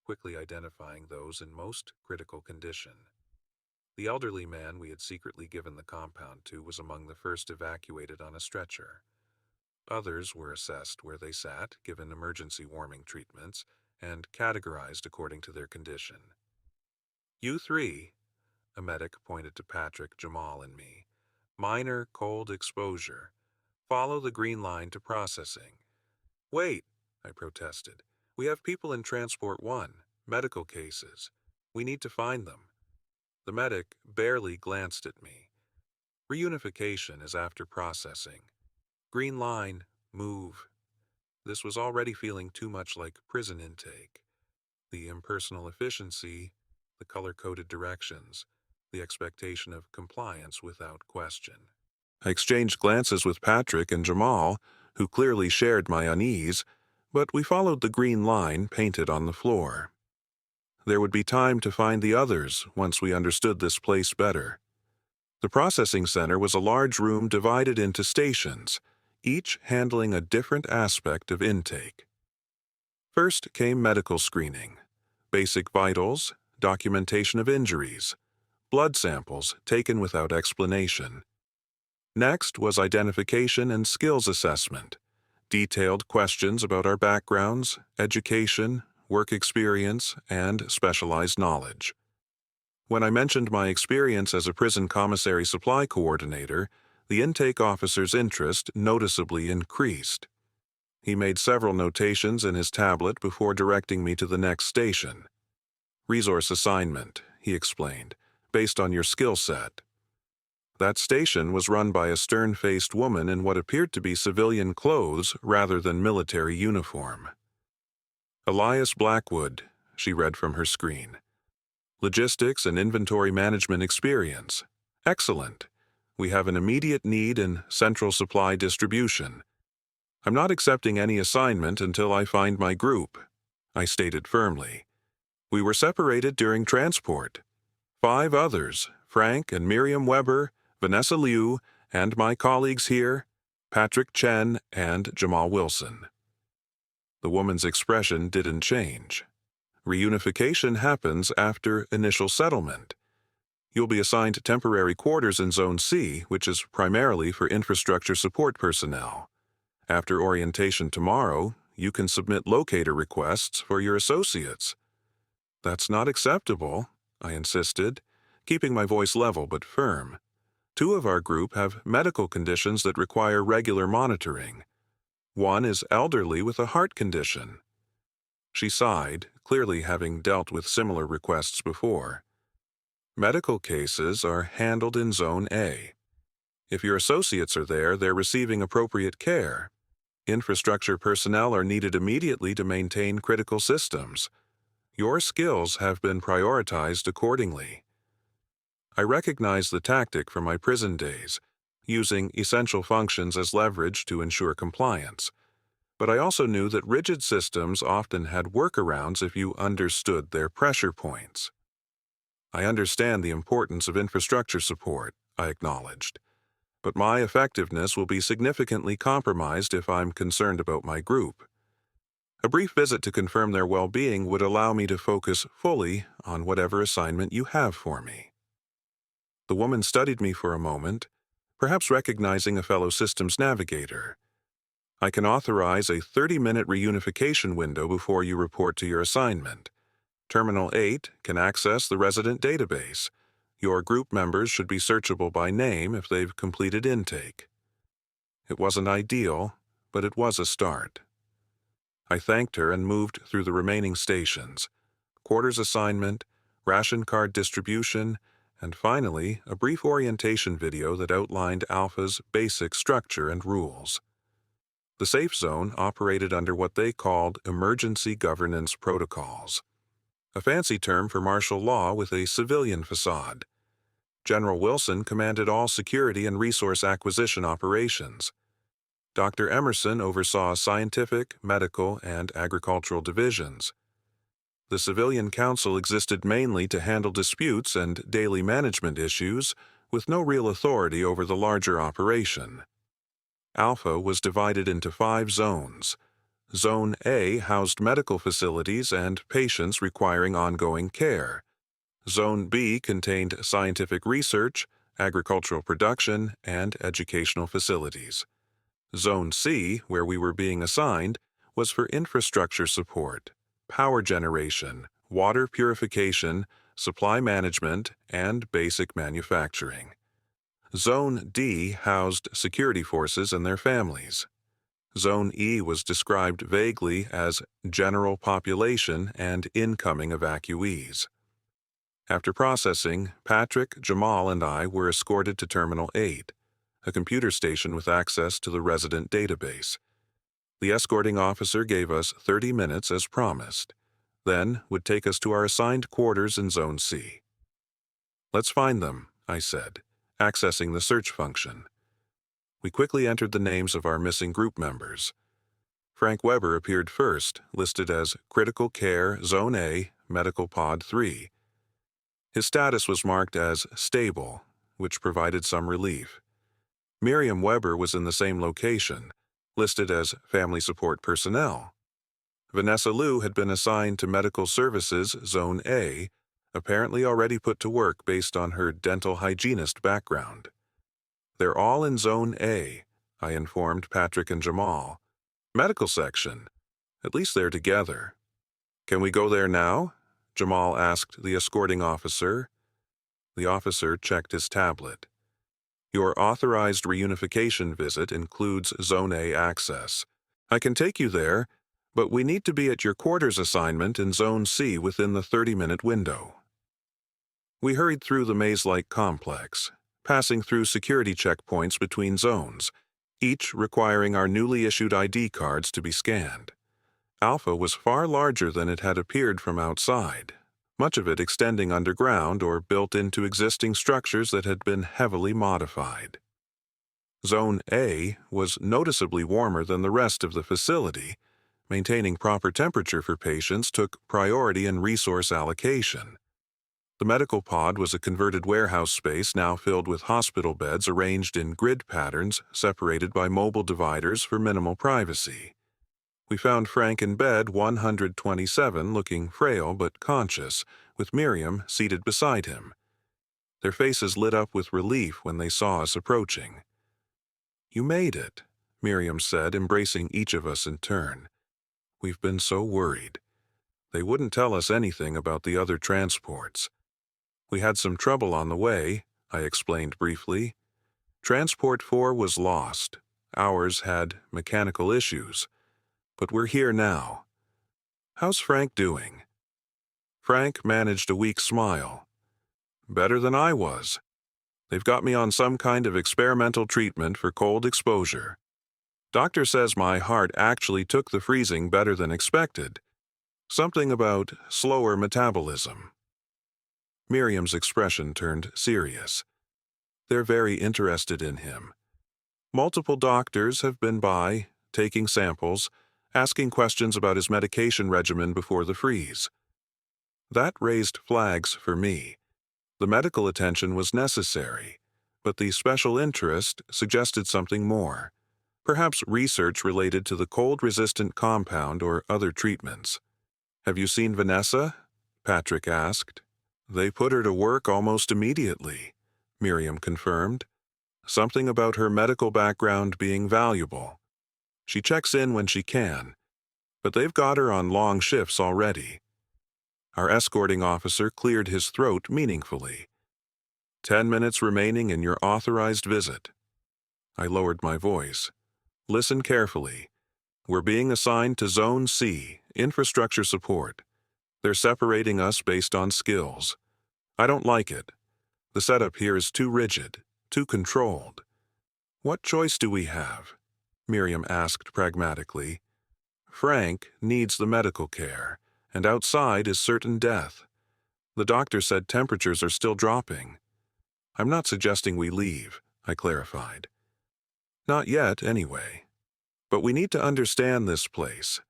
quickly identifying those in most critical condition. The elderly man we had secretly given the compound to was among the first evacuated on a stretcher. Others were assessed where they sat, given emergency warming treatments, and categorized according to their condition. "You three," a medic pointed to Patrick, Jamal, and me. "Minor cold exposure. Follow the green line to processing." "Wait," I protested. "We have people in Transport 1, medical cases. We need to find them." The medic barely glanced at me. "Reunification is after processing. Green line, move." This was already feeling too much like prison intake. The impersonal efficiency, the color-coded directions, the expectation of compliance without question. I exchanged glances with Patrick and Jamal, who clearly shared my unease, but we followed the green line painted on the floor. There would be time to find the others once we understood this place better. The processing center was a large room divided into stations, each handling a different aspect of intake. First came medical screening, basic vitals, documentation of injuries, blood samples taken without explanation. Next was identification and skills assessment, detailed questions about our backgrounds, education, work experience, and specialized knowledge. When I mentioned my experience as a prison commissary supply coordinator, the intake officer's interest noticeably increased. He made several notations in his tablet before directing me to the next station. "Resource assignment," he explained, "based on your skill set." That station was run by a stern-faced woman in what appeared to be civilian clothes rather than military uniform. "Elias Blackwood," she read from her screen. "Logistics and inventory management experience. Excellent. We have an immediate need in central supply distribution. I'm not accepting any assignment until I find my group," I stated firmly. "We were separated during transport. 5 others, Frank and Miriam Weber, Vanessa Liu, and my colleagues here, Patrick Chen and Jamal Wilson. The woman's expression didn't change. Reunification happens after initial settlement. You'll be assigned temporary quarters in Zone C, which is primarily for infrastructure support personnel. After orientation tomorrow, you can submit locator requests for your associates. That's not acceptable, I insisted, keeping my voice level but firm. 2 of our group have medical conditions that require regular monitoring. 1 is elderly with a heart condition. She sighed, clearly having dealt with similar requests before. Medical cases are handled in Zone A. If your associates are there, they're receiving appropriate care. Infrastructure personnel are needed immediately to maintain critical systems. Your skills have been prioritized accordingly. I recognize the tactic from my prison days, using essential functions as leverage to ensure compliance. But I also knew that rigid systems often had workarounds if you understood their pressure points. I understand the importance of infrastructure support, I acknowledged, but my effectiveness will be significantly compromised if I'm concerned about my group. A brief visit to confirm their well-being would allow me to focus fully on whatever assignment you have for me. The woman studied me for a moment, perhaps recognizing a fellow systems navigator. I can authorize a 30-minute reunification window before you report to your assignment. Terminal 8 can access the resident database. Your group members should be searchable by name if they've completed intake. It wasn't ideal, but it was a start. I thanked her and moved through the remaining stations: quarters assignment, ration card distribution, and finally a brief orientation video that outlined Alpha's basic structure and rules. The safe zone operated under what they called emergency governance protocols, a fancy term for martial law with a civilian facade. General Wilson commanded all security and resource acquisition operations. Dr. Emerson oversaw scientific, medical, and agricultural divisions. The Civilian Council existed mainly to handle disputes and daily management issues, with no real authority over the larger operation. Alpha was divided into 5 zones. Zone A housed medical facilities and patients requiring ongoing care. Zone B contained scientific research, agricultural production, and educational facilities. Zone C, where we were being assigned, was for infrastructure support, power generation, water purification, supply management, and basic manufacturing. Zone D housed security forces and their families. Zone E was described vaguely as general population and incoming evacuees. After processing, Patrick, Jamal, and I were escorted to Terminal 8, a computer station with access to the resident database. The escorting officer gave us 30 minutes as promised, then would take us to our assigned quarters in Zone C. "Let's find them," I said, accessing the search function. We quickly entered the names of our missing group members. Frank Weber appeared first, listed as Critical Care Zone A, Medical Pod 3. His status was marked as Stable, which provided some relief. Miriam Weber was in the same location, listed as Family Support Personnel. Vanessa Liu had been assigned to Medical Services Zone A, apparently already put to work based on her dental hygienist background. "They're all in Zone A," I informed Patrick and Jamal. "Medical section. At least they're together." "Can we go there now?" Jamal asked the escorting officer. The officer checked his tablet. "Your authorized reunification visit includes Zone A access. I can take you there, but we need to be at your quarters assignment in Zone C within the 30-minute window." We hurried through the maze-like complex, passing through security checkpoints between zones, each requiring our newly issued ID cards to be scanned. Alpha was far larger than it had appeared from outside, much of it extending underground or built into existing structures that had been heavily modified. Zone A was noticeably warmer than the rest of the facility. Maintaining proper temperature for patients took priority in resource allocation. The medical pod was a converted warehouse space now filled with hospital beds arranged in grid patterns separated by mobile dividers for minimal privacy. We found Frank in bed 127, looking frail but conscious, with Miriam seated beside him. Their faces lit up with relief when they saw us approaching. "You made it," Miriam said, embracing each of us in turn. "We've been so worried. They wouldn't tell us anything about the other transports. We had some trouble on the way," I explained briefly. "Transport 4 was lost. Ours had mechanical issues. But we're here now. How's Frank doing?" Frank managed a weak smile. "Better than I was. They've got me on some kind of experimental treatment for cold exposure. Doctor says my heart actually took the freezing better than expected. Something about slower metabolism." Miriam's expression turned serious. "They're very interested in him. Multiple doctors have been by, taking samples, asking questions about his medication regimen before the freeze. That raised flags for me. The medical attention was necessary, but the special interest suggested something more. Perhaps research related to the cold-resistant compound or other treatments. "Have you seen Vanessa?" Patrick asked. "They put her to work almost immediately," Miriam confirmed. "Something about her medical background being valuable. She checks in when she can, but they've got her on long shifts already." Our escorting officer cleared his throat meaningfully. 10 minutes remaining in your authorized visit." I lowered my voice. "Listen carefully. We're being assigned to Zone C, infrastructure support. They're separating us based on skills. I don't like it. The setup here is too rigid, too controlled." "What choice do we have?" Miriam asked pragmatically. "Frank needs the medical care, and outside is certain death. The doctor said temperatures are still dropping. I'm not suggesting we leave," I clarified. "Not yet, anyway. But we need to understand this place,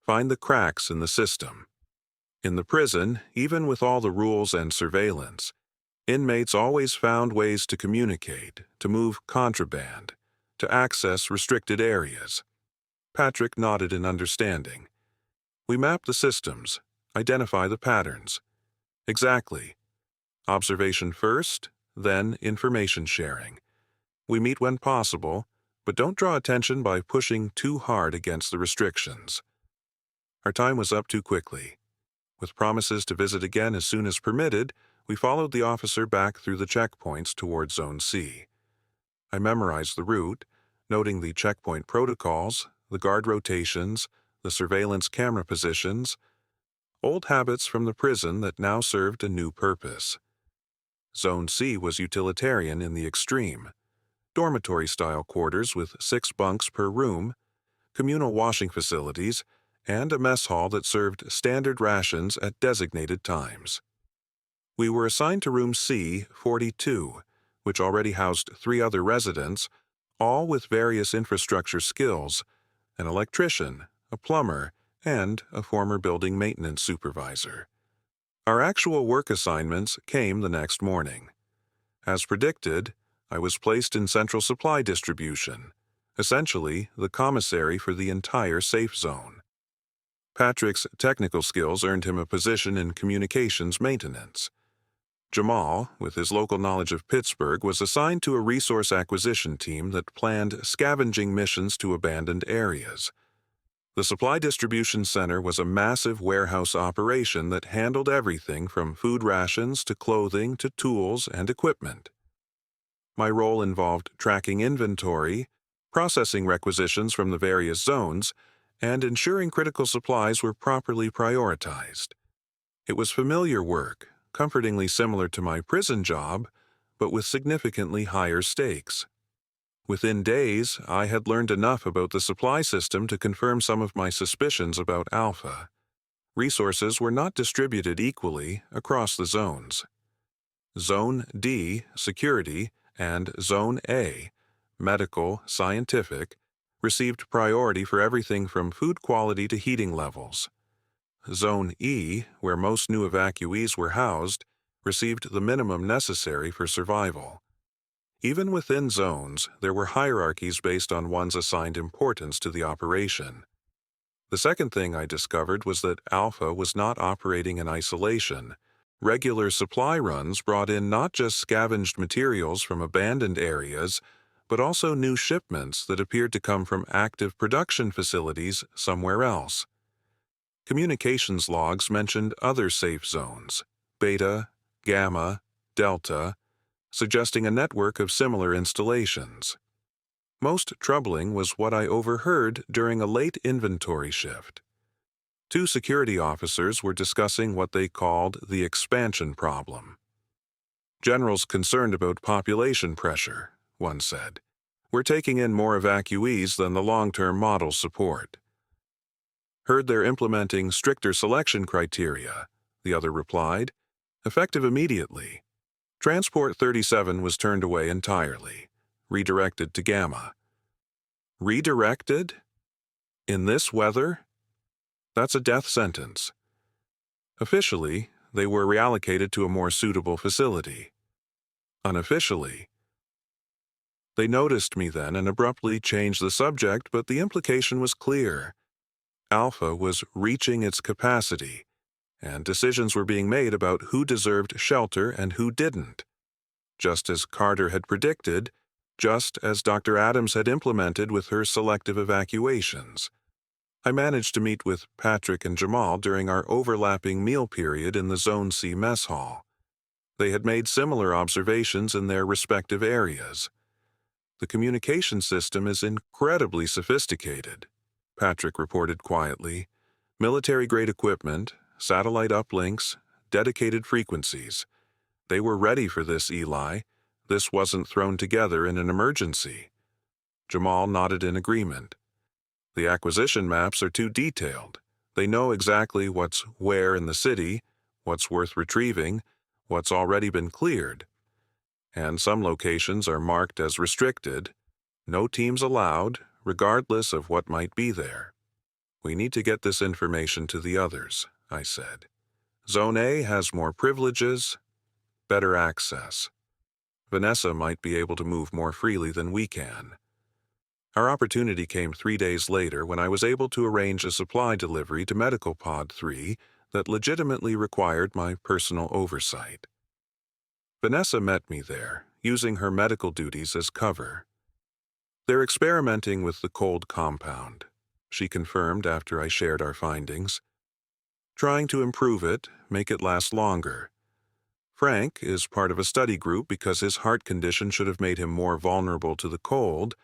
find the cracks in the system. In the prison, even with all the rules and surveillance, inmates always found ways to communicate, to move contraband, to access restricted areas." Patrick nodded in understanding. "We map the systems, identify the patterns." "Exactly. Observation first, then information sharing. We meet when possible, but don't draw attention by pushing too hard against the restrictions." Our time was up too quickly. With promises to visit again as soon as permitted, we followed the officer back through the checkpoints toward Zone C. I memorized the route, noting the checkpoint protocols, the guard rotations, the surveillance camera positions, old habits from the prison that now served a new purpose. Zone C was utilitarian in the extreme. Dormitory-style quarters with 6 bunks per room, communal washing facilities, and a mess hall that served standard rations at designated times. We were assigned to room C-42, which already housed 3 other residents, all with various infrastructure skills: an electrician, a plumber, and a former building maintenance supervisor. Our actual work assignments came the next morning. As predicted, I was placed in central supply distribution, essentially the commissary for the entire safe zone. Patrick's technical skills earned him a position in communications maintenance. Jamal, with his local knowledge of Pittsburgh, was assigned to a resource acquisition team that planned scavenging missions to abandoned areas. The supply distribution center was a massive warehouse operation that handled everything from food rations to clothing to tools and equipment. My role involved tracking inventory, processing requisitions from the various zones, and ensuring critical supplies were properly prioritized. It was familiar work, comfortingly similar to my prison job, but with significantly higher stakes. Within days, I had learned enough about the supply system to confirm some of my suspicions about Alpha. Resources were not distributed equally across the zones. Zone D, Security, and Zone A, Medical, Scientific, received priority for everything from food quality to heating levels. Zone E, where most new evacuees were housed, received the minimum necessary for survival. Even within zones, there were hierarchies based on one's assigned importance to the operation. The second thing I discovered was that Alpha was not operating in isolation. Regular supply runs brought in not just scavenged materials from abandoned areas, but also new shipments that appeared to come from active production facilities somewhere else. Communications logs mentioned other safe zones, Beta, Gamma, Delta, suggesting a network of similar installations. Most troubling was what I overheard during a late inventory shift. Two security officers were discussing what they called the expansion problem. "General's concerned about population pressure," one said. "We're taking in more evacuees than the long-term models support." "Heard they're implementing stricter selection criteria," the other replied, "effective immediately." Transport 37 was turned away entirely, redirected to Gamma. Redirected? In this weather? That's a death sentence. Officially, they were reallocated to a more suitable facility. Unofficially, they noticed me then and abruptly changed the subject, but the implication was clear. Alpha was reaching its capacity, and decisions were being made about who deserved shelter and who didn't. Just as Carter had predicted, just as Dr. Adams had implemented with her selective evacuations. I managed to meet with Patrick and Jamal during our overlapping meal period in the Zone C mess hall. They had made similar observations in their respective areas. "The communication system is incredibly sophisticated," Patrick reported quietly. "Military-grade equipment, satellite uplinks, dedicated frequencies. They were ready for this, Eli. This wasn't thrown together in an emergency." Jamal nodded in agreement. "The acquisition maps are too detailed. They know exactly what's where in the city, what's worth retrieving, what's already been cleared. And some locations are marked as restricted. No teams allowed, regardless of what might be there." "We need to get this information to the others," I said. "Zone A has more privileges, better access. Vanessa might be able to move more freely than we can." Our opportunity came 3 days later when I was able to arrange a supply delivery to Medical Pod 3 that legitimately required my personal oversight. Vanessa met me there, using her medical duties as cover. "They're experimenting with the cold compound," she confirmed after I shared our findings. "Trying to improve it, make it last longer. Frank is part of a study group because his heart condition should have made him more vulnerable to the cold,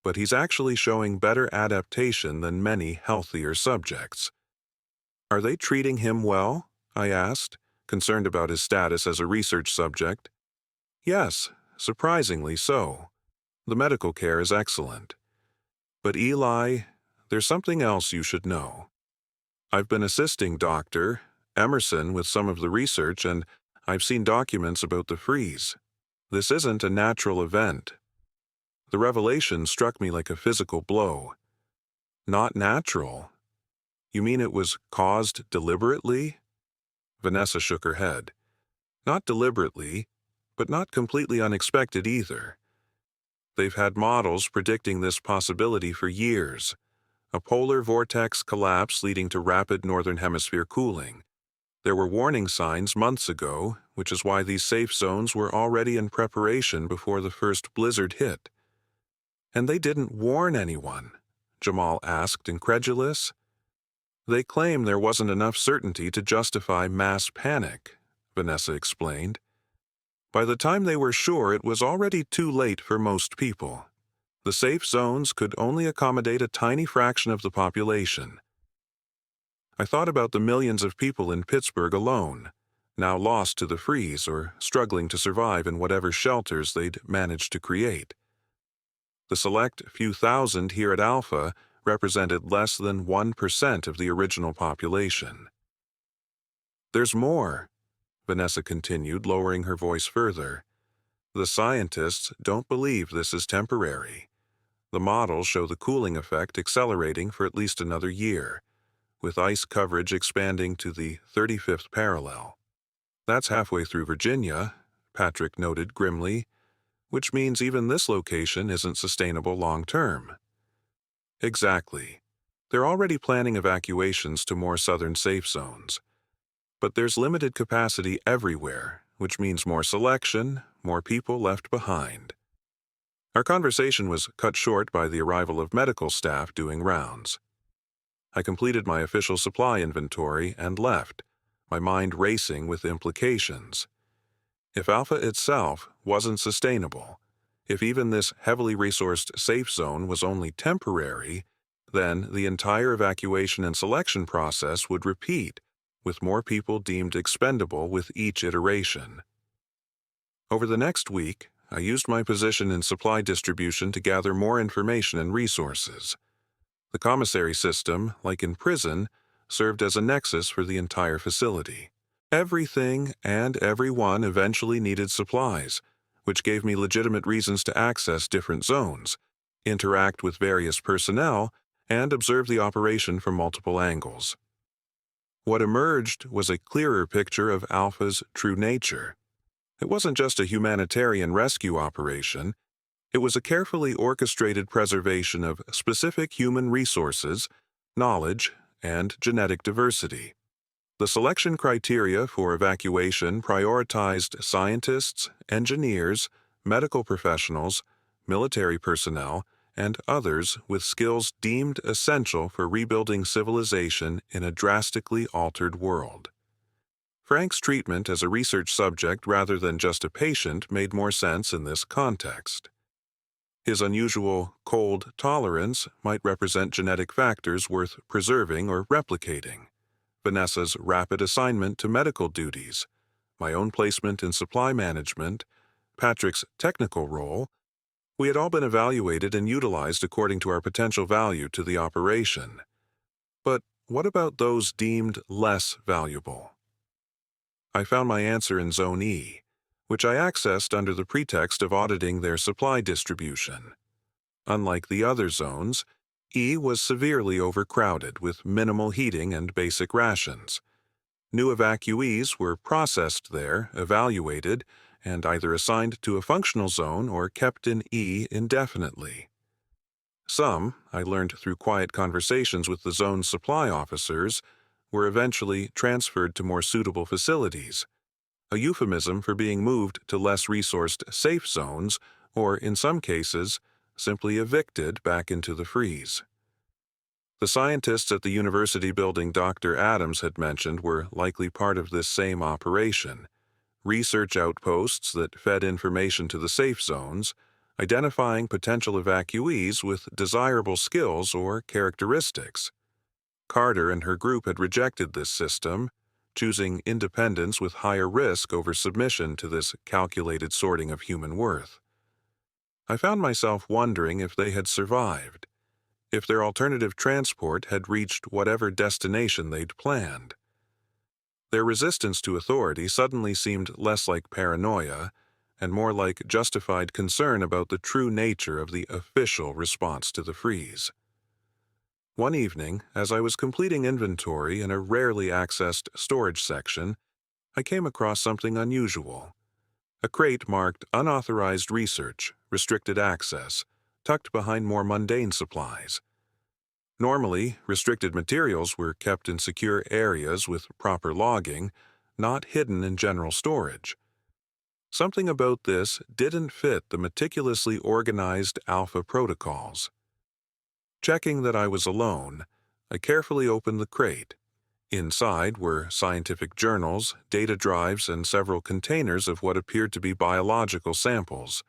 but he's actually showing better adaptation than many healthier subjects." "Are they treating him well?" I asked, concerned about his status as a research subject. "Yes, surprisingly so. The medical care is excellent. But Eli, there's something else you should know. I've been assisting Dr. Emerson with some of the research, and I've seen documents about the freeze. This isn't a natural event." The revelation struck me like a physical blow. "Not natural? You mean it was caused deliberately?" Vanessa shook her head. "Not deliberately, but not completely unexpected either. They've had models predicting this possibility for years. A polar vortex collapse leading to rapid northern hemisphere cooling. There were warning signs months ago, which is why these safe zones were already in preparation before the first blizzard hit." "And they didn't warn anyone?" Jamal asked, incredulous. "They claim there wasn't enough certainty to justify mass panic," Vanessa explained. "By the time they were sure, it was already too late for most people. The safe zones could only accommodate a tiny fraction of the population. I thought about the millions of people in Pittsburgh alone, now lost to the freeze or struggling to survive in whatever shelters they'd managed to create. The select few thousand here at Alpha represented less than 1% of the original population." "There's more," Vanessa continued, lowering her voice further. "The scientists don't believe this is temporary. The models show the cooling effect accelerating for at least another year, with ice coverage expanding to the 35th parallel. That's halfway through Virginia, Patrick noted grimly, which means even this location isn't sustainable long term. Exactly. They're already planning evacuations to more southern safe zones. But there's limited capacity everywhere, which means more selection, more people left behind. Our conversation was cut short by the arrival of medical staff doing rounds. I completed my official supply inventory and left, my mind racing with implications. If Alpha itself wasn't sustainable, if even this heavily resourced safe zone was only temporary, then the entire evacuation and selection process would repeat, with more people deemed expendable with each iteration. Over the next week, I used my position in supply distribution to gather more information and resources. The commissary system, like in prison, served as a nexus for the entire facility. Everything and everyone eventually needed supplies, which gave me legitimate reasons to access different zones, interact with various personnel, and observe the operation from multiple angles. What emerged was a clearer picture of Alpha's true nature. It wasn't just a humanitarian rescue operation. It was a carefully orchestrated preservation of specific human resources, knowledge, and genetic diversity. The selection criteria for evacuation prioritized scientists, engineers, medical professionals, military personnel, and others with skills deemed essential for rebuilding civilization in a drastically altered world. Frank's treatment as a research subject rather than just a patient made more sense in this context. His unusual cold tolerance might represent genetic factors worth preserving or replicating. Vanessa's rapid assignment to medical duties, my own placement in supply management, Patrick's technical role, we had all been evaluated and utilized according to our potential value to the operation. But what about those deemed less valuable? I found my answer in Zone E, which I accessed under the pretext of auditing their supply distribution. Unlike the other zones, E was severely overcrowded with minimal heating and basic rations. New evacuees were processed there, evaluated, and either assigned to a functional zone or kept in E indefinitely. Some, I learned through quiet conversations with the zone's supply officers, were eventually transferred to more suitable facilities, a euphemism for being moved to less resourced safe zones, or in some cases, simply evicted back into the freeze. The scientists at the university building Dr. Adams had mentioned were likely part of this same operation, research outposts that fed information to the safe zones, identifying potential evacuees with desirable skills or characteristics. Carter and her group had rejected this system, choosing independence with higher risk over submission to this calculated sorting of human worth. I found myself wondering if they had survived, if their alternative transport had reached whatever destination they'd planned. Their resistance to authority suddenly seemed less like paranoia and more like justified concern about the true nature of the official response to the freeze. One evening, as I was completing inventory in a rarely accessed storage section, I came across something unusual. A crate marked unauthorized research, restricted access, tucked behind more mundane supplies. Normally, restricted materials were kept in secure areas with proper logging, not hidden in general storage. Something about this didn't fit the meticulously organized Alpha protocols. Checking that I was alone, I carefully opened the crate. Inside were scientific journals, data drives, and several containers of what appeared to be biological samples.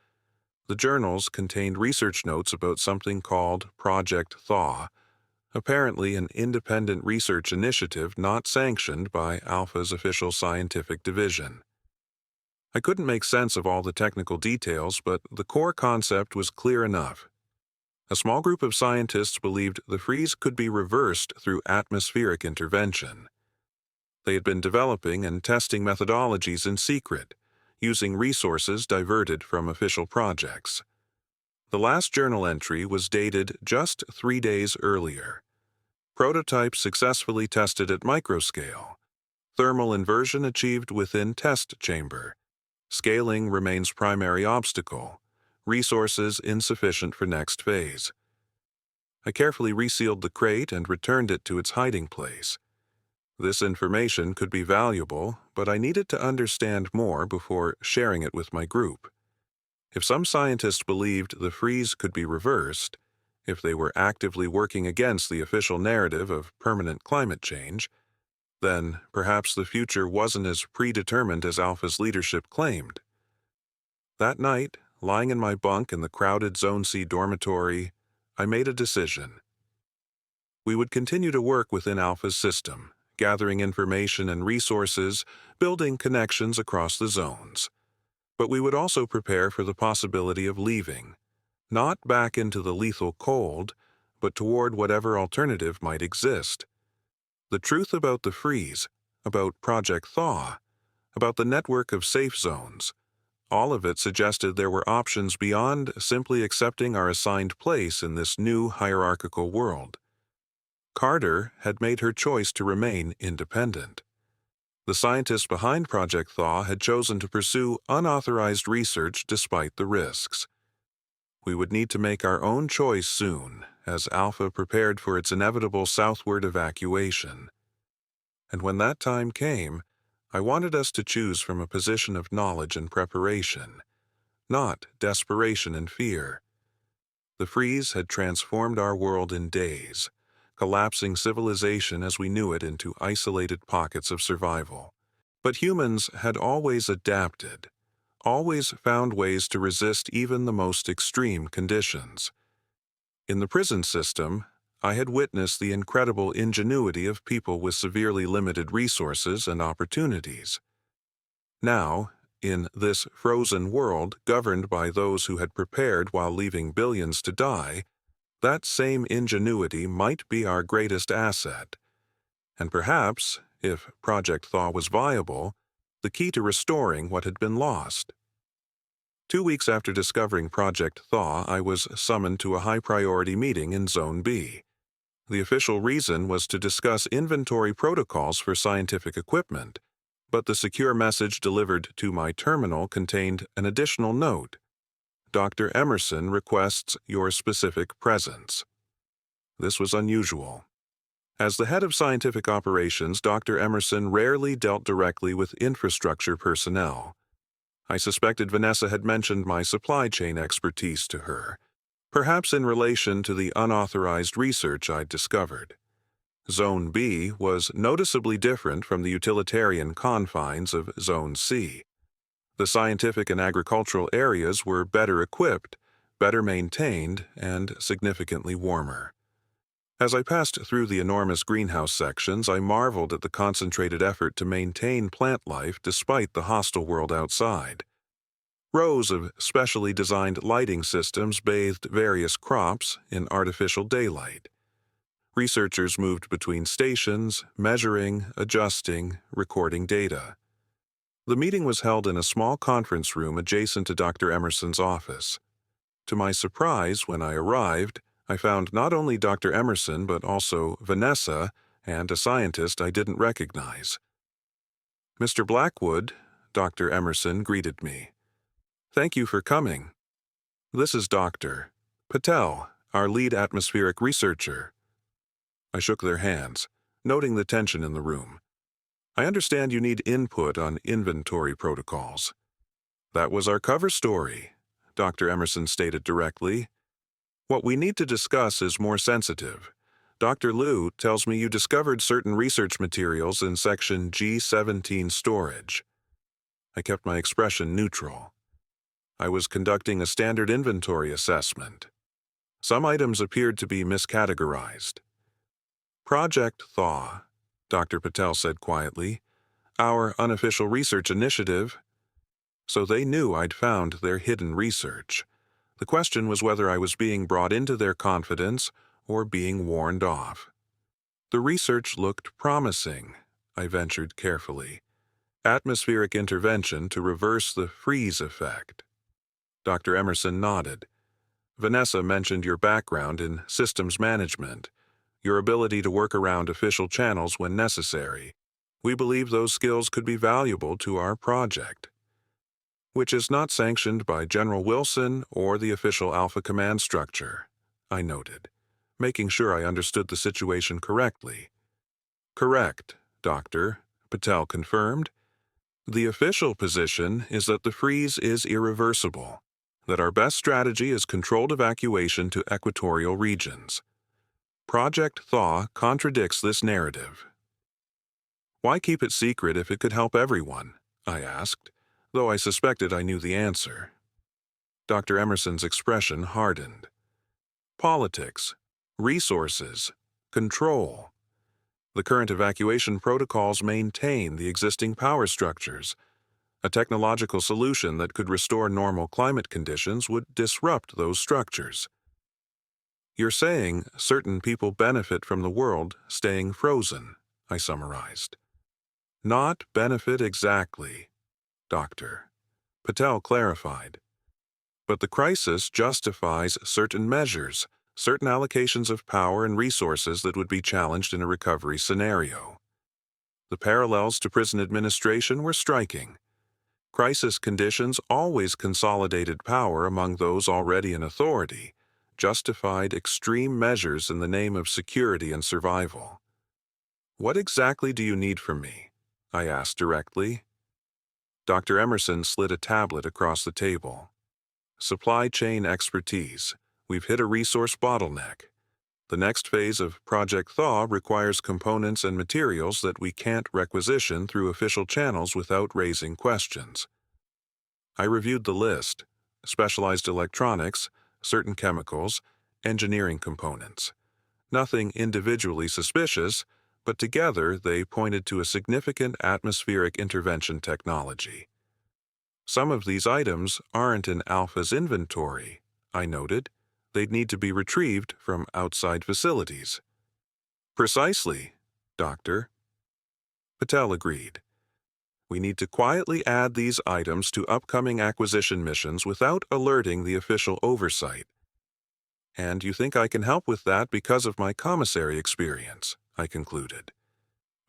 The journals contained research notes about something called Project Thaw, apparently an independent research initiative not sanctioned by Alpha's official scientific division. I couldn't make sense of all the technical details, but the core concept was clear enough. A small group of scientists believed the freeze could be reversed through atmospheric intervention. They had been developing and testing methodologies in secret, using resources diverted from official projects. The last journal entry was dated just 3 days earlier. Prototypes successfully tested at microscale. Thermal inversion achieved within test chamber. Scaling remains primary obstacle. Resources insufficient for next phase. I carefully resealed the crate and returned it to its hiding place. This information could be valuable, but I needed to understand more before sharing it with my group. If some scientists believed the freeze could be reversed, if they were actively working against the official narrative of permanent climate change, then perhaps the future wasn't as predetermined as Alpha's leadership claimed. That night, lying in my bunk in the crowded Zone C dormitory, I made a decision. We would continue to work within Alpha's system, gathering information and resources, building connections across the zones. But we would also prepare for the possibility of leaving, not back into the lethal cold, but toward whatever alternative might exist. The truth about the freeze, about Project Thaw, about the network of safe zones, all of it suggested there were options beyond simply accepting our assigned place in this new hierarchical world. Carter had made her choice to remain independent. The scientists behind Project Thaw had chosen to pursue unauthorized research despite the risks. We would need to make our own choice soon, as Alpha prepared for its inevitable southward evacuation. And when that time came, I wanted us to choose from a position of knowledge and preparation, not desperation and fear. The freeze had transformed our world in days, collapsing civilization as we knew it into isolated pockets of survival. But humans had always adapted, always found ways to resist even the most extreme conditions. In the prison system, I had witnessed the incredible ingenuity of people with severely limited resources and opportunities. Now, in this frozen world governed by those who had prepared while leaving billions to die, that same ingenuity might be our greatest asset. And perhaps, if Project Thaw was viable, the key to restoring what had been lost. 2 weeks after discovering Project Thaw, I was summoned to a high-priority meeting in Zone B. The official reason was to discuss inventory protocols for scientific equipment, but the secure message delivered to my terminal contained an additional note. Dr. Emerson requests your specific presence. This was unusual. As the head of scientific operations, Dr. Emerson rarely dealt directly with infrastructure personnel. I suspected Vanessa had mentioned my supply chain expertise to her, perhaps in relation to the unauthorized research I'd discovered. Zone B was noticeably different from the utilitarian confines of Zone C. The scientific and agricultural areas were better equipped, better maintained, and significantly warmer. As I passed through the enormous greenhouse sections, I marveled at the concentrated effort to maintain plant life despite the hostile world outside. Rows of specially designed lighting systems bathed various crops in artificial daylight. Researchers moved between stations, measuring, adjusting, recording data. The meeting was held in a small conference room adjacent to Dr. Emerson's office. To my surprise, when I arrived, I found not only Dr. Emerson but also Vanessa and a scientist I didn't recognize. "Mr. Blackwood," Dr. Emerson greeted me. "Thank you for coming. This is Dr. Patel, our lead atmospheric researcher." I shook their hands, noting the tension in the room. "I understand you need input on inventory protocols." "That was our cover story," Dr. Emerson stated directly. "What we need to discuss is more sensitive. Dr. Liu tells me you discovered certain research materials in Section G17 storage." I kept my expression neutral. I was conducting a standard inventory assessment. Some items appeared to be miscategorized. "Project Thaw," Dr. Patel said quietly, "our unofficial research initiative." So they knew I'd found their hidden research. The question was whether I was being brought into their confidence or being warned off. "The research looked promising," I ventured carefully. "Atmospheric intervention to reverse the freeze effect." Dr. Emerson nodded. "Vanessa mentioned your background in systems management, your ability to work around official channels when necessary. We believe those skills could be valuable to our project, which is not sanctioned by General Wilson or the official Alpha command structure," I noted, making sure I understood the situation correctly. "Correct, Doctor," Patel confirmed. "The official position is that the freeze is irreversible, that our best strategy is controlled evacuation to equatorial regions. Project Thaw contradicts this narrative." "Why keep it secret if it could help everyone?" I asked, though I suspected I knew the answer. Dr. Emerson's expression hardened. "Politics, resources, control. The current evacuation protocols maintain the existing power structures. A technological solution that could restore normal climate conditions would disrupt those structures." "You're saying certain people benefit from the world staying frozen," I summarized. "Not benefit exactly, Doctor," Patel clarified. "But the crisis justifies certain measures, certain allocations of power and resources that would be challenged in a recovery scenario." The parallels to prison administration were striking. Crisis conditions always consolidated power among those already in authority, justified extreme measures in the name of security and survival. "What exactly do you need from me?" I asked directly. Dr. Emerson slid a tablet across the table. "Supply chain expertise. We've hit a resource bottleneck. The next phase of Project Thaw requires components and materials that we can't requisition through official channels without raising questions." I reviewed the list: specialized electronics, certain chemicals, engineering components. Nothing individually suspicious, but together they pointed to a significant atmospheric intervention technology. "Some of these items aren't in Alpha's inventory," I noted. "They'd need to be retrieved from outside facilities." "Precisely, Doctor." Patel agreed. "We need to quietly add these items to upcoming acquisition missions without alerting the official oversight. And you think I can help with that because of my commissary experience," I concluded.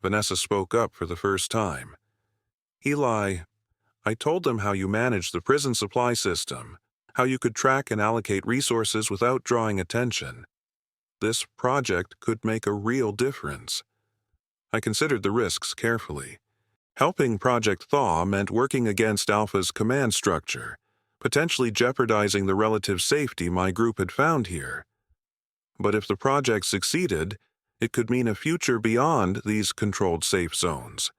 Vanessa spoke up for the first time. "Eli, I told them how you manage the prison supply system, how you could track and allocate resources without drawing attention. This project could make a real difference." I considered the risks carefully. Helping Project Thaw meant working against Alpha's command structure, potentially jeopardizing the relative safety my group had found here. But if the project succeeded, it could mean a future beyond these controlled safe zones,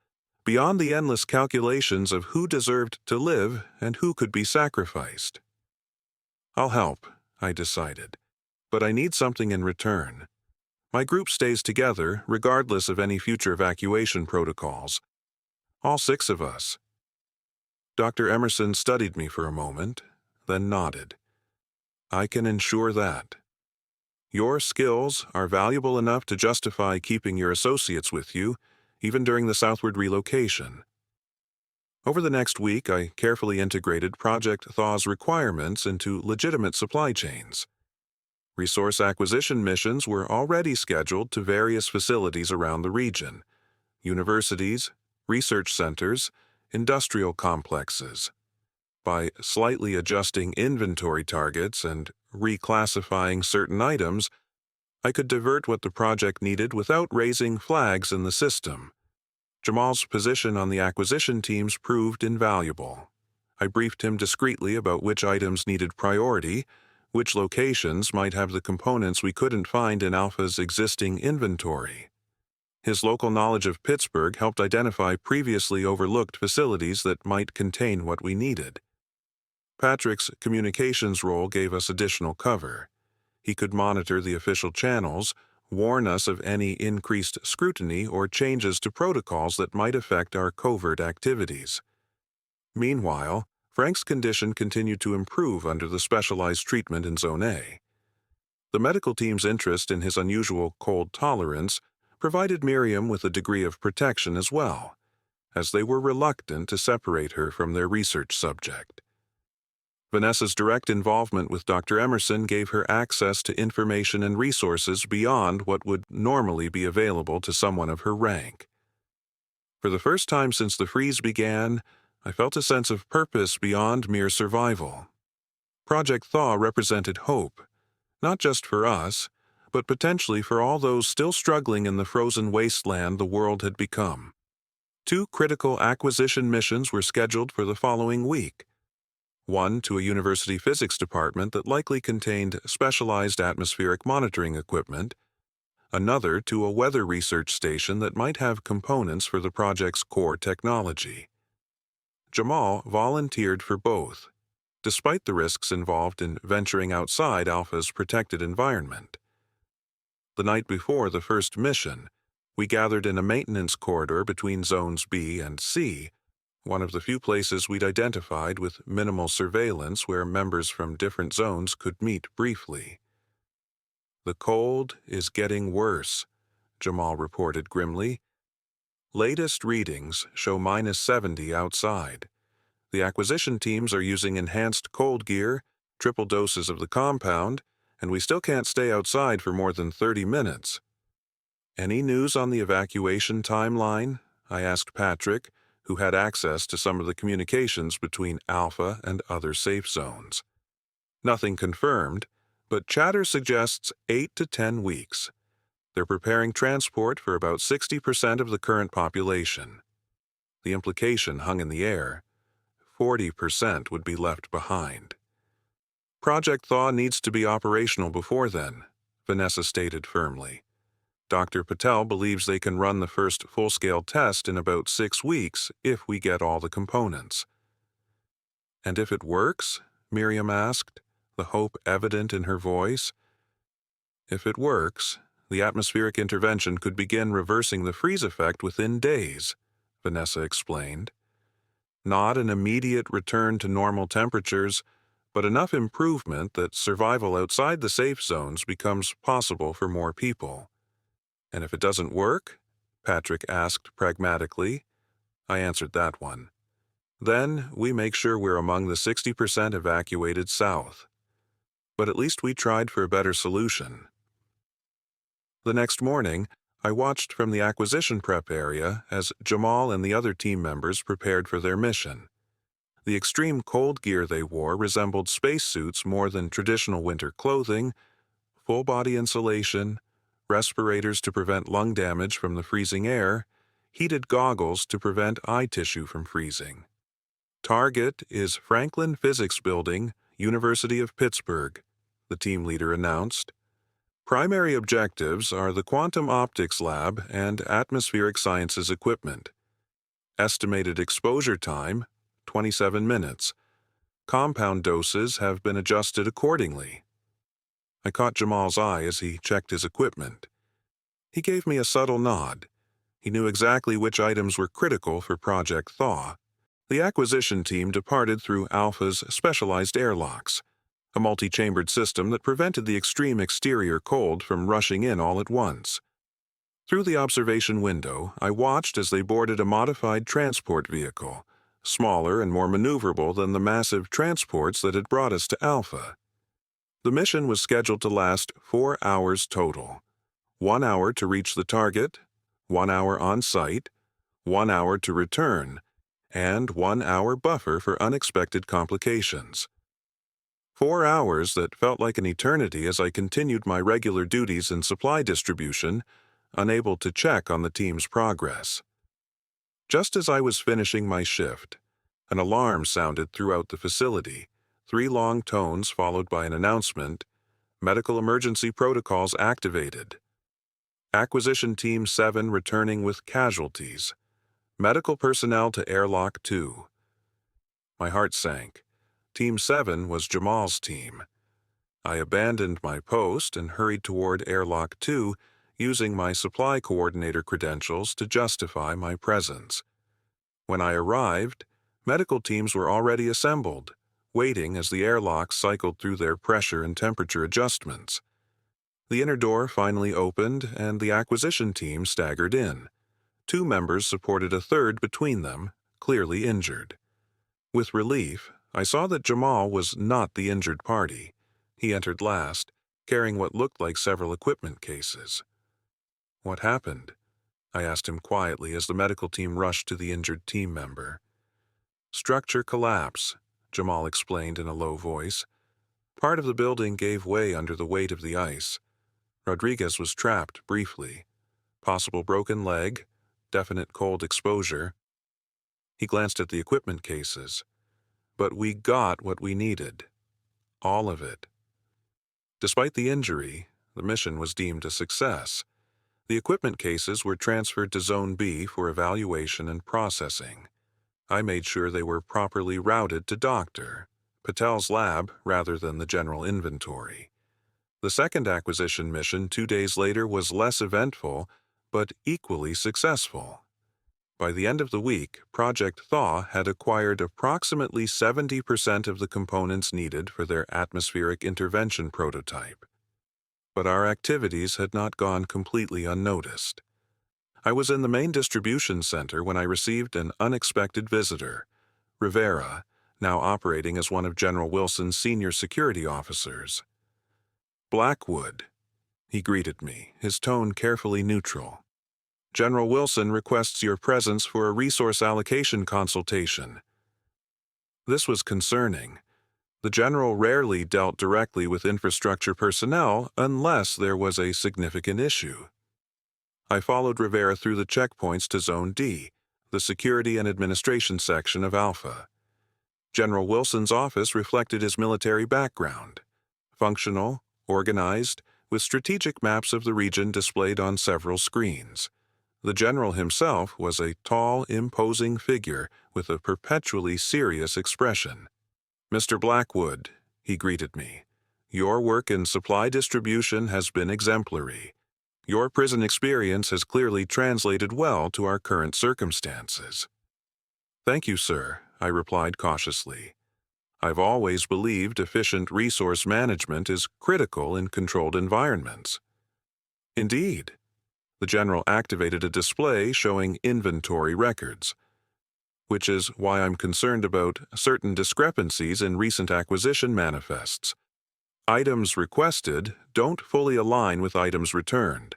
beyond the endless calculations of who deserved to live and who could be sacrificed. "I'll help," I decided, "but I need something in return. My group stays together regardless of any future evacuation protocols. All 6 of us." Dr. Emerson studied me for a moment, then nodded. "I can ensure that. Your skills are valuable enough to justify keeping your associates with you, even during the southward relocation." Over the next week, I carefully integrated Project Thaw's requirements into legitimate supply chains. Resource acquisition missions were already scheduled to various facilities around the region: universities, research centers, industrial complexes. By slightly adjusting inventory targets and reclassifying certain items, I could divert what the project needed without raising flags in the system. Jamal's position on the acquisition teams proved invaluable. I briefed him discreetly about which items needed priority, which locations might have the components we couldn't find in Alpha's existing inventory. His local knowledge of Pittsburgh helped identify previously overlooked facilities that might contain what we needed. Patrick's communications role gave us additional cover. He could monitor the official channels, warn us of any increased scrutiny or changes to protocols that might affect our covert activities. Meanwhile, Frank's condition continued to improve under the specialized treatment in Zone A. The medical team's interest in his unusual cold tolerance provided Miriam with a degree of protection as well, as they were reluctant to separate her from their research subject. Vanessa's direct involvement with Dr. Emerson gave her access to information and resources beyond what would normally be available to someone of her rank. For the first time since the freeze began, I felt a sense of purpose beyond mere survival. Project Thaw represented hope, not just for us, but potentially for all those still struggling in the frozen wasteland the world had become. 2 critical acquisition missions were scheduled for the following week. One to a university physics department that likely contained specialized atmospheric monitoring equipment, another to a weather research station that might have components for the project's core technology. Jamal volunteered for both, despite the risks involved in venturing outside Alpha's protected environment. The night before the first mission, we gathered in a maintenance corridor between Zones B and C, one of the few places we'd identified with minimal surveillance where members from different zones could meet briefly. "The cold is getting worse," Jamal reported grimly. "Latest readings show -70 outside. The acquisition teams are using enhanced cold gear, triple doses of the compound, and we still can't stay outside for more than 30 minutes. "Any news on the evacuation timeline?" I asked Patrick, who had access to some of the communications between Alpha and other safe zones. "Nothing confirmed, but chatter suggests 8 to 10 weeks. They're preparing transport for about 60% of the current population." The implication hung in the air. 40% would be left behind. "Project Thaw needs to be operational before then," Vanessa stated firmly. "Dr. Patel believes they can run the first full-scale test in about 6 weeks if we get all the components." "And if it works?" Miriam asked, the hope evident in her voice. "If it works, the atmospheric intervention could begin reversing the freeze effect within days," Vanessa explained. "Not an immediate return to normal temperatures, but enough improvement that survival outside the safe zones becomes possible for more people." "And if it doesn't work?" Patrick asked pragmatically. I answered that one. "Then we make sure we're among the 60% evacuated south. But at least we tried for a better solution." The next morning, I watched from the acquisition prep area as Jamal and the other team members prepared for their mission. The extreme cold gear they wore resembled spacesuits more than traditional winter clothing: full-body insulation, respirators to prevent lung damage from the freezing air, heated goggles to prevent eye tissue from freezing. "Target is Franklin Physics Building, University of Pittsburgh," the team leader announced. "Primary objectives are the quantum optics lab and atmospheric sciences equipment. Estimated exposure time, 27 minutes. Compound doses have been adjusted accordingly." I caught Jamal's eye as he checked his equipment. He gave me a subtle nod. He knew exactly which items were critical for Project Thaw. The acquisition team departed through Alpha's specialized airlocks, a multi-chambered system that prevented the extreme exterior cold from rushing in all at once. Through the observation window, I watched as they boarded a modified transport vehicle, smaller and more maneuverable than the massive transports that had brought us to Alpha. The mission was scheduled to last 4 hours total. 1 hour to reach the target, 1 hour on site, 1 hour to return, and 1 hour buffer for unexpected complications. 4 hours that felt like an eternity as I continued my regular duties in supply distribution, unable to check on the team's progress. Just as I was finishing my shift, an alarm sounded throughout the facility, 3 long tones followed by an announcement: "Medical emergency protocols activated. Acquisition Team 7 returning with casualties. Medical personnel to Airlock 2. My heart sank. Team 7 was Jamal's team. I abandoned my post and hurried toward Airlock 2, using my supply coordinator credentials to justify my presence. When I arrived, medical teams were already assembled, waiting as the airlocks cycled through their pressure and temperature adjustments. The inner door finally opened, and the acquisition team staggered in. 2 members supported a third between them, clearly injured. With relief, I saw that Jamal was not the injured party. He entered last, carrying what looked like several equipment cases. "What happened?" I asked him quietly as the medical team rushed to the injured team member. Structure collapse, Jamal explained in a low voice. Part of the building gave way under the weight of the ice. Rodriguez was trapped briefly. Possible broken leg, definite cold exposure. He glanced at the equipment cases. But we got what we needed. All of it. Despite the injury, the mission was deemed a success. The equipment cases were transferred to Zone B for evaluation and processing. I made sure they were properly routed to Dr. Patel's lab rather than the general inventory. The second acquisition mission 2 days later was less eventful, but equally successful. By the end of the week, Project Thaw had acquired approximately 70% of the components needed for their atmospheric intervention prototype. But our activities had not gone completely unnoticed. I was in the main distribution center when I received an unexpected visitor, Rivera, now operating as one of General Wilson's senior security officers. Blackwood, he greeted me, his tone carefully neutral. General Wilson requests your presence for a resource allocation consultation. This was concerning. The general rarely dealt directly with infrastructure personnel unless there was a significant issue. I followed Rivera through the checkpoints to Zone D, the security and administration section of Alpha. General Wilson's office reflected his military background. Functional, organized, with strategic maps of the region displayed on several screens. The general himself was a tall, imposing figure with a perpetually serious expression. Mr. Blackwood, he greeted me, your work in supply distribution has been exemplary. Your prison experience has clearly translated well to our current circumstances. Thank you, sir, I replied cautiously. I've always believed efficient resource management is critical in controlled environments. Indeed. The general activated a display showing inventory records, which is why I'm concerned about certain discrepancies in recent acquisition manifests. Items requested don't fully align with items returned.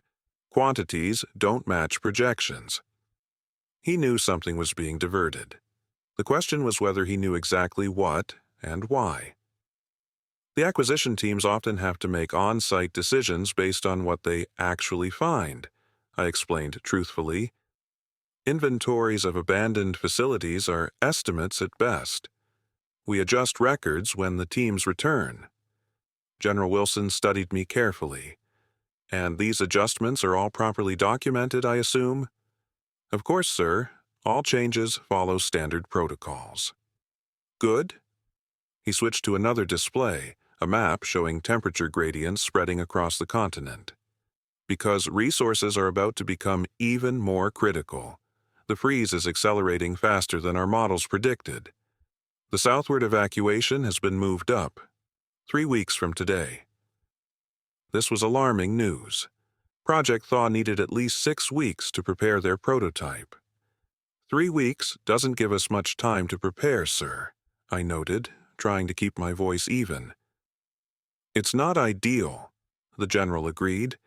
Quantities don't match projections. He knew something was being diverted. The question was whether he knew exactly what and why. The acquisition teams often have to make on-site decisions based on what they actually find, I explained truthfully. Inventories of abandoned facilities are estimates at best. We adjust records when the teams return. General Wilson studied me carefully. And these adjustments are all properly documented, I assume? Of course, sir. All changes follow standard protocols. Good? He switched to another display, a map showing temperature gradients spreading across the continent. Because resources are about to become even more critical. The freeze is accelerating faster than our models predicted. The southward evacuation has been moved up, 3 weeks from today. This was alarming news. Project Thaw needed at least 6 weeks to prepare their prototype. 3 weeks doesn't give us much time to prepare, sir, I noted, trying to keep my voice even. It's not ideal, the general agreed,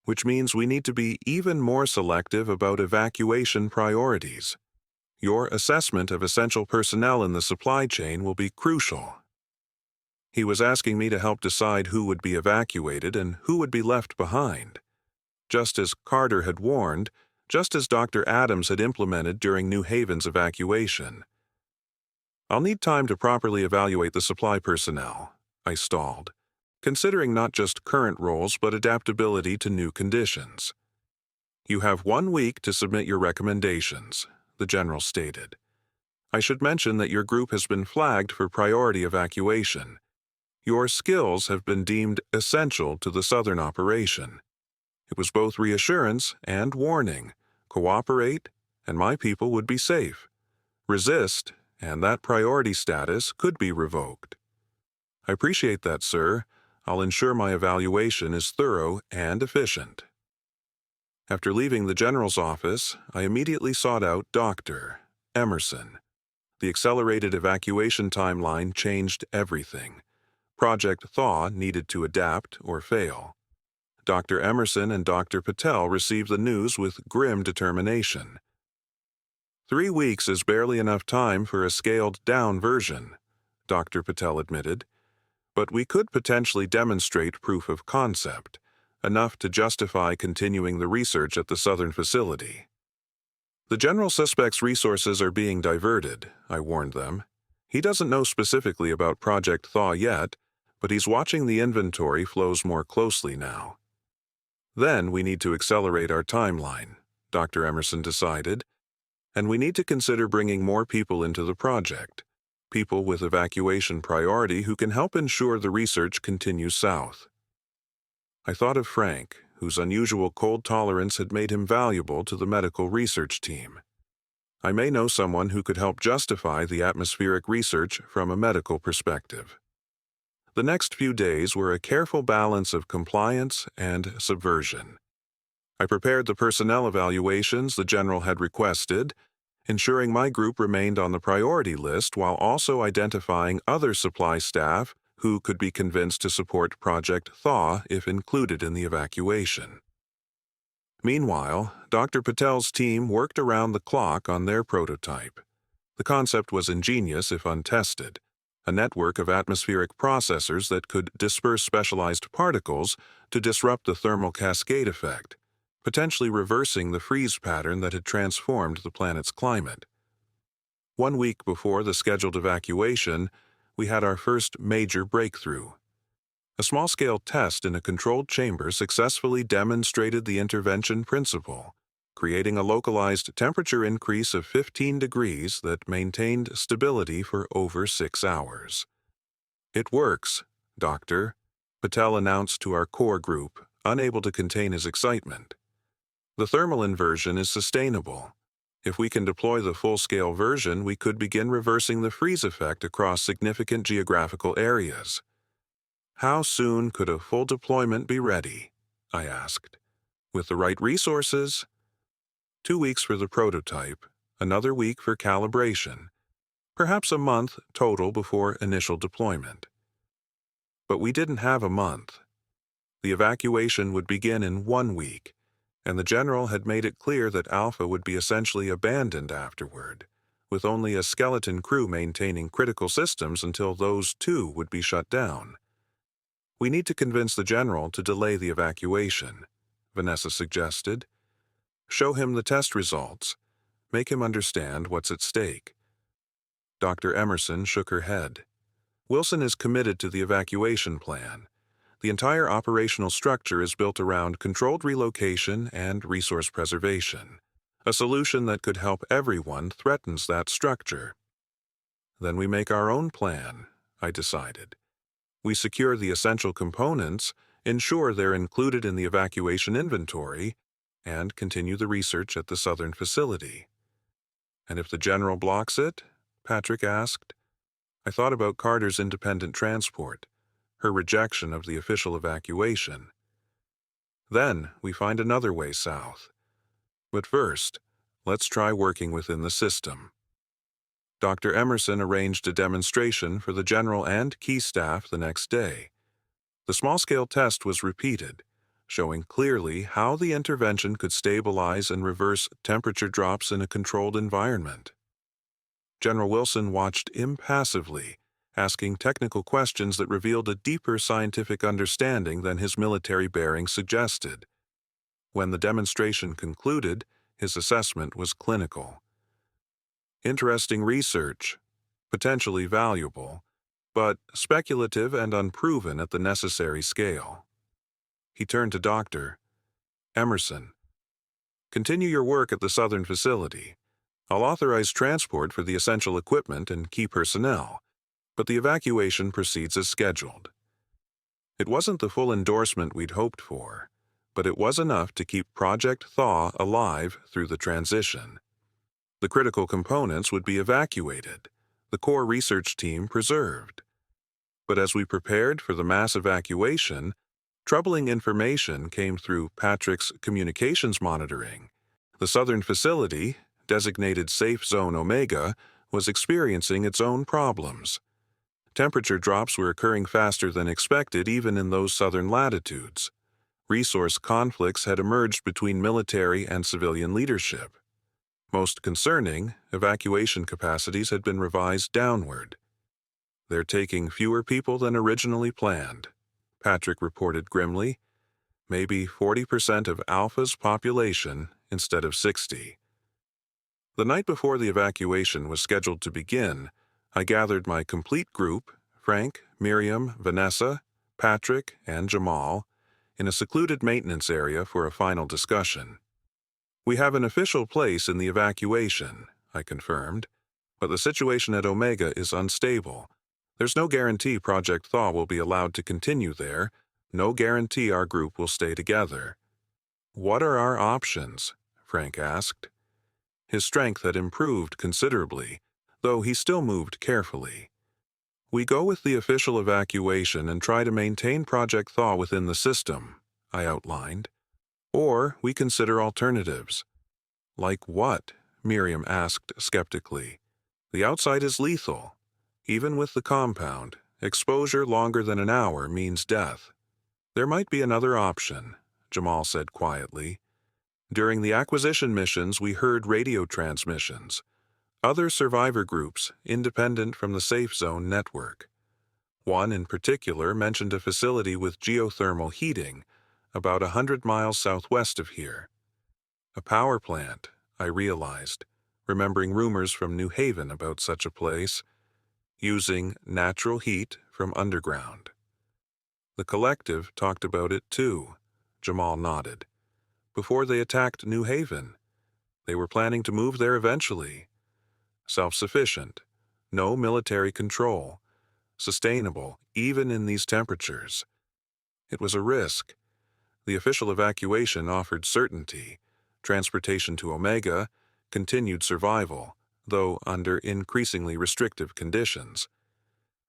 which means we need to be even more selective about evacuation priorities. Your assessment of essential personnel in the supply chain will be crucial. He was asking me to help decide who would be evacuated and who would be left behind. Just as Carter had warned, just as Dr. Adams had implemented during New Haven's evacuation. I'll need time to properly evaluate the supply personnel, I stalled, considering not just current roles but adaptability to new conditions. You have 1 week to submit your recommendations, the general stated. I should mention that your group has been flagged for priority evacuation. Your skills have been deemed essential to the Southern operation. It was both reassurance and warning. Cooperate, and my people would be safe. Resist, and that priority status could be revoked. I appreciate that, sir. I'll ensure my evaluation is thorough and efficient. After leaving the general's office, I immediately sought out Dr. Emerson. The accelerated evacuation timeline changed everything. Project Thaw needed to adapt or fail. Dr. Emerson and Dr. Patel received the news with grim determination. 3 weeks is barely enough time for a scaled-down version, Dr. Patel admitted, but we could potentially demonstrate proof of concept, enough to justify continuing the research at the southern facility. The general suspect's resources are being diverted, I warned them. He doesn't know specifically about Project Thaw yet, but he's watching the inventory flows more closely now. Then we need to accelerate our timeline, Dr. Emerson decided, and we need to consider bringing more people into the project, people with evacuation priority who can help ensure the research continues south. I thought of Frank, whose unusual cold tolerance had made him valuable to the medical research team. I may know someone who could help justify the atmospheric research from a medical perspective. The next few days were a careful balance of compliance and subversion. I prepared the personnel evaluations the general had requested, ensuring my group remained on the priority list while also identifying other supply staff who could be convinced to support Project Thaw if included in the evacuation. Meanwhile, Dr. Patel's team worked around the clock on their prototype. The concept was ingenious if untested, a network of atmospheric processors that could disperse specialized particles to disrupt the thermal cascade effect, potentially reversing the freeze pattern that had transformed the planet's climate. 1 week before the scheduled evacuation, we had our first major breakthrough. A small-scale test in a controlled chamber successfully demonstrated the intervention principle, creating a localized temperature increase of 15 degrees that maintained stability for over 6 hours. "It works, Doctor," Patel announced to our core group, unable to contain his excitement. "The thermal inversion is sustainable. If we can deploy the full-scale version, we could begin reversing the freeze effect across significant geographical areas." "How soon could a full deployment be ready?" I asked. "With the right resources?" 2 weeks for the prototype, another week for calibration, perhaps a month total before initial deployment. But we didn't have a month. The evacuation would begin in 1 week, and the general had made it clear that Alpha would be essentially abandoned afterward, with only a skeleton crew maintaining critical systems until those too would be shut down. "We need to convince the general to delay the evacuation," Vanessa suggested. "Show him the test results. Make him understand what's at stake." Dr. Emerson shook her head. "Wilson is committed to the evacuation plan. The entire operational structure is built around controlled relocation and resource preservation. A solution that could help everyone threatens that structure." "Then we make our own plan," I decided. "We secure the essential components, ensure they're included in the evacuation inventory, and continue the research at the southern facility." "And if the general blocks it?" Patrick asked. I thought about Carter's independent transport, her rejection of the official evacuation. "Then we find another way south. But first, let's try working within the system." Dr. Emerson arranged a demonstration for the general and key staff the next day. The small-scale test was repeated, showing clearly how the intervention could stabilize and reverse temperature drops in a controlled environment. General Wilson watched impassively, asking technical questions that revealed a deeper scientific understanding than his military bearings suggested. When the demonstration concluded, his assessment was clinical. "Interesting research, potentially valuable, but speculative and unproven at the necessary scale." He turned to Dr. Emerson. "Continue your work at the southern facility. I'll authorize transport for the essential equipment and key personnel, but the evacuation proceeds as scheduled." It wasn't the full endorsement we'd hoped for, but it was enough to keep Project Thaw alive through the transition. The critical components would be evacuated, the core research team preserved. But as we prepared for the mass evacuation, troubling information came through Patrick's communications monitoring. The southern facility, designated Safe Zone Omega, was experiencing its own problems. Temperature drops were occurring faster than expected even in those southern latitudes. Resource conflicts had emerged between military and civilian leadership. Most concerning, evacuation capacities had been revised downward. "They're taking fewer people than originally planned," Patrick reported grimly. "Maybe 40% of Alpha's population instead of 60. The night before the evacuation was scheduled to begin, I gathered my complete group, Frank, Miriam, Vanessa, Patrick, and Jamal, in a secluded maintenance area for a final discussion. "We have an official place in the evacuation," I confirmed, "but the situation at Omega is unstable. There's no guarantee Project Thaw will be allowed to continue there, no guarantee our group will stay together." "What are our options?" Frank asked. His strength had improved considerably, though he still moved carefully. "We go with the official evacuation and try to maintain Project Thaw within the system," I outlined. "Or we consider alternatives." "Like what?" Miriam asked skeptically. "The outside is lethal. Even with the compound, exposure longer than an hour means death." "There might be another option," Jamal said quietly. "During the acquisition missions, we heard radio transmissions. Other survivor groups, independent from the safe zone network. One in particular mentioned a facility with geothermal heating, about 100 miles southwest of here." "A power plant," I realized, remembering rumors from New Haven about such a place, "using natural heat from underground." "The collective talked about it too," Jamal nodded. "Before they attacked New Haven. They were planning to move there eventually. Self-sufficient, no military control, sustainable even in these temperatures. It was a risk. The official evacuation offered certainty, transportation to Omega, continued survival, though under increasingly restrictive conditions.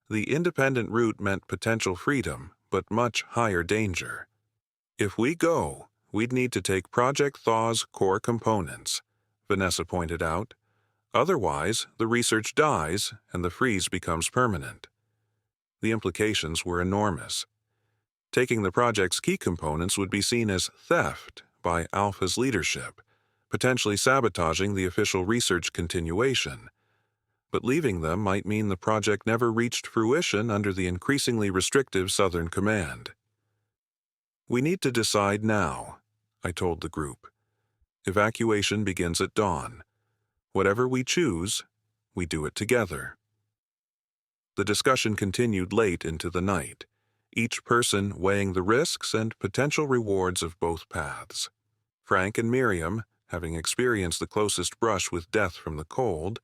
The independent route meant potential freedom, but much higher danger. "If we go, we'd need to take Project Thaw's core components," Vanessa pointed out. "Otherwise, the research dies and the freeze becomes permanent." The implications were enormous. Taking the project's key components would be seen as theft by Alpha's leadership, potentially sabotaging the official research continuation. But leaving them might mean the project never reached fruition under the increasingly restrictive Southern Command. "We need to decide now," I told the group. "Evacuation begins at dawn. Whatever we choose, we do it together." The discussion continued late into the night, each person weighing the risks and potential rewards of both paths. Frank and Miriam, having experienced the closest brush with death from the cold,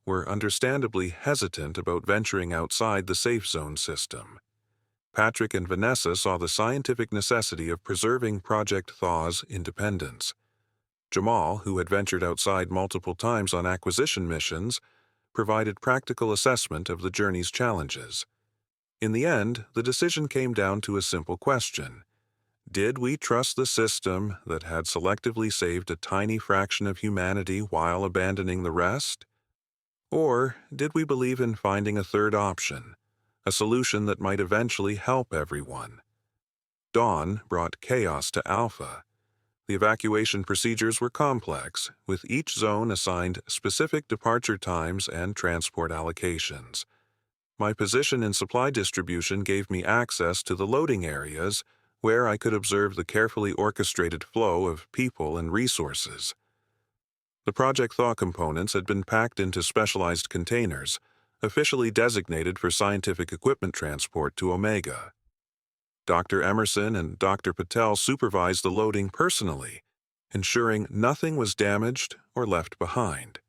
were understandably hesitant about venturing outside the safe zone system. Patrick and Vanessa saw the scientific necessity of preserving Project Thaw's independence. Jamal, who had ventured outside multiple times on acquisition missions, provided practical assessment of the journey's challenges. In the end, the decision came down to a simple question. Did we trust the system that had selectively saved a tiny fraction of humanity while abandoning the rest? Or did we believe in finding a third option, a solution that might eventually help everyone? Dawn brought chaos to Alpha. The evacuation procedures were complex, with each zone assigned specific departure times and transport allocations. My position in supply distribution gave me access to the loading areas, where I could observe the carefully orchestrated flow of people and resources. The Project Thaw components had been packed into specialized containers, officially designated for scientific equipment transport to Omega. Dr. Emerson and Dr. Patel supervised the loading personally, ensuring nothing was damaged or left behind.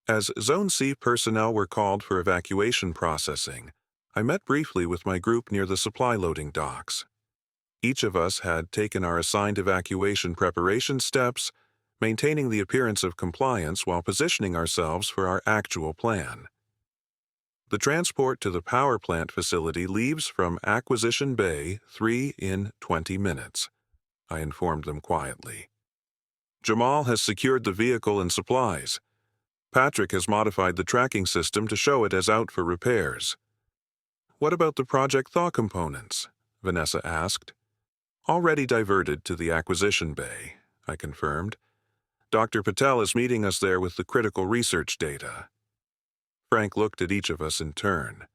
As Zone C personnel were called for evacuation processing, I met briefly with my group near the supply loading docks. Each of us had taken our assigned evacuation preparation steps, maintaining the appearance of compliance while positioning ourselves for our actual plan. "The transport to the power plant facility leaves from Acquisition Bay 3 in 20 minutes, I informed them quietly. "Jamal has secured the vehicle and supplies. Patrick has modified the tracking system to show it as out for repairs." "What about the Project Thaw components?" Vanessa asked. Already diverted to the acquisition bay, I confirmed. Dr. Patel is meeting us there with the critical research data. Frank looked at each of us in turn.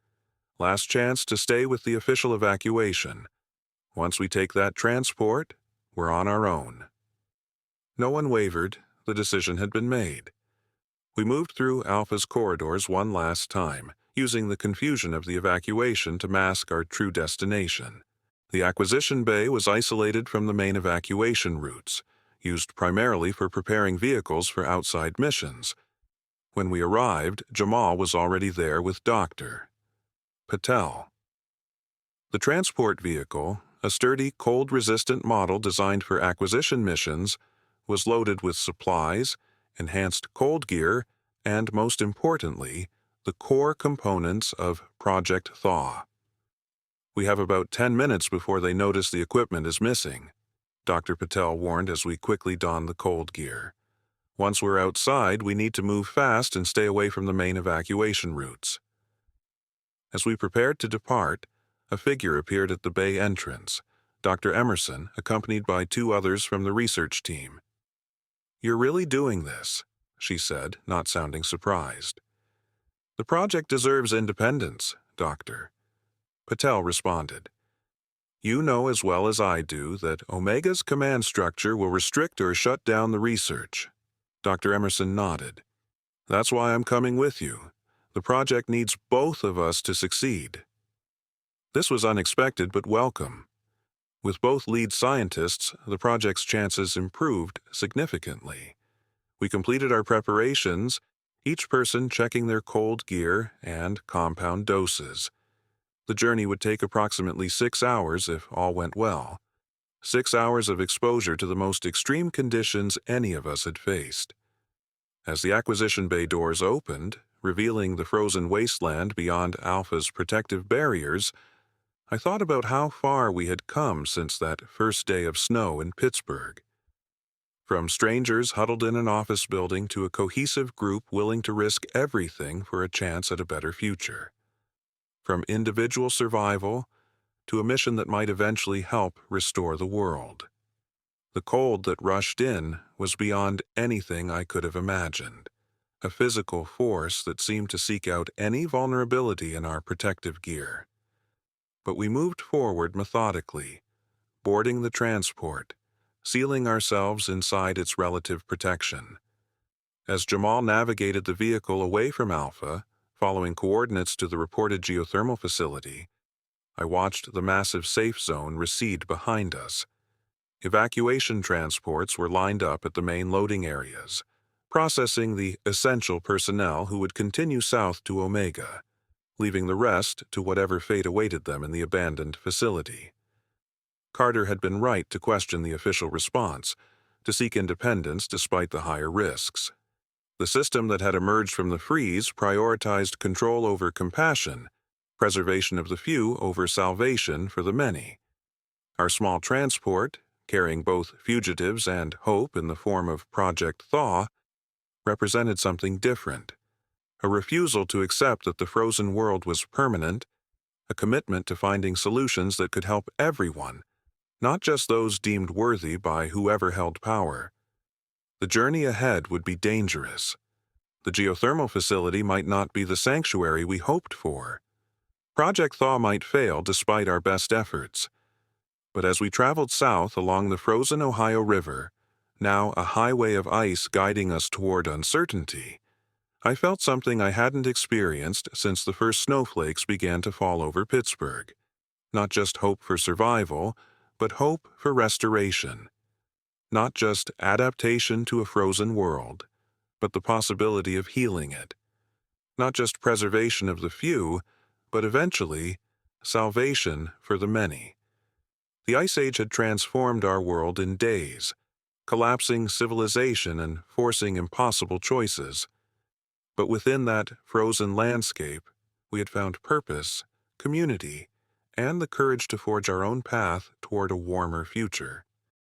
Last chance to stay with the official evacuation. Once we take that transport, we're on our own. No one wavered. The decision had been made. We moved through Alpha's corridors one last time, using the confusion of the evacuation to mask our true destination. The acquisition bay was isolated from the main evacuation routes, used primarily for preparing vehicles for outside missions. When we arrived, Jamal was already there with Dr. Patel. The transport vehicle, a sturdy, cold-resistant model designed for acquisition missions, was loaded with supplies, enhanced cold gear, and, most importantly, the core components of Project Thaw. We have about 10 minutes before they notice the equipment is missing, Dr. Patel warned as we quickly donned the cold gear. Once we're outside, we need to move fast and stay away from the main evacuation routes. As we prepared to depart, a figure appeared at the bay entrance, Dr. Emerson, accompanied by 2 others from the research team. "You're really doing this," she said, not sounding surprised. "The project deserves independence, Doctor," Patel responded. "You know as well as I do that Omega's command structure will restrict or shut down the research." Dr. Emerson nodded. "That's why I'm coming with you. The project needs both of us to succeed." This was unexpected but welcome. With both lead scientists, the project's chances improved significantly. We completed our preparations, each person checking their cold gear and compound doses. The journey would take approximately 6 hours if all went well. 6 hours of exposure to the most extreme conditions any of us had faced. As the acquisition bay doors opened, revealing the frozen wasteland beyond Alpha's protective barriers, I thought about how far we had come since that first day of snow in Pittsburgh. From strangers huddled in an office building to a cohesive group willing to risk everything for a chance at a better future. From individual survival to a mission that might eventually help restore the world. The cold that rushed in was beyond anything I could have imagined, a physical force that seemed to seek out any vulnerability in our protective gear. But we moved forward methodically, boarding the transport, sealing ourselves inside its relative protection. As Jamal navigated the vehicle away from Alpha, following coordinates to the reported geothermal facility, I watched the massive safe zone recede behind us. Evacuation transports were lined up at the main loading areas, processing the essential personnel who would continue south to Omega, leaving the rest to whatever fate awaited them in the abandoned facility. Carter had been right to question the official response, to seek independence despite the higher risks. The system that had emerged from the freeze prioritized control over compassion, preservation of the few over salvation for the many. Our small transport, carrying both fugitives and hope in the form of Project Thaw, represented something different. A refusal to accept that the frozen world was permanent, a commitment to finding solutions that could help everyone, not just those deemed worthy by whoever held power. The journey ahead would be dangerous. The geothermal facility might not be the sanctuary we hoped for. Project Thaw might fail despite our best efforts. But as we traveled south along the frozen Ohio River, now a highway of ice guiding us toward uncertainty, I felt something I hadn't experienced since the first snowflakes began to fall over Pittsburgh. Not just hope for survival, but hope for restoration. Not just adaptation to a frozen world, but the possibility of healing it. Not just preservation of the few, but eventually, salvation for the many. The Ice Age had transformed our world in days, collapsing civilization and forcing impossible choices. But within that frozen landscape, we had found purpose, community, and the courage to forge our own path toward a warmer future.